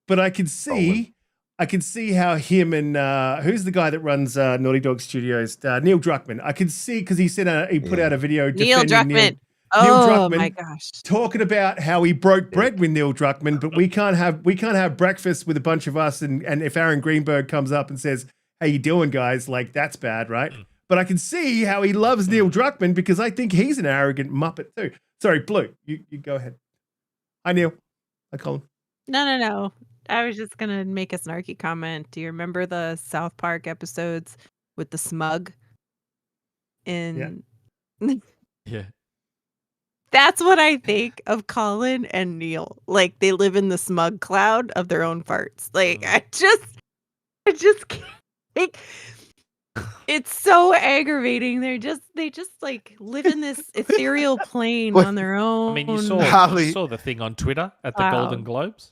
But I can see how him and who's the guy that runs Naughty Dog Studios, Neil Druckmann. I can see because he said he put out a video. Neil Druckmann. Neil Druckmann, my gosh! Talking about how he broke bread with Neil Druckmann, but we can't have breakfast with a bunch of us. And if Aaron Greenberg comes up and says, "How you doing, guys?" Like that's bad, right? But I can see how he loves Neil Druckmann because I think he's an arrogant muppet too. Sorry, Blue, you go ahead. Hi, Neil. Hi, Colin. No. I was just gonna make a snarky comment. Do you remember the South Park episodes with the smug? Yeah. That's what I think of Colin and Neil. Like they live in the smug cloud of their own farts. Like I just can't. Like, it's so aggravating. They just like live in this ethereal plane on their own. I mean, you saw the thing on Twitter at the Golden Globes.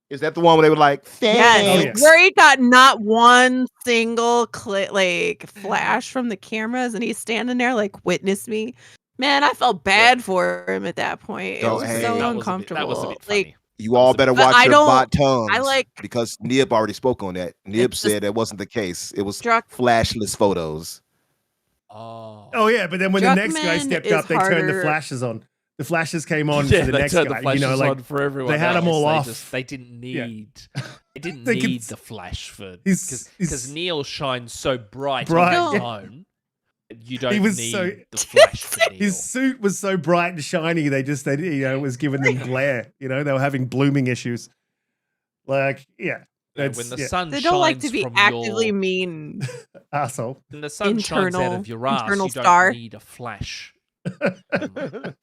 Is that the one where they were like, yes. Where he got not one single flash from the cameras, and he's standing there like, witness me. Man, I felt bad for him at that point. It was so uncomfortable. That was a bit funny. You all better watch your bot tongues. Because Nib already spoke on that. Nib said that wasn't the case. It was flashless photos. Oh yeah, but then when the next guy stepped up, they turned the flashes on. The flashes came on for the next guy. On for everyone. They had them all off. They didn't need. They didn't need the flash for because Neil shines so bright on his own. You don't need the flash for Neil. His suit was so bright and shiny. They was giving them glare. They were having blooming issues. Like when the sun they shines don't like to be from actively mean. Asshole. When the sun shines out of your ass, you don't need a flash. But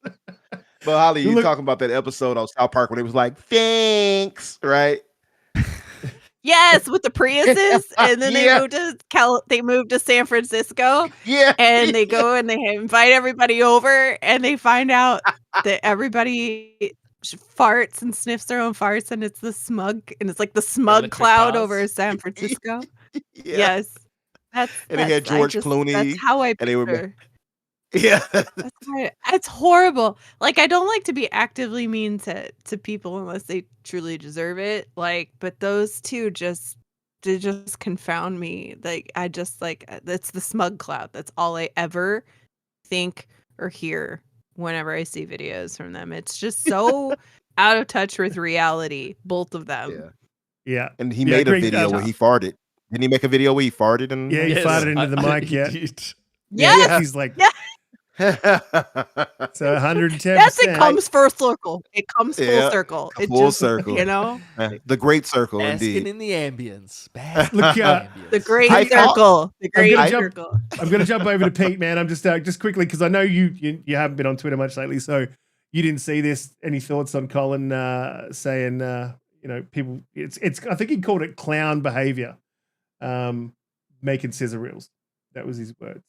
Holly, you're talking about that episode on South Park when it was like, thanks, right? Yes, with the Priuses, and then they moved to San Francisco. Yeah, and they go and they invite everybody over, and they find out that everybody farts and sniffs their own farts, and it's the smug cloud over San Francisco. Yes, and they had George Clooney. That's how I picture. Yeah, it's horrible. Like I don't like to be actively mean to people unless they truly deserve it. Like, but those two just confound me. Like I just that's the smug cloud. That's all I ever think or hear whenever I see videos from them. It's just so out of touch with reality. Both of them. Yeah. And he made a video where he farted. Didn't he make a video where he farted? And he farted into the mic. Yeah, he's like. So 110%. That's it. Comes full circle. It comes full circle. Full circle. The great circle, basking indeed. in the ambience. Look, the great circle. The great circle. I'm going to jump over to Pete, man. I'm just quickly because I know you haven't been on Twitter much lately, so you didn't see this. Any thoughts on Colin saying, people? It's. I think he called it clown behavior, making scissor reels. That was his words.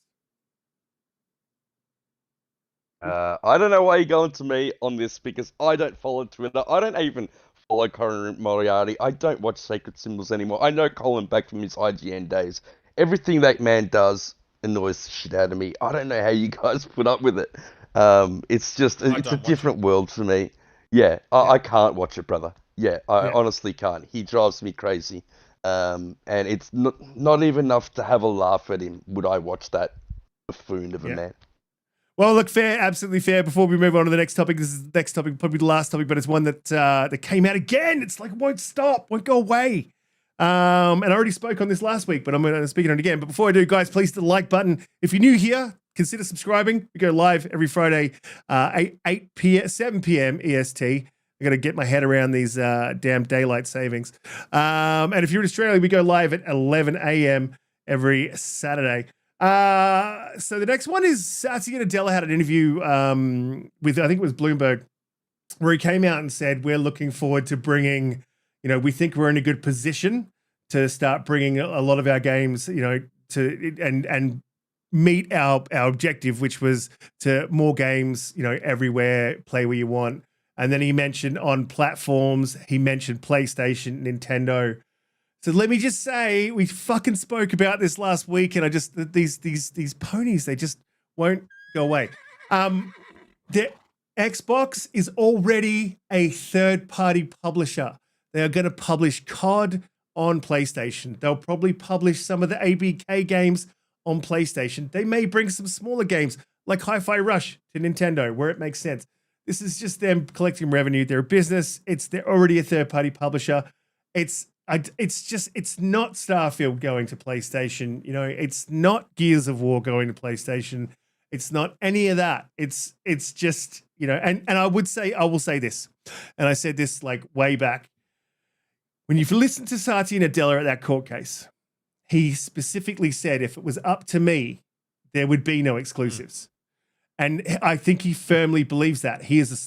I don't know why you're going to me on this because I don't follow Twitter. I don't even follow Colin Moriarty. I don't watch Sacred Symbols anymore. I know Colin back from his IGN days. Everything that man does annoys the shit out of me. I don't know how you guys put up with it. It's just, it's a different world for me. Yeah, I can't watch it, brother. Yeah, I honestly can't. He drives me crazy. And it's not even enough to have a laugh at him. Would I watch that buffoon of a man? Well, look, fair, absolutely fair. Before we move on to the next topic, this is the next topic, probably the last topic, but it's one that came out again. It's like, won't stop, won't go away. And I already spoke on this last week, but I'm going to speak on it again. But before I do, guys, please hit the like button. If you're new here, consider subscribing. We go live every Friday, 7 p.m. EST. I got to get my head around these damn daylight savings. And if you're in Australia, we go live at 11 a.m. every Saturday. So the next one is Sataya Nadella had an interview with, I think it was Bloomberg, where he came out and said, we're looking forward to bringing, we think we're in a good position to start bringing a lot of our games, to and meet our objective, which was to more games, everywhere, play where you want. And then he mentioned on platforms, he mentioned PlayStation, Nintendo. So let me just say, we fucking spoke about this last week, and these ponies, they just won't go away. The Xbox is already a third-party publisher. They are going to publish COD on PlayStation. They'll probably publish some of the ABK games on PlayStation. They may bring some smaller games like Hi-Fi Rush to Nintendo, where it makes sense. This is just them collecting revenue. They're a business. They're already a third-party publisher. It's not Starfield going to PlayStation. It's not Gears of War going to PlayStation. It's not any of that. It's just, and I will say this, and I said this like way back. When you've listened to Sataya Nadella at that court case, he specifically said if it was up to me, there would be no exclusives. And I think he firmly believes that.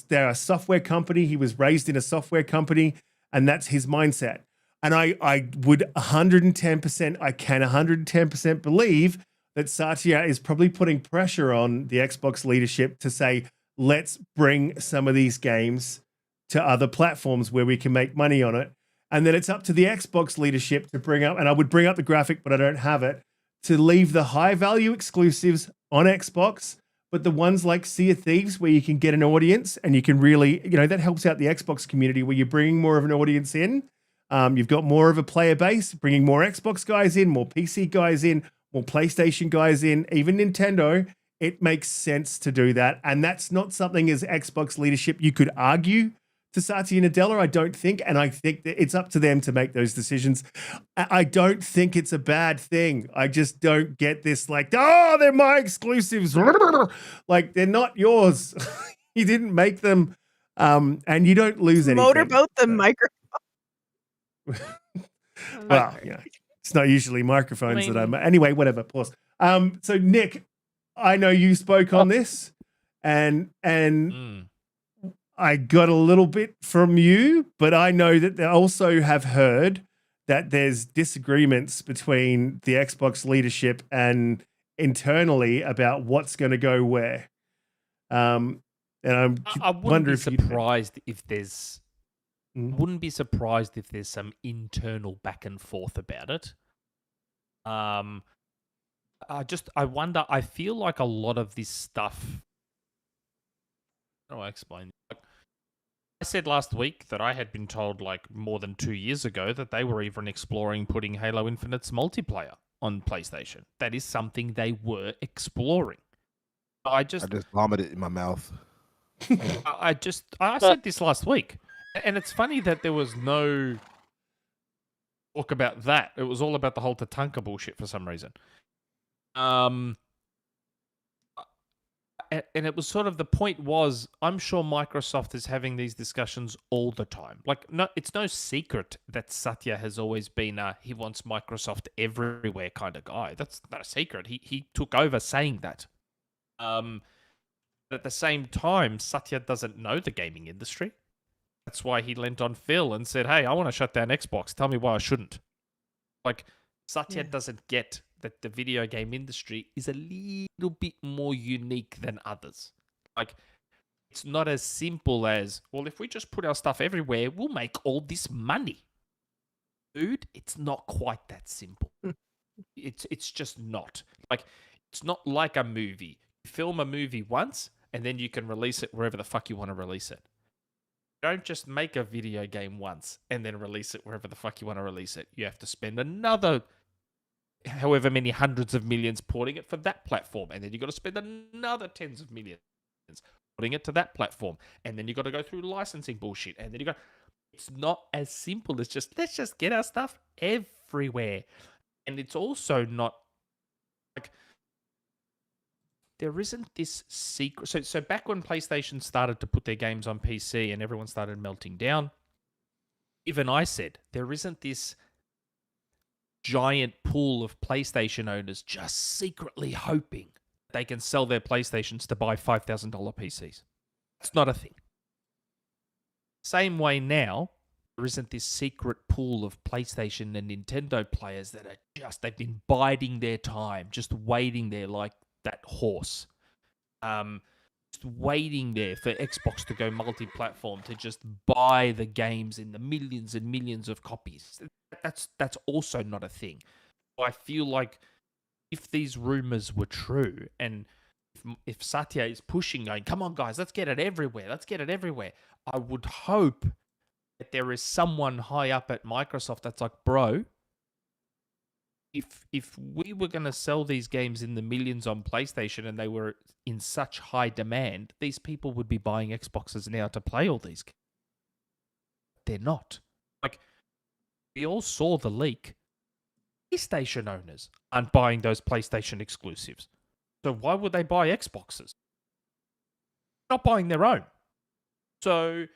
They're a software company. He was raised in a software company, and that's his mindset. And I would 110%, I can 110% believe that Satya is probably putting pressure on the Xbox leadership to say, let's bring some of these games to other platforms where we can make money on it. And then it's up to the Xbox leadership to bring up, and I would bring up the graphic, but I don't have it, to leave the high value exclusives on Xbox. But the ones like Sea of Thieves, where you can get an audience and you can really, that helps out the Xbox community where you're bringing more of an audience in. You've got more of a player base, bringing more Xbox guys in, more PC guys in, more PlayStation guys in, even Nintendo. It makes sense to do that. And that's not something as Xbox leadership you could argue to Satya Nadella, I don't think. And I think that it's up to them to make those decisions. I don't think it's a bad thing. I just don't get this they're my exclusives. Like, they're not yours. You didn't make them. And you don't lose anything. Motorboat the micro. Well, it's not usually microphones that I'm. Anyway, whatever. Pause. So Nick, I know you spoke on this, and I got a little bit from you, but I know that they also have heard that there's disagreements between the Xbox leadership and internally about what's going to go where. And I wouldn't be surprised if there's. Wouldn't be surprised if there's some internal back and forth about it. I wonder. I feel like a lot of this stuff. How do I explain? I said last week that I had been told more than 2 years ago that they were even exploring putting Halo Infinite's multiplayer on PlayStation. That is something they were exploring. I just vomited in my mouth. I said this last week. And it's funny that there was no talk about that. It was all about the whole Tatanka bullshit for some reason. And it was sort of, the point was, I'm sure Microsoft is having these discussions all the time. No, it's no secret that Satya has always been he wants Microsoft everywhere kind of guy. That's not a secret. He took over saying that. But at the same time, Satya doesn't know the gaming industry. That's why he leant on Phil and said, hey, I want to shut down Xbox. Tell me why I shouldn't. Satya doesn't get that the video game industry is a little bit more unique than others. It's not as simple as, well, if we just put our stuff everywhere, we'll make all this money. Dude, it's not quite that simple. It's just not. It's not like a movie. You film a movie once, and then you can release it wherever the fuck you want to release it. Don't just make a video game once and then release it wherever the fuck you want to release it. You have to spend another however many hundreds of millions porting it for that platform. And then you've got to spend another tens of millions putting it to that platform. And then you've got to go through licensing bullshit. And then it's not as simple as just, let's just get our stuff everywhere. And it's also not there isn't this secret. So back when PlayStation started to put their games on PC and everyone started melting down, even I said, there isn't this giant pool of PlayStation owners just secretly hoping they can sell their PlayStations to buy $5,000 PCs. That's not a thing. Same way now, there isn't this secret pool of PlayStation and Nintendo players that are they've been biding their time, just waiting there like that horse. Just waiting there for Xbox to go multi-platform, to just buy the games in the millions and millions of copies. That's also not a thing. I feel like if these rumors were true, and if Satya is pushing, going, come on guys, let's get it everywhere, I would hope that there is someone high up at Microsoft that's like, bro, if we were going to sell these games in the millions on PlayStation and they were in such high demand, these people would be buying Xboxes now to play all these games. They're not. We all saw the leak. PlayStation owners aren't buying those PlayStation exclusives. So why would they buy Xboxes? They're not buying their own. So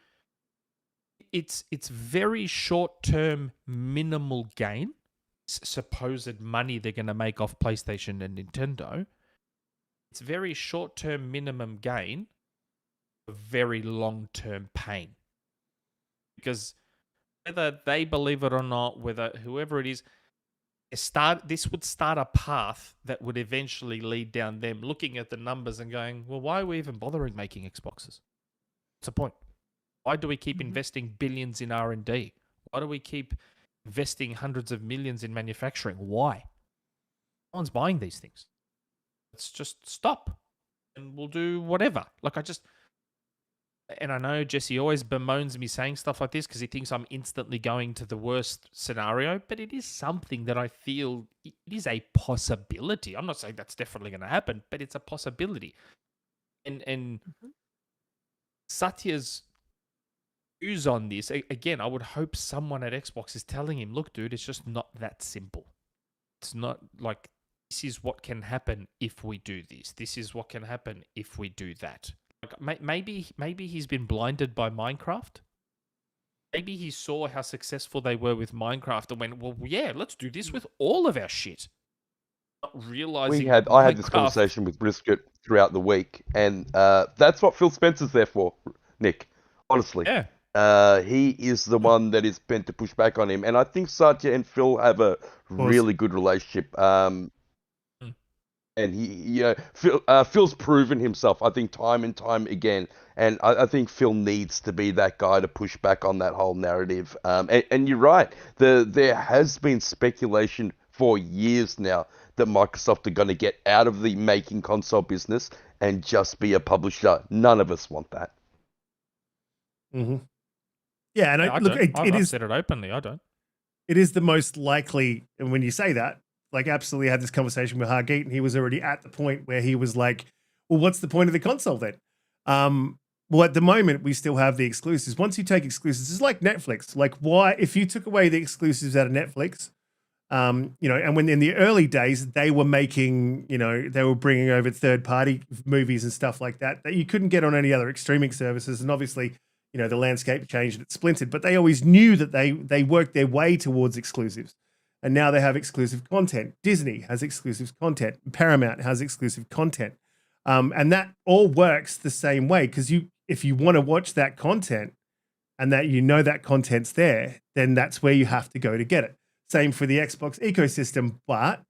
it's very short-term, minimal gain. Supposed money they're going to make off PlayStation and Nintendo. It's very short-term minimum gain, very long-term pain. Because whether they believe it or not, whether whoever it is, this would start a path that would eventually lead down them looking at the numbers and going, well, why are we even bothering making Xboxes? What's the point? Why do we keep investing billions in R&D? Why do we keep investing hundreds of millions in manufacturing? Why? No one's buying these things. Let's just stop and we'll do whatever. And I know Jesse always bemoans me saying stuff like this because he thinks I'm instantly going to the worst scenario, but it is something that I feel it is a possibility. I'm not saying that's definitely going to happen, but it's a possibility. And Satya's views on this, again, I would hope someone at Xbox is telling him, look, dude, it's just not that simple. It's not like, this is what can happen if we do this. This is what can happen if we do that. Like maybe he's been blinded by Minecraft. Maybe he saw how successful they were with Minecraft and went, well, yeah, let's do this with all of our shit. Not realizing I had this conversation with Riskit throughout the week, and that's what Phil Spencer's there for, Nick. Honestly, yeah. He is the one that is bent to push back on him, and I think Satya and Phil have a really good relationship. And Phil's proven himself, I think, time and time again. And I think Phil needs to be that guy to push back on that whole narrative. And you're right. There has been speculation for years now that Microsoft are going to get out of the making console business and just be a publisher. None of us want that. Mm-hmm. Yeah, and I've said it openly. I don't. It is the most likely, and when you say that, like, absolutely had this conversation with Hargeet, and he was already at the point where he was like, well, what's the point of the console then? Well, at the moment, we still have the exclusives. Once you take exclusives, it's like Netflix. Like, why, if you took away the exclusives out of Netflix, and when in the early days, they were making, they were bringing over third-party movies and stuff like that you couldn't get on any other streaming services. And obviously, the landscape changed and it splintered, but they always knew that they worked their way towards exclusives. And now they have exclusive content. Disney has exclusive content. Paramount has exclusive content. And that all works the same way, because if you want to watch that content and that that content's there, then that's where you have to go to get it. Same for the Xbox ecosystem, but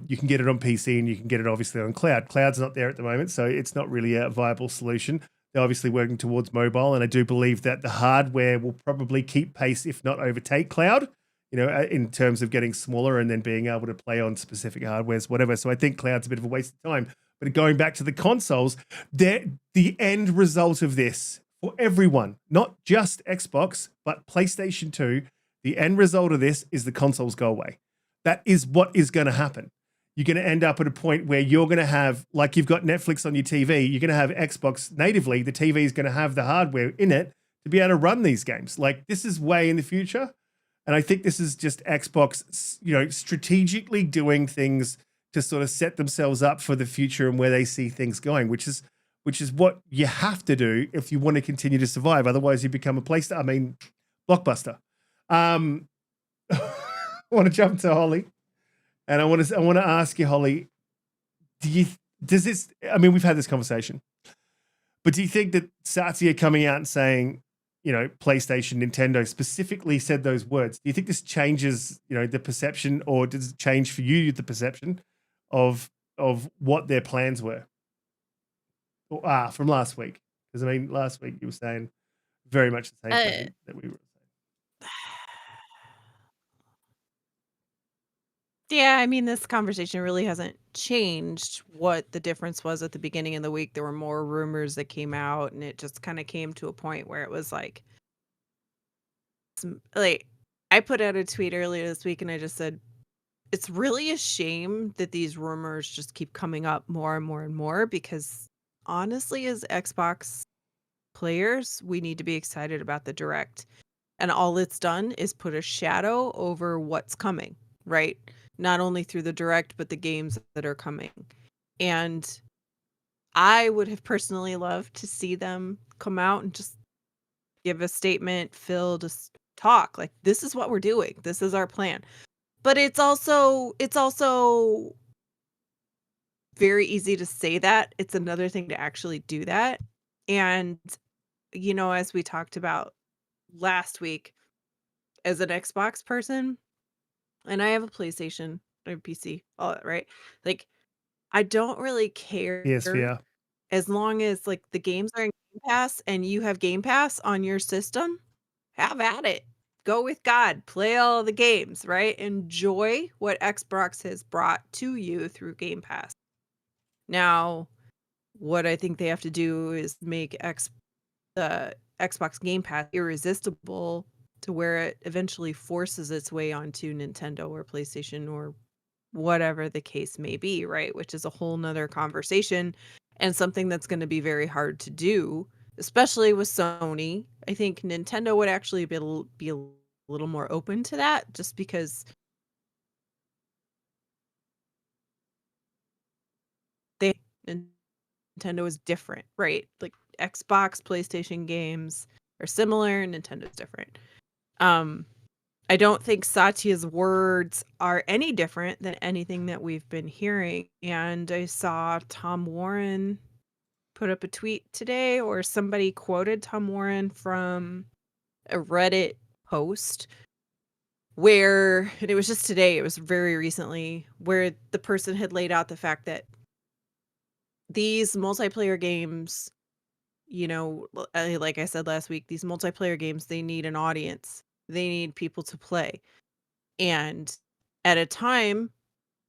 you can get it on PC and you can get it obviously on cloud. Cloud's not there at the moment, so it's not really a viable solution. They're obviously working towards mobile, and I do believe that the hardware will probably keep pace, if not overtake cloud, in terms of getting smaller and then being able to play on specific hardwares, whatever. So I think cloud's a bit of a waste of time. But going back to the consoles, the end result of this for everyone, not just Xbox, but PlayStation 2, the end result of this is the consoles go away. That is what is going to happen. You're going to end up at a point where you're going to have, like you've got Netflix on your TV, you're going to have Xbox natively. The TV is going to have the hardware in it to be able to run these games. Like, this is way in the future. And I think this is just Xbox, strategically doing things to sort of set themselves up for the future and where they see things going, which is what you have to do if you want to continue to survive. Otherwise, you become a blockbuster. I want to jump to Holly, and I want to ask you, Holly, we've had this conversation, but do you think that Satya coming out and saying, PlayStation, Nintendo specifically said those words, do you think this changes, the perception, or does it change for you the perception of what their plans were from last week? Because last week you were saying very much the same thing that we were saying. Yeah, this conversation really hasn't changed. What the difference was at the beginning of the week, there were more rumors that came out, and it just kind of came to a point where it was like I put out a tweet earlier this week, and I just said, it's really a shame that these rumors just keep coming up more and more and more, because honestly, as Xbox players, we need to be excited about the Direct. And all it's done is put a shadow over what's coming, right? Not only through the Direct, but the games that are coming. And I would have personally loved to see them come out and just give a statement, Phil, just talk. Like, this is what we're doing. This is our plan. But it's also very easy to say that. It's another thing to actually do that. And, as we talked about last week, as an Xbox person, and I have a PlayStation, I have a PC, all that, right? Like, I don't really care PSVR. as long as like the games are in Game Pass and you have Game Pass on your system, have at it. Go with God, play all the games, right? Enjoy what Xbox has brought to you through Game Pass. Now, what I think they have to do is make the Xbox Game Pass irresistible to where it eventually forces its way onto Nintendo or PlayStation or whatever the case may be, right? Which is a whole nother conversation and something that's going to be very hard to do, especially with Sony. I think Nintendo would actually be a little more open to that just because Nintendo is different, right? Like Xbox, PlayStation games are similar, Nintendo's different. I don't think Satya's words are any different than anything that we've been hearing. And I saw Tom Warren put up a tweet today, or somebody quoted Tom Warren from a Reddit post where, and it was just today, it was very recently, where the person had laid out the fact that these multiplayer games, like I said last week, these multiplayer games, they need an audience. They need people to play. And at a time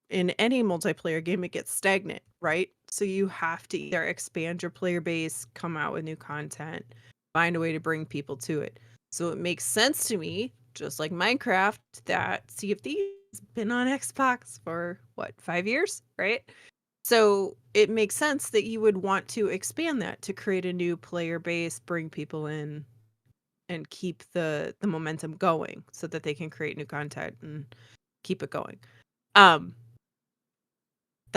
in any multiplayer game, it gets stagnant, right? So you have to either expand your player base, come out with new content, find a way to bring people to it. So it makes sense to me, just like Minecraft, that Sea of Thieves has been on Xbox for 5 years, right? So it makes sense that you would want to expand that to create a new player base, bring people in, and keep the momentum going so that they can create new content and keep it going. The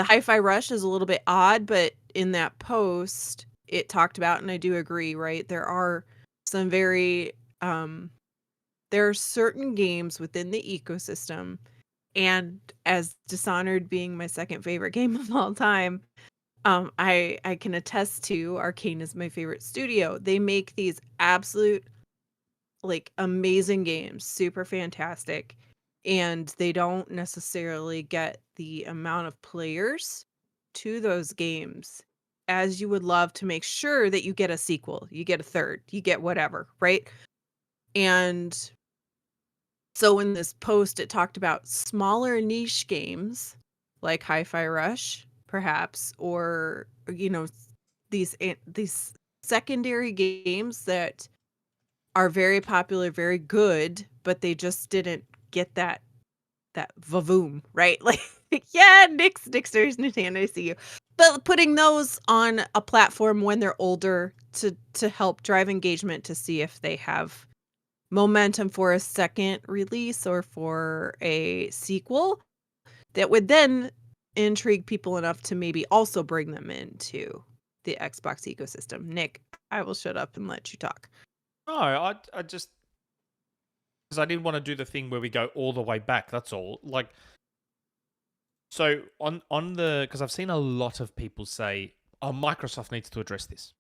Hi-Fi Rush is a little bit odd, but in that post it talked about, and I do agree, right? There are some very there are certain games within the ecosystem, and as Dishonored being my second favorite game of all time, I can attest to Arcane is my favorite studio. They make these absolute like amazing games, super fantastic, and they don't necessarily get the amount of players to those games as you would love to make sure that you get a sequel, you get a third, you get whatever, right? And so in this post it talked about smaller niche games like Hi-Fi Rush perhaps, or these secondary games that are very popular, very good, but they just didn't get that vavoom, right? Like, yeah, Nick's there's Nintendo, I see you. But putting those on a platform when they're older to help drive engagement, to see if they have momentum for a second release or for a sequel that would then intrigue people enough to maybe also bring them into the Xbox ecosystem. Nick, I will shut up and let you talk. No, I just, because I didn't want to do the thing where we go all the way back. That's all. Like, so on the, because I've seen a lot of people say, "Oh, Microsoft needs to address this.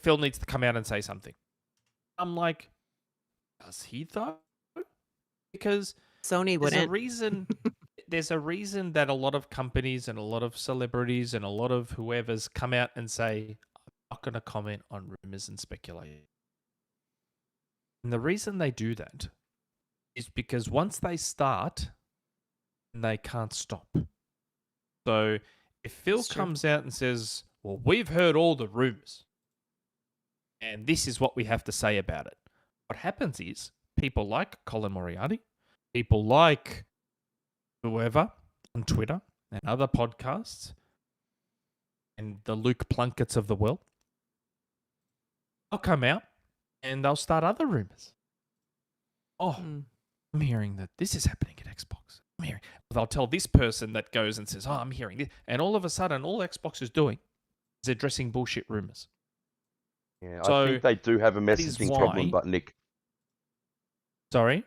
Phil needs to come out and say something." I'm like, does he though? Because Sony wouldn't. There's a reason that a lot of companies and a lot of celebrities and a lot of whoever's come out and say, "I'm not going to comment on rumors and speculation." And the reason they do that is because once they start, they can't stop. So if Phil comes out and says, "Well, we've heard all the rumors, and this is what we have to say about it," what happens is people like Colin Moriarty, people like whoever on Twitter and other podcasts, and the Luke Plunkett's of the world, they'll come out and they'll start other rumors. Oh, I'm hearing that this is happening at Xbox. I'm hearing. They'll tell this person that goes and says, "Oh, I'm hearing this," and all of a sudden, all Xbox is doing is addressing bullshit rumors. Yeah, So I think they do have a messaging problem, but Nick. Sorry?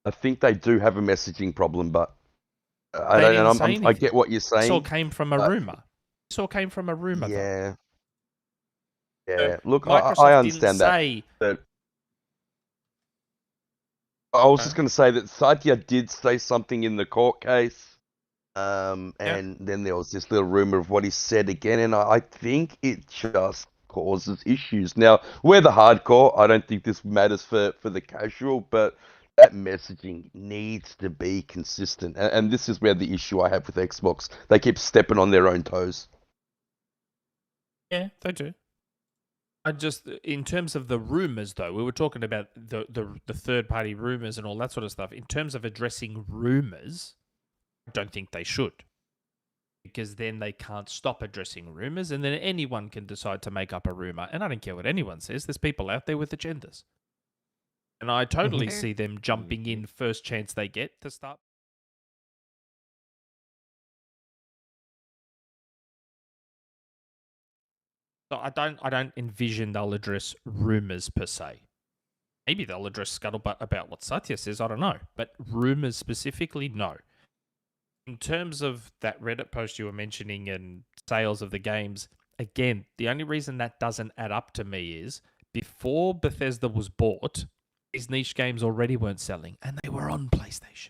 I think they do have a messaging problem, but I get what you're saying. This all came from a rumor. This all came from a rumor. Yeah. Though. Yeah. Look, Microsoft I understand didn't say. that. I was just going to say that Satya did say something in the court case. And then there was this little rumor of what he said again, and I think it just causes issues. Now, we're the hardcore. I don't think this matters for the casual, but that messaging needs to be consistent. And this is where the issue I have with Xbox. They keep stepping on their own toes. Yeah, they do. I just, in terms of the rumors, though, we were talking about the third-party rumors and all that sort of stuff. In terms of addressing rumors, I don't think they should. Because then they can't stop addressing rumors, and then anyone can decide to make up a rumor. And I don't care what anyone says. There's people out there with agendas. And I totally see them jumping in first chance they get to start. So I don't envision they'll address rumors per se. Maybe they'll address scuttlebutt about what Satya says, I don't know. But rumors specifically, no. In terms of that Reddit post you were mentioning and sales of the games, again, the only reason that doesn't add up to me is before Bethesda was bought, these niche games already weren't selling and they were on PlayStation.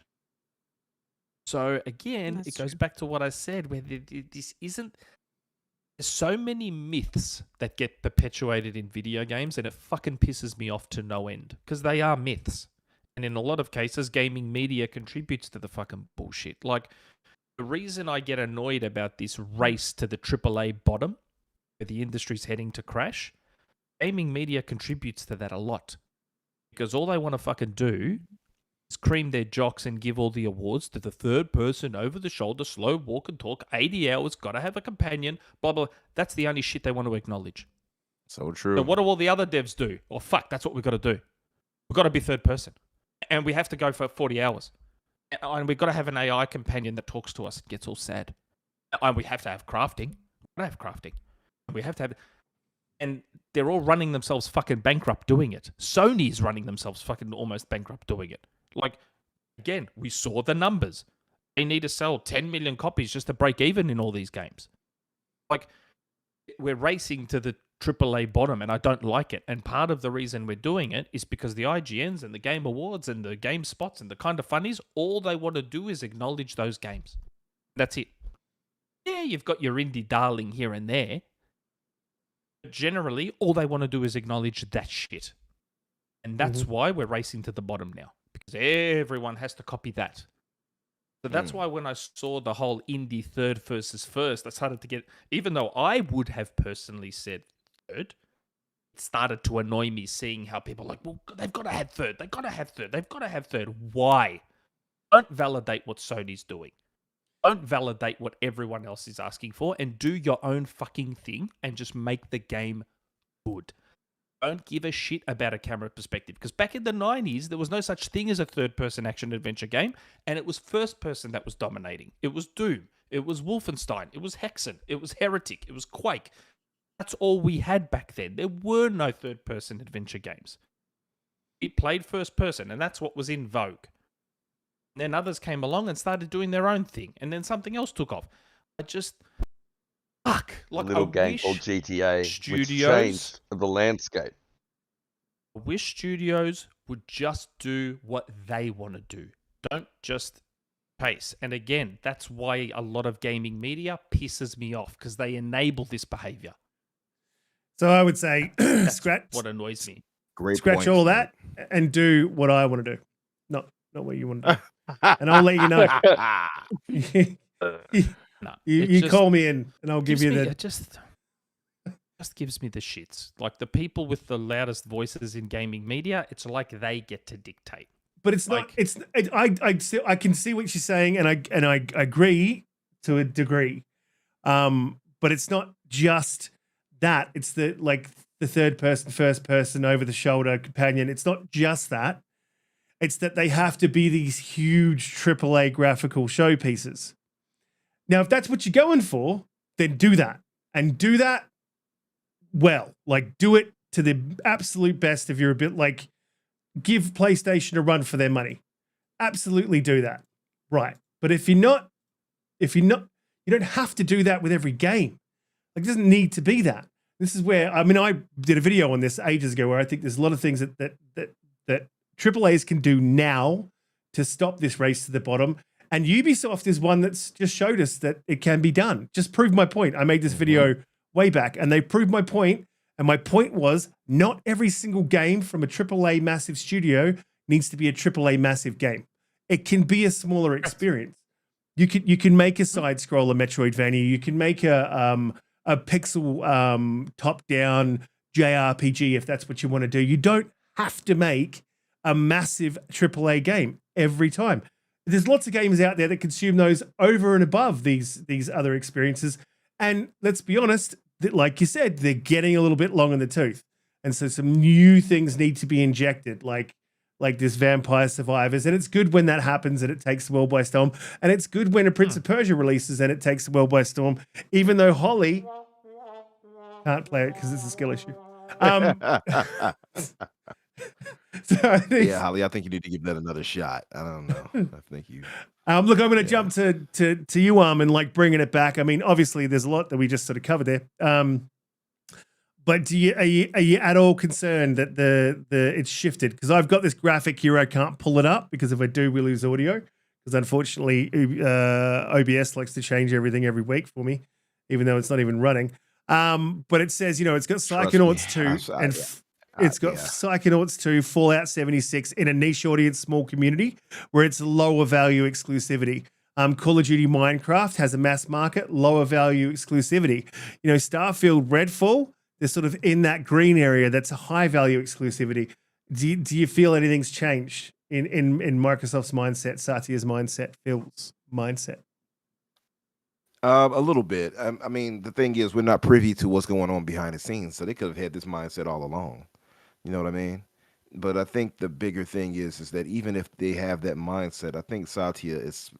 So again, it goes back to what I said, where this isn't... There's so many myths that get perpetuated in video games, and it fucking pisses me off to no end, because they are myths. And in a lot of cases, gaming media contributes to the fucking bullshit. Like, the reason I get annoyed about this race to the AAA bottom, where the industry's heading to crash, gaming media contributes to that a lot. Because all they want to fucking do is cream their jocks and give all the awards to the third person, over the shoulder, slow walk and talk, 80 hours, gotta have a companion, blah, blah. That's the only shit they want to acknowledge. So true. So what do all the other devs do? Well, fuck, that's what we've got to do. We've got to be third person. And we have to go for 40 hours. And we've got to have an AI companion that talks to us and gets all sad. And we have to have crafting. We have crafting. And we have to have... And they're all running themselves fucking bankrupt doing it. Sony's running themselves fucking almost bankrupt doing it. Like, again, we saw the numbers. They need to sell 10 million copies just to break even in all these games. Like, we're racing to the AAA bottom, and I don't like it. And part of the reason we're doing it is because the IGNs and the Game Awards and the Game Spots and the kind of funnies, all they want to do is acknowledge those games. That's it. Yeah, you've got your indie darling here and there. But generally, all they want to do is acknowledge that shit. And that's why we're racing to the bottom now. Because everyone has to copy that. So that's why when I saw the whole indie third versus first, I started to get... Even though I would have personally said third, it started to annoy me seeing how people are like, well, they've got to have third. They've got to have third. They've got to have third. Why? Don't validate what Sony's doing. Don't validate what everyone else is asking for, and do your own fucking thing and just make the game good. Don't give a shit about a camera perspective, because back in the 90s, there was no such thing as a third-person action-adventure game, and it was first-person that was dominating. It was Doom. It was Wolfenstein. It was Hexen. It was Heretic. It was Quake. That's all we had back then. There were no third-person adventure games. It played first-person, and that's what was in vogue. Then others came along and started doing their own thing, and then something else took off. I just... Fuck. Like, a little game called GTA, which changed the landscape. I wish studios would just do what they want to do. Don't just pace. And again, that's why a lot of gaming media pisses me off, because they enable this behavior. So I would say, scratch what annoys me. Scratch all that and do what I want to do, not what you want to do. And I'll let you know. No, you call me in, and I'll give you the. It just gives me the shits. Like the people with the loudest voices in gaming media, it's like they get to dictate. But it's like, not. I can see what you're saying, and I agree to a degree. But it's not just that. It's the third person, first person, over the shoulder companion. It's not just that. It's that they have to be these huge AAA graphical showpieces. Now, if that's what you're going for, then do that. And do that well. Like, do it to the absolute best of your ability. Like, give PlayStation a run for their money. Absolutely do that. Right. But if you're not, you don't have to do that with every game. Like, it doesn't need to be that. This is where, I mean, I did a video on this ages ago where I think there's a lot of things that AAAs can do now to stop this race to the bottom. And Ubisoft is one that's just showed us that it can be done. Just proved my point. I made this video way back and they proved my point. And my point was not every single game from a AAA massive studio needs to be a AAA massive game. It can be a smaller experience. You can make a side scroller Metroidvania. You can make a pixel top-down JRPG if that's what you want to do. You don't have to make a massive AAA game every time. There's lots of games out there that consume those over and above these other experiences. And let's be honest, like you said, they're getting a little bit long in the tooth. And so some new things need to be injected, like this Vampire Survivors. And it's good when that happens and it takes the world by storm. And it's good when a Prince of Persia releases and it takes the world by storm, even though Holly can't play it because it's a skill issue. So yeah, Holly, I think you need to give that another shot. I don't know. I think you. Look, I'm going to jump to you, and like bringing it back. I mean, obviously, there's a lot that we just sort of covered there. But are you at all concerned that the it's shifted? Because I've got this graphic here, I can't pull it up because if I do, we lose audio. Because unfortunately, OBS likes to change everything every week for me, even though it's not even running. But it says, it's got Psychonauts 2 and it's got Psychonauts 2, Fallout 76 in a niche audience, small community where it's lower value exclusivity. Call of Duty Minecraft has a mass market, lower value exclusivity. Starfield, Redfall, they're sort of in that green area that's a high value exclusivity. Do you feel anything's changed in Microsoft's mindset, Satya's mindset, Phil's mindset? A little bit. I mean, the thing is, we're not privy to what's going on behind the scenes, so they could have had this mindset all along. You know what I mean? But I think the bigger thing is that even if they have that mindset, I think Satya is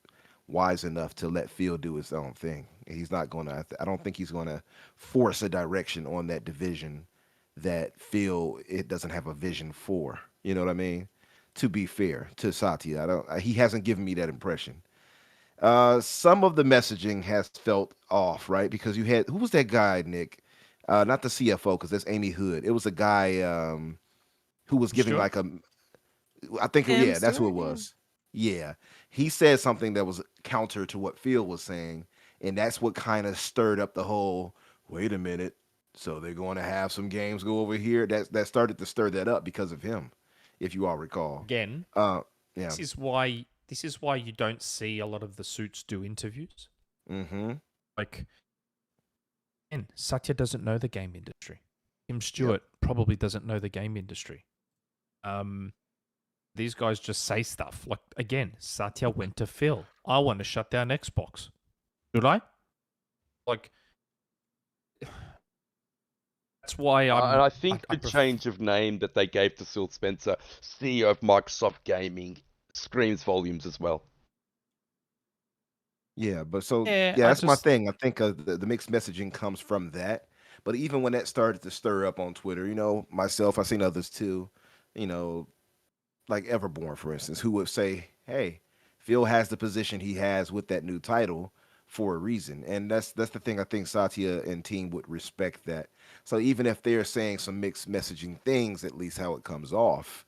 wise enough to let Phil do his own thing. He's not going to, I don't think he's going to force a direction on that division that Phil, it doesn't have a vision for. You know what I mean? To be fair to Satya, he hasn't given me that impression. Some of the messaging has felt off, right? Because you had, who was that guy, Nick? Not the CFO, because that's Amy Hood. It was a guy who was giving like a, I think, that's who it was. Yeah. He said something that was counter to what Phil was saying, and that's what kind of stirred up the whole, wait a minute, so they're going to have some games go over here? That started to stir that up because of him, if you all recall. Again, this is why you don't see a lot of the suits do interviews. Mm-hmm. Like, and Satya doesn't know the game industry. Tim Stewart probably doesn't know the game industry. These guys just say stuff. Like, again, Satya went to Phil. I want to shut down Xbox. Should I? Like, that's why and I think the change of name that they gave to Phil Spencer, CEO of Microsoft Gaming, screams volumes as well. Yeah, but that's my thing. I think the mixed messaging comes from that. But even when that started to stir up on Twitter, myself, I've seen others too, like Everborn, for instance, who would say, hey, Phil has the position he has with that new title for a reason. And that's the thing. I think Satya and team would respect that. So even if they're saying some mixed messaging things, at least how it comes off.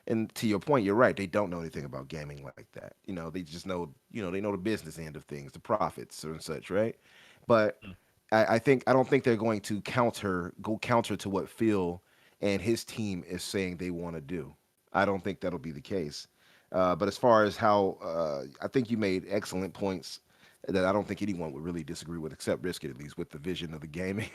And to your point, you're right. They don't know anything about gaming like that. They just know, they know the business end of things, the profits and such, right? But I don't think they're going to go counter to what Phil and his team is saying they want to do. I don't think that'll be the case. But as far as how, I think you made excellent points that I don't think anyone would really disagree with, except Riskit, at least, with the vision of the gaming.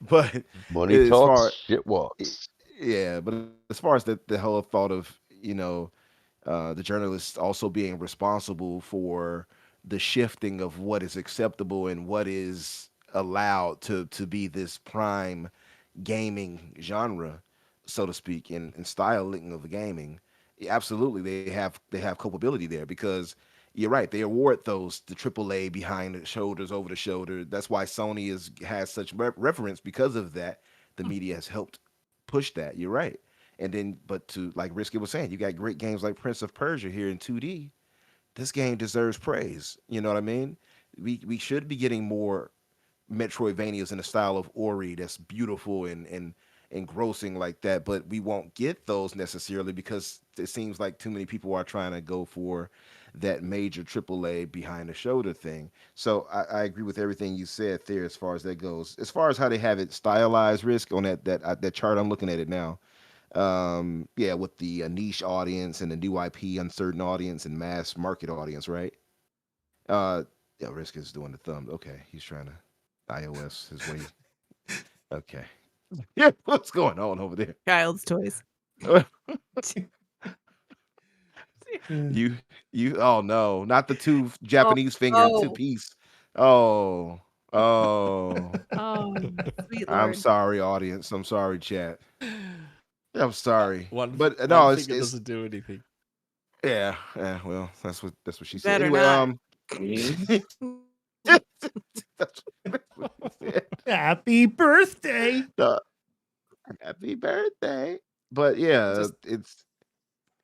But money talks, shit walks. Yeah, but as far as the whole thought of, the journalists also being responsible for the shifting of what is acceptable and what is allowed to be this prime gaming genre, so to speak, and styling of the gaming, absolutely they have culpability there, because you're right, they award those the AAA behind the shoulders, over the shoulder. That's why Sony has such reverence, because of that. The media has helped push that. You're right. And then, but to, like Riskit was saying, you got great games like Prince of Persia here in 2D. This game deserves praise. You know what I mean? We should be getting more Metroidvanias in the style of Ori that's beautiful and engrossing like that, but we won't get those necessarily because it seems like too many people are trying to go for that major AAA behind the shoulder thing. So I agree with everything you said there as far as that goes. As far as how they have it stylized, Risk on that chart, I'm looking at it now. Yeah, with the niche audience and the new IP, uncertain audience, and mass market audience, right? Yeah, Risk is doing the thumb. Okay, he's trying to iOS his way. Okay. Yeah, what's going on over there? Child's toys. You oh no, not the two Japanese finger oh. two piece. Oh. Oh, sweet I'm Lord. sorry, audience. I'm sorry, chat. I'm sorry. One no, finger it's doesn't do anything. yeah, well, that's what she said. Better Anyway, not. that's what she said. Happy birthday. Happy birthday. But yeah, it's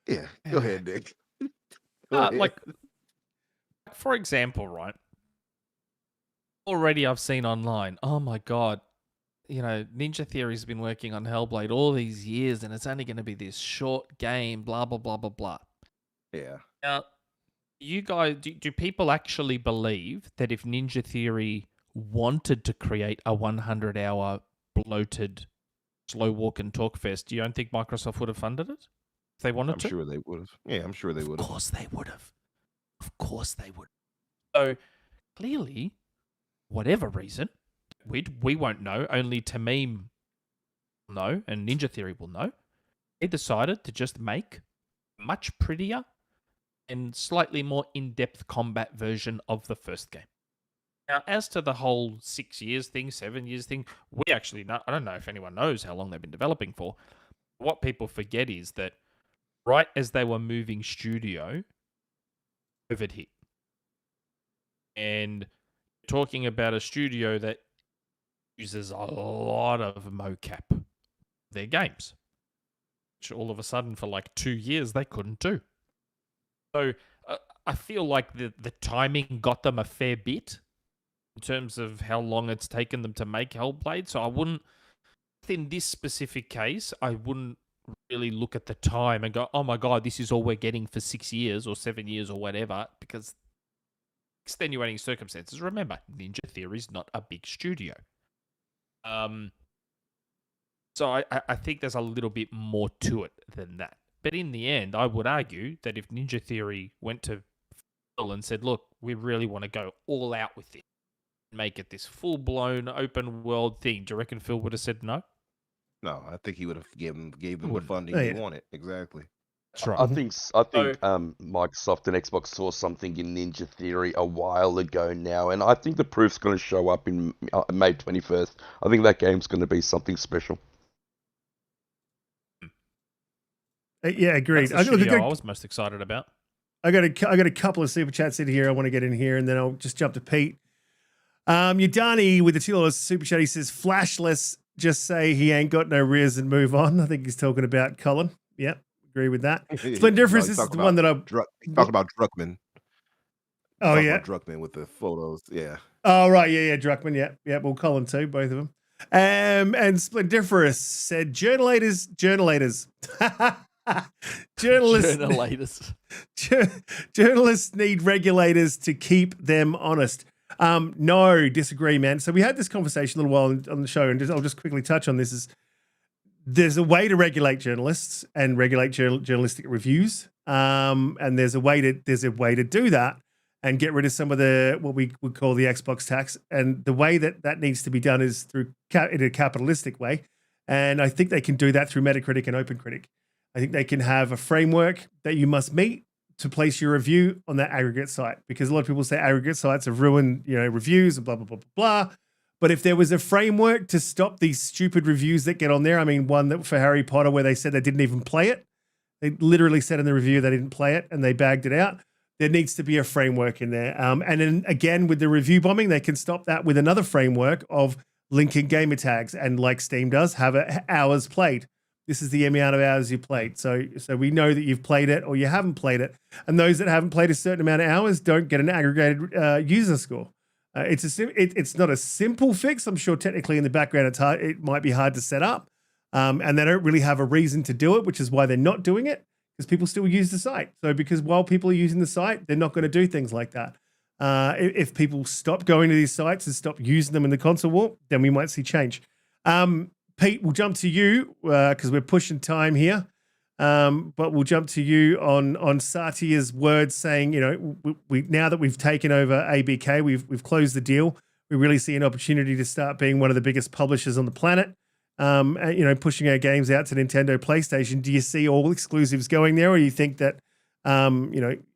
yeah. Go ahead, Nick. Go ahead. Like, for example, right? Already I've seen online, oh my God, Ninja Theory's been working on Hellblade all these years and it's only going to be this short game, blah, blah, blah, blah, blah. Yeah. Now, you guys, do people actually believe that if Ninja Theory wanted to create a 100-hour bloated slow walk and talk fest, do you don't think Microsoft would have funded it if they wanted to? I'm sure they would have. Yeah, I'm sure they would have. Of course they would have. Of course they would. So clearly, whatever reason, we won't know. Only Tamim will know, and Ninja Theory will know. They decided to just make a much prettier and slightly more in-depth combat version of the first game. Now, as to the whole 6 years thing, 7 years thing, we actually know. I don't know if anyone knows how long they've been developing for. What people forget is that right as they were moving studio, COVID hit. And talking about a studio that uses a lot of mocap for their games, which all of a sudden for like 2 years they couldn't do. So I feel like the timing got them a fair bit in terms of how long it's taken them to make Hellblade. So I wouldn't, in this specific case, I wouldn't really look at the time and go, oh my God, this is all we're getting for 6 years or 7 years or whatever, because extenuating circumstances. Remember, Ninja Theory's not a big studio. So I think there's a little bit more to it than that. But in the end, I would argue that if Ninja Theory went to Phil and said, look, we really want to go all out with this, make it this full-blown open world thing, do you reckon Phil would have said no? No, I think he would have gave them the funding they wanted. Exactly. That's right. I think Microsoft and Xbox saw something in Ninja Theory a while ago now, and I think the proof's going to show up in May 21st. I think that game's going to be something special. Yeah, agreed. That's the studio I was most excited about. I got a couple of super chats in here I want to get in here, and then I'll just jump to Pete. Yadani with the $2 super chat, he says, Flashless, just say he ain't got no rears and move on. I think he's talking about Colin. Yep, agree with that. Splendiferous, this is the one that I'm... Talking about Druckmann. Oh, yeah. Druckmann with the photos, yeah. Oh, right, yeah, Druckmann, yeah. Well, Colin too, both of them. And Splendiferous said, journalators. Journalists need regulators to keep them honest. No, disagree, man. So we had this conversation a little while on the show, and I'll just quickly touch on this. There's a way to regulate journalists and regulate journalistic reviews, and there's a way to do that and get rid of some of what we would call the Xbox tax. And the way that needs to be done is in a capitalistic way, and I think they can do that through Metacritic and OpenCritic. I think they can have a framework that you must meet to place your review on that aggregate site, because a lot of people say aggregate sites have ruined, reviews and blah, blah, blah, blah, blah. But if there was a framework to stop these stupid reviews that get on there, I mean, one that for Harry Potter where they said they didn't even play it. They literally said in the review they didn't play it and they bagged it out. There needs to be a framework in there. And then again, with the review bombing, they can stop that with another framework of linking gamer tags. And like Steam does, have hours played. This is the amount of hours you played. So we know that you've played it or you haven't played it. And those that haven't played a certain amount of hours don't get an aggregated user score. It's not a simple fix. I'm sure technically in the background it might be hard to set up, and they don't really have a reason to do it, which is why they're not doing it, because people still use the site. So because while people are using the site, they're not going to do things like that. If people stop going to these sites and stop using them in the console war, then we might see change. Pete, we'll jump to you because we're pushing time here. But we'll jump to you on Satia's words saying, we now that we've taken over ABK, we've closed the deal. We really see an opportunity to start being one of the biggest publishers on the planet. Pushing our games out to Nintendo, PlayStation. Do you see all exclusives going there, or you think that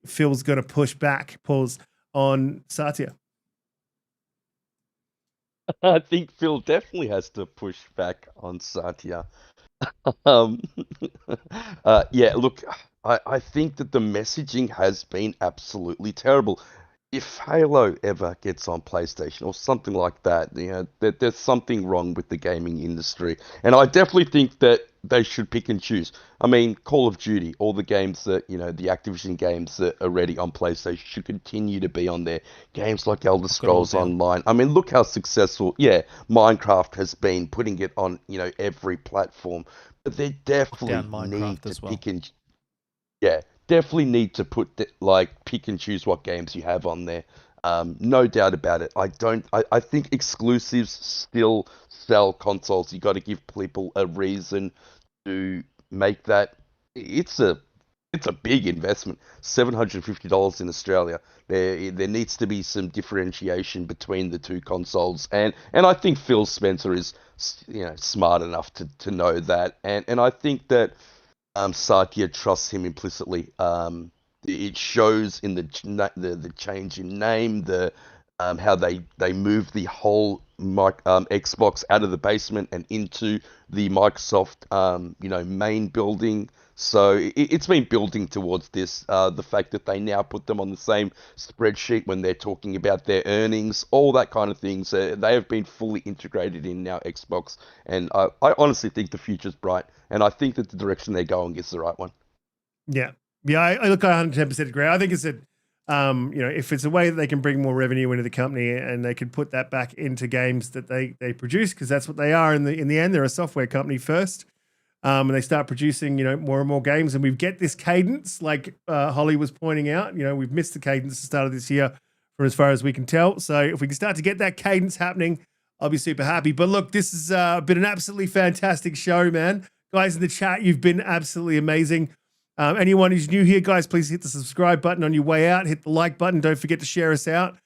Phil's going to push back? Pause on Satya. I think Phil definitely has to push back on Satya. Look, I think that the messaging has been absolutely terrible. If Halo ever gets on PlayStation or something like that, there's something wrong with the gaming industry. And I definitely think that they should pick and choose. I mean, Call of Duty, all the games that, the Activision games that are ready on PlayStation should continue to be on there. Games like Elder Scrolls Online. I mean, look how successful, Minecraft has been, putting it on, every platform. But they definitely need to pick and... Yeah, definitely need to pick and choose what games you have on there. No doubt about it. I think exclusives still sell consoles. You got to give people a reason to make that. It's a big investment. $750 in Australia. There needs to be some differentiation between the two consoles, and I think Phil Spencer is smart enough to know that, and I think that Satya trusts him implicitly. It shows in the change in name, the how they moved the whole Xbox out of the basement and into the Microsoft main building. So it's been building towards this. The fact that they now put them on the same spreadsheet when they're talking about their earnings, all that kind of things. They have been fully integrated in now Xbox, and I honestly think the future's bright, and I think that the direction they're going is the right one. Yeah. I look, I 110% agree. I think it's if it's a way that they can bring more revenue into the company and they can put that back into games that they produce, because that's what they are in the end. They're a software company first. And they start producing, more and more games, and we get this cadence, like Holly was pointing out. We've missed the cadence at the start of this year, for as far as we can tell. So if we can start to get that cadence happening, I'll be super happy. But look, this has been an absolutely fantastic show, man. Guys in the chat, you've been absolutely amazing. Anyone who's new here, guys, please hit the subscribe button on your way out. Hit the like button. Don't forget to share us out.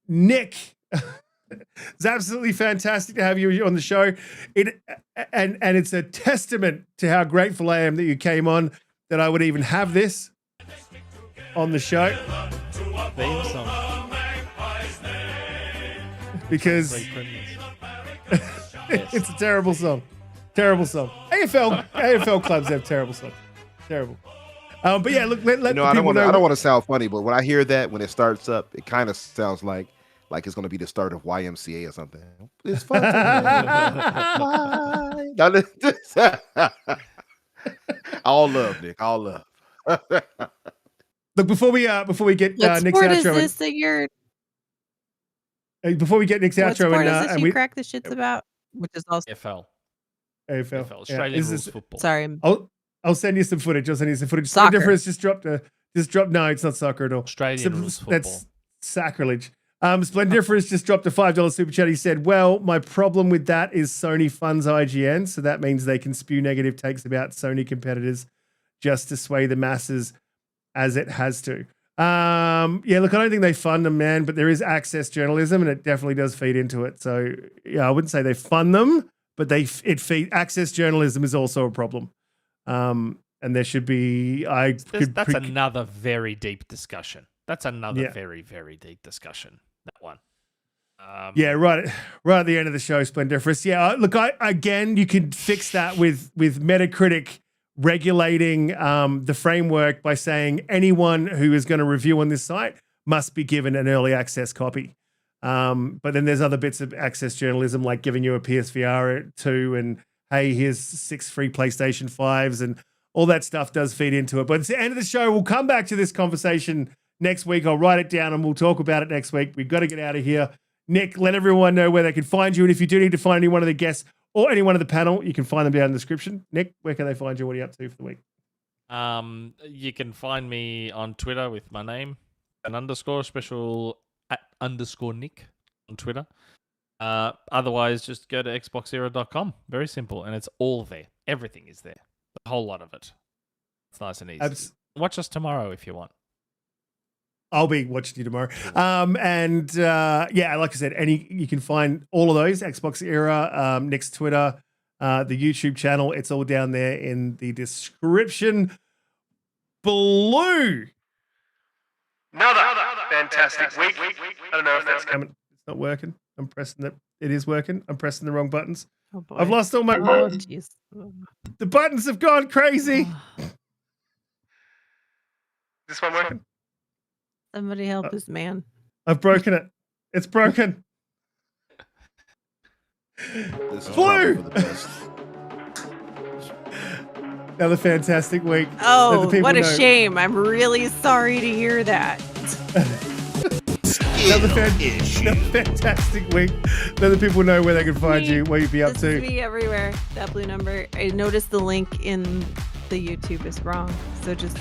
Nick. It's absolutely fantastic to have you on the show. And it's a testament to how grateful I am that you came on, that I would even have this on the show. Theme song. Because it's a terrible song. Terrible song. AFL clubs have terrible songs. Terrible. But yeah, look, let I don't want to sound funny, but when I hear that, when it starts up, it kind of sounds like it's going to be the start of YMCA or something. It's fun. All love, Nick. All love. Look, before we get what Nick's sport outro, is this that you're? Before we get Nick's What outro, sport is this and you we crack the shits about? Which is also AFL. Yeah. Australian rules football. sorry. I'll send you some footage. Soccer. Splendiferous just dropped. No, it's not soccer at all. Australian rules football. That's sacrilege. Splendiferous just dropped a $5 super chat. He said, well, my problem with that is Sony funds IGN, so that means they can spew negative takes about Sony competitors just to sway the masses as it has to. Look, I don't think they fund them, man, but there is access journalism, and it definitely does feed into it. So, yeah, I wouldn't say they fund them, but access journalism is also a problem. And there should be... That's another very deep discussion. That's another very, very deep discussion, that one. Right at the end of the show, Splendiferous. Yeah, look, you can fix that with Metacritic regulating the framework by saying anyone who is going to review on this site must be given an early access copy. But then there's other bits of access journalism, like giving you a PSVR 2 and, hey, here's 6 free PlayStation 5s, and all that stuff does feed into it. But at the end of the show, we'll come back to this conversation next week. I'll write it down and we'll talk about it next week. We've got to get out of here. Nick, let everyone know where they can find you. And if you do need to find any one of the guests or anyone of the panel, you can find them down in the description. Nick, where can they find you? What are you up to for the week? You can find me on Twitter with my name, _Shpeshal @_Nick on Twitter. Otherwise, just go to xboxera.com. Very simple, and it's all there. Everything is there. A whole lot of it. It's nice and easy. Watch us tomorrow if you want. I'll be watching you tomorrow. Yeah, like I said, you can find all of those, Xbox Era, Nick's Twitter, the YouTube channel. It's all down there in the description below. Another fantastic week. I don't know if that's coming. It's not working. I'm pressing it. It is working. I'm pressing the wrong buttons. Oh boy. I've lost all my. Oh, jeez. The buttons have gone crazy. This one working? Somebody help this man. I've broken it. It's broken. This is Blue. for the best. Another fantastic week. Oh, what a shame. I'm really sorry to hear that. Another fantastic week. Let the people know where they can find you, where you'd be up to. This is me everywhere. ThatBlueNumber. I noticed the link in the YouTube is wrong. So just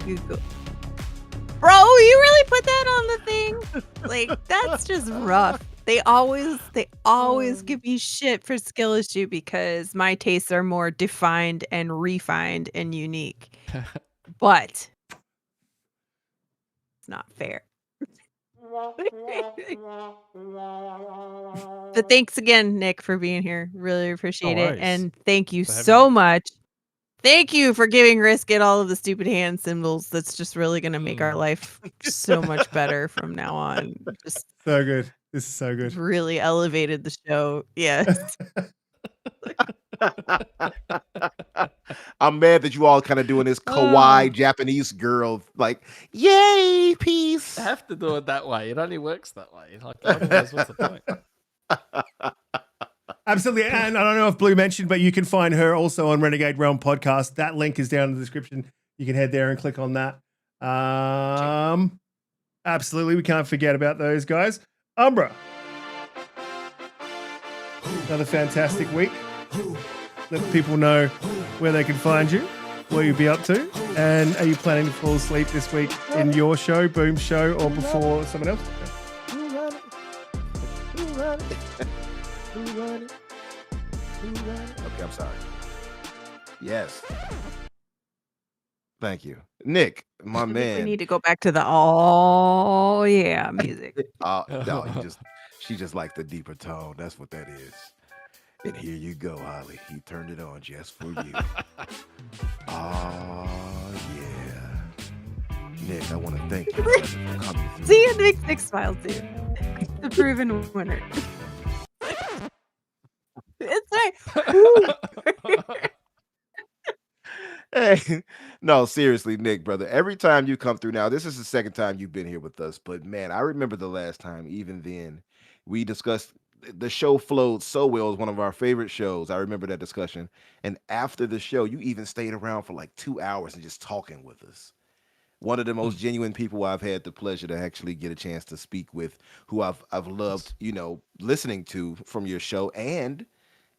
Google. Bro, you really put that on the thing? Like, that's just rough. They always give me shit for skill issue because my tastes are more defined and refined and unique. But it's not fair. But thanks again, Nick, for being here. Really appreciate it. And thank you so much. Thank you for giving Riskit all of the stupid hand symbols. That's just really going to make our life so much better from now on. Just so good. This is so good. Really elevated the show. Yes. I'm mad that you all kind of doing this kawaii Japanese girl, like, yay, peace. I have to do it that way. It only works that way. Like, otherwise, what's the point? Absolutely. And I don't know if Blue mentioned, but you can find her also on Renegade Realm Podcast. That link is down in the description. You can head there and click on that. Absolutely. We can't forget about those guys. Umbra. Another fantastic week. Let people know where they can find you, what you'll be up to, and are you planning to fall asleep this week in your show, Boom Show, or before someone else? Okay, I'm sorry. Yes. Thank you. Nick, my man. We need to go back to the oh yeah music. No, she just likes the deeper tone. That's what that is. And here you go, Holly. He turned it on just for you. Oh yeah. Nick, I want to thank you for coming through. See, it makes Nick smile too. The proven winner. It's right. Hey, no, seriously, Nick, brother. Every time you come through now, this is the second time you've been here with us. But man, I remember the last time, even then, we discussed the show flowed so well. It was one of our favorite shows. I remember that discussion. And after the show, you even stayed around for like 2 hours and just talking with us. One of the most genuine people I've had the pleasure to actually get a chance to speak with, who I've loved, listening to from your show. And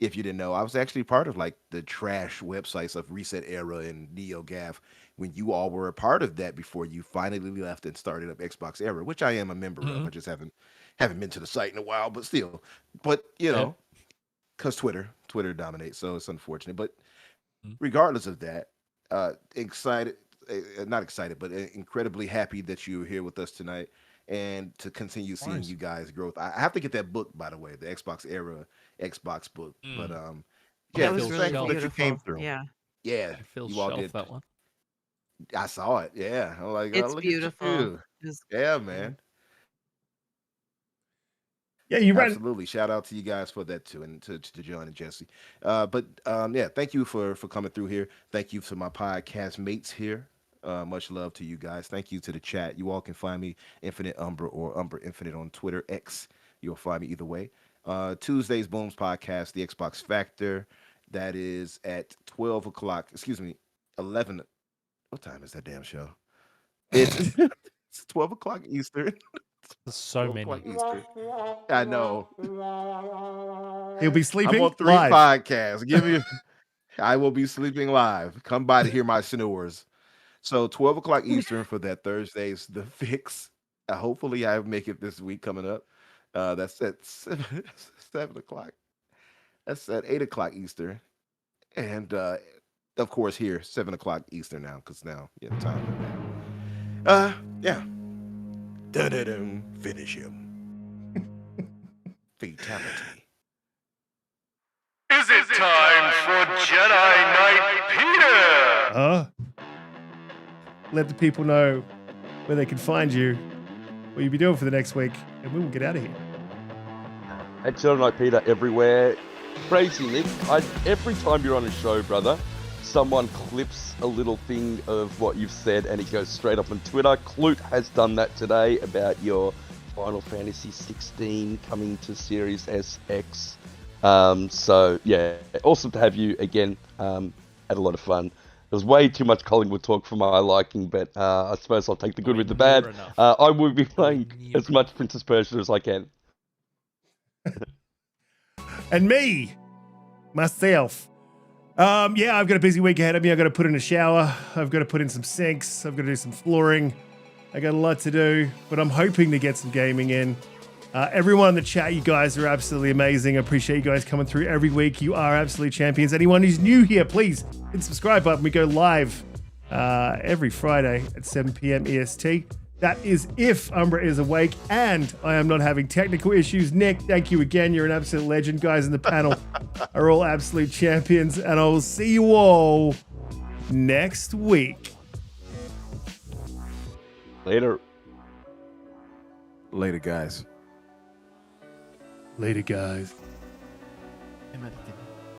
if you didn't know, I was actually part of like the trash websites of Reset Era and NeoGAF when you all were a part of that before you finally left and started up Xbox Era, which I am a member of. I just haven't been to the site in a while, but still. But because Twitter dominates, so it's unfortunate. But regardless of that, not excited, but incredibly happy that you're here with us tonight and to continue seeing you guys growth. I have to get that book, by the way, the Xbox Era Xbox book. But that was really thankful that you came through. Yeah, you all did that one. I saw it. Yeah, I'm like, it's look beautiful. At you. Yeah, man. Yeah, you right. Absolutely. Shout out to you guys for that too, and to John and Jesse. But thank you for coming through here. Thank you to my podcast mates here. Much love to you guys. Thank you to the chat. You all can find me Infinite Umbra or Umbra Infinite on Twitter X. You'll find me either way. Tuesdays Booms podcast, the Xbox Factor. That is at 11. What time is that damn show? It's It's 12 o'clock Eastern. There's so 12 o'clock many. Eastern. I know. He'll be I'm sleeping on 3 live. podcasts. Give me. I will be sleeping live. Come by to hear my snores. So 12 o'clock Eastern for that Thursday's The Fix. Hopefully I make it this week coming up. That's at 7 o'clock. That's at 8 o'clock Eastern. And of course here, 7 o'clock Eastern now, because now time. Yeah. Dun-dun-dun. Finish him. Fatality. Is it time for Jedi Knight Peter? Let the people know where they can find you, what you'll be doing for the next week, and we will get out of here. At JediKnightPeter everywhere. Crazy, Nick. Every time you're on a show, brother, someone clips a little thing of what you've said and it goes straight up on Twitter. Clute has done that today about your Final Fantasy 16 coming to Series SX. So, yeah, awesome to have you again. Had a lot of fun. There was way too much Collingwood talk for my liking, but I suppose I'll take the good with the bad. I will be playing as much Princess Persia as I can. And me, myself. Yeah, I've got a busy week ahead of me. I've got to put in a shower. I've got to put in some sinks. I've got to do some flooring. I got a lot to do, but I'm hoping to get some gaming in. Everyone in the chat, you guys are absolutely amazing. I appreciate you guys coming through every week. You are absolutely champions. Anyone who's new here, please hit the subscribe button. We go live every Friday at 7 p.m. EST. That is if Umbra is awake and I am not having technical issues. Nick, thank you again. You're an absolute legend. Guys in the panel are all absolute champions. And I will see you all next week. Later. Later, guys. Later, guys. Emma,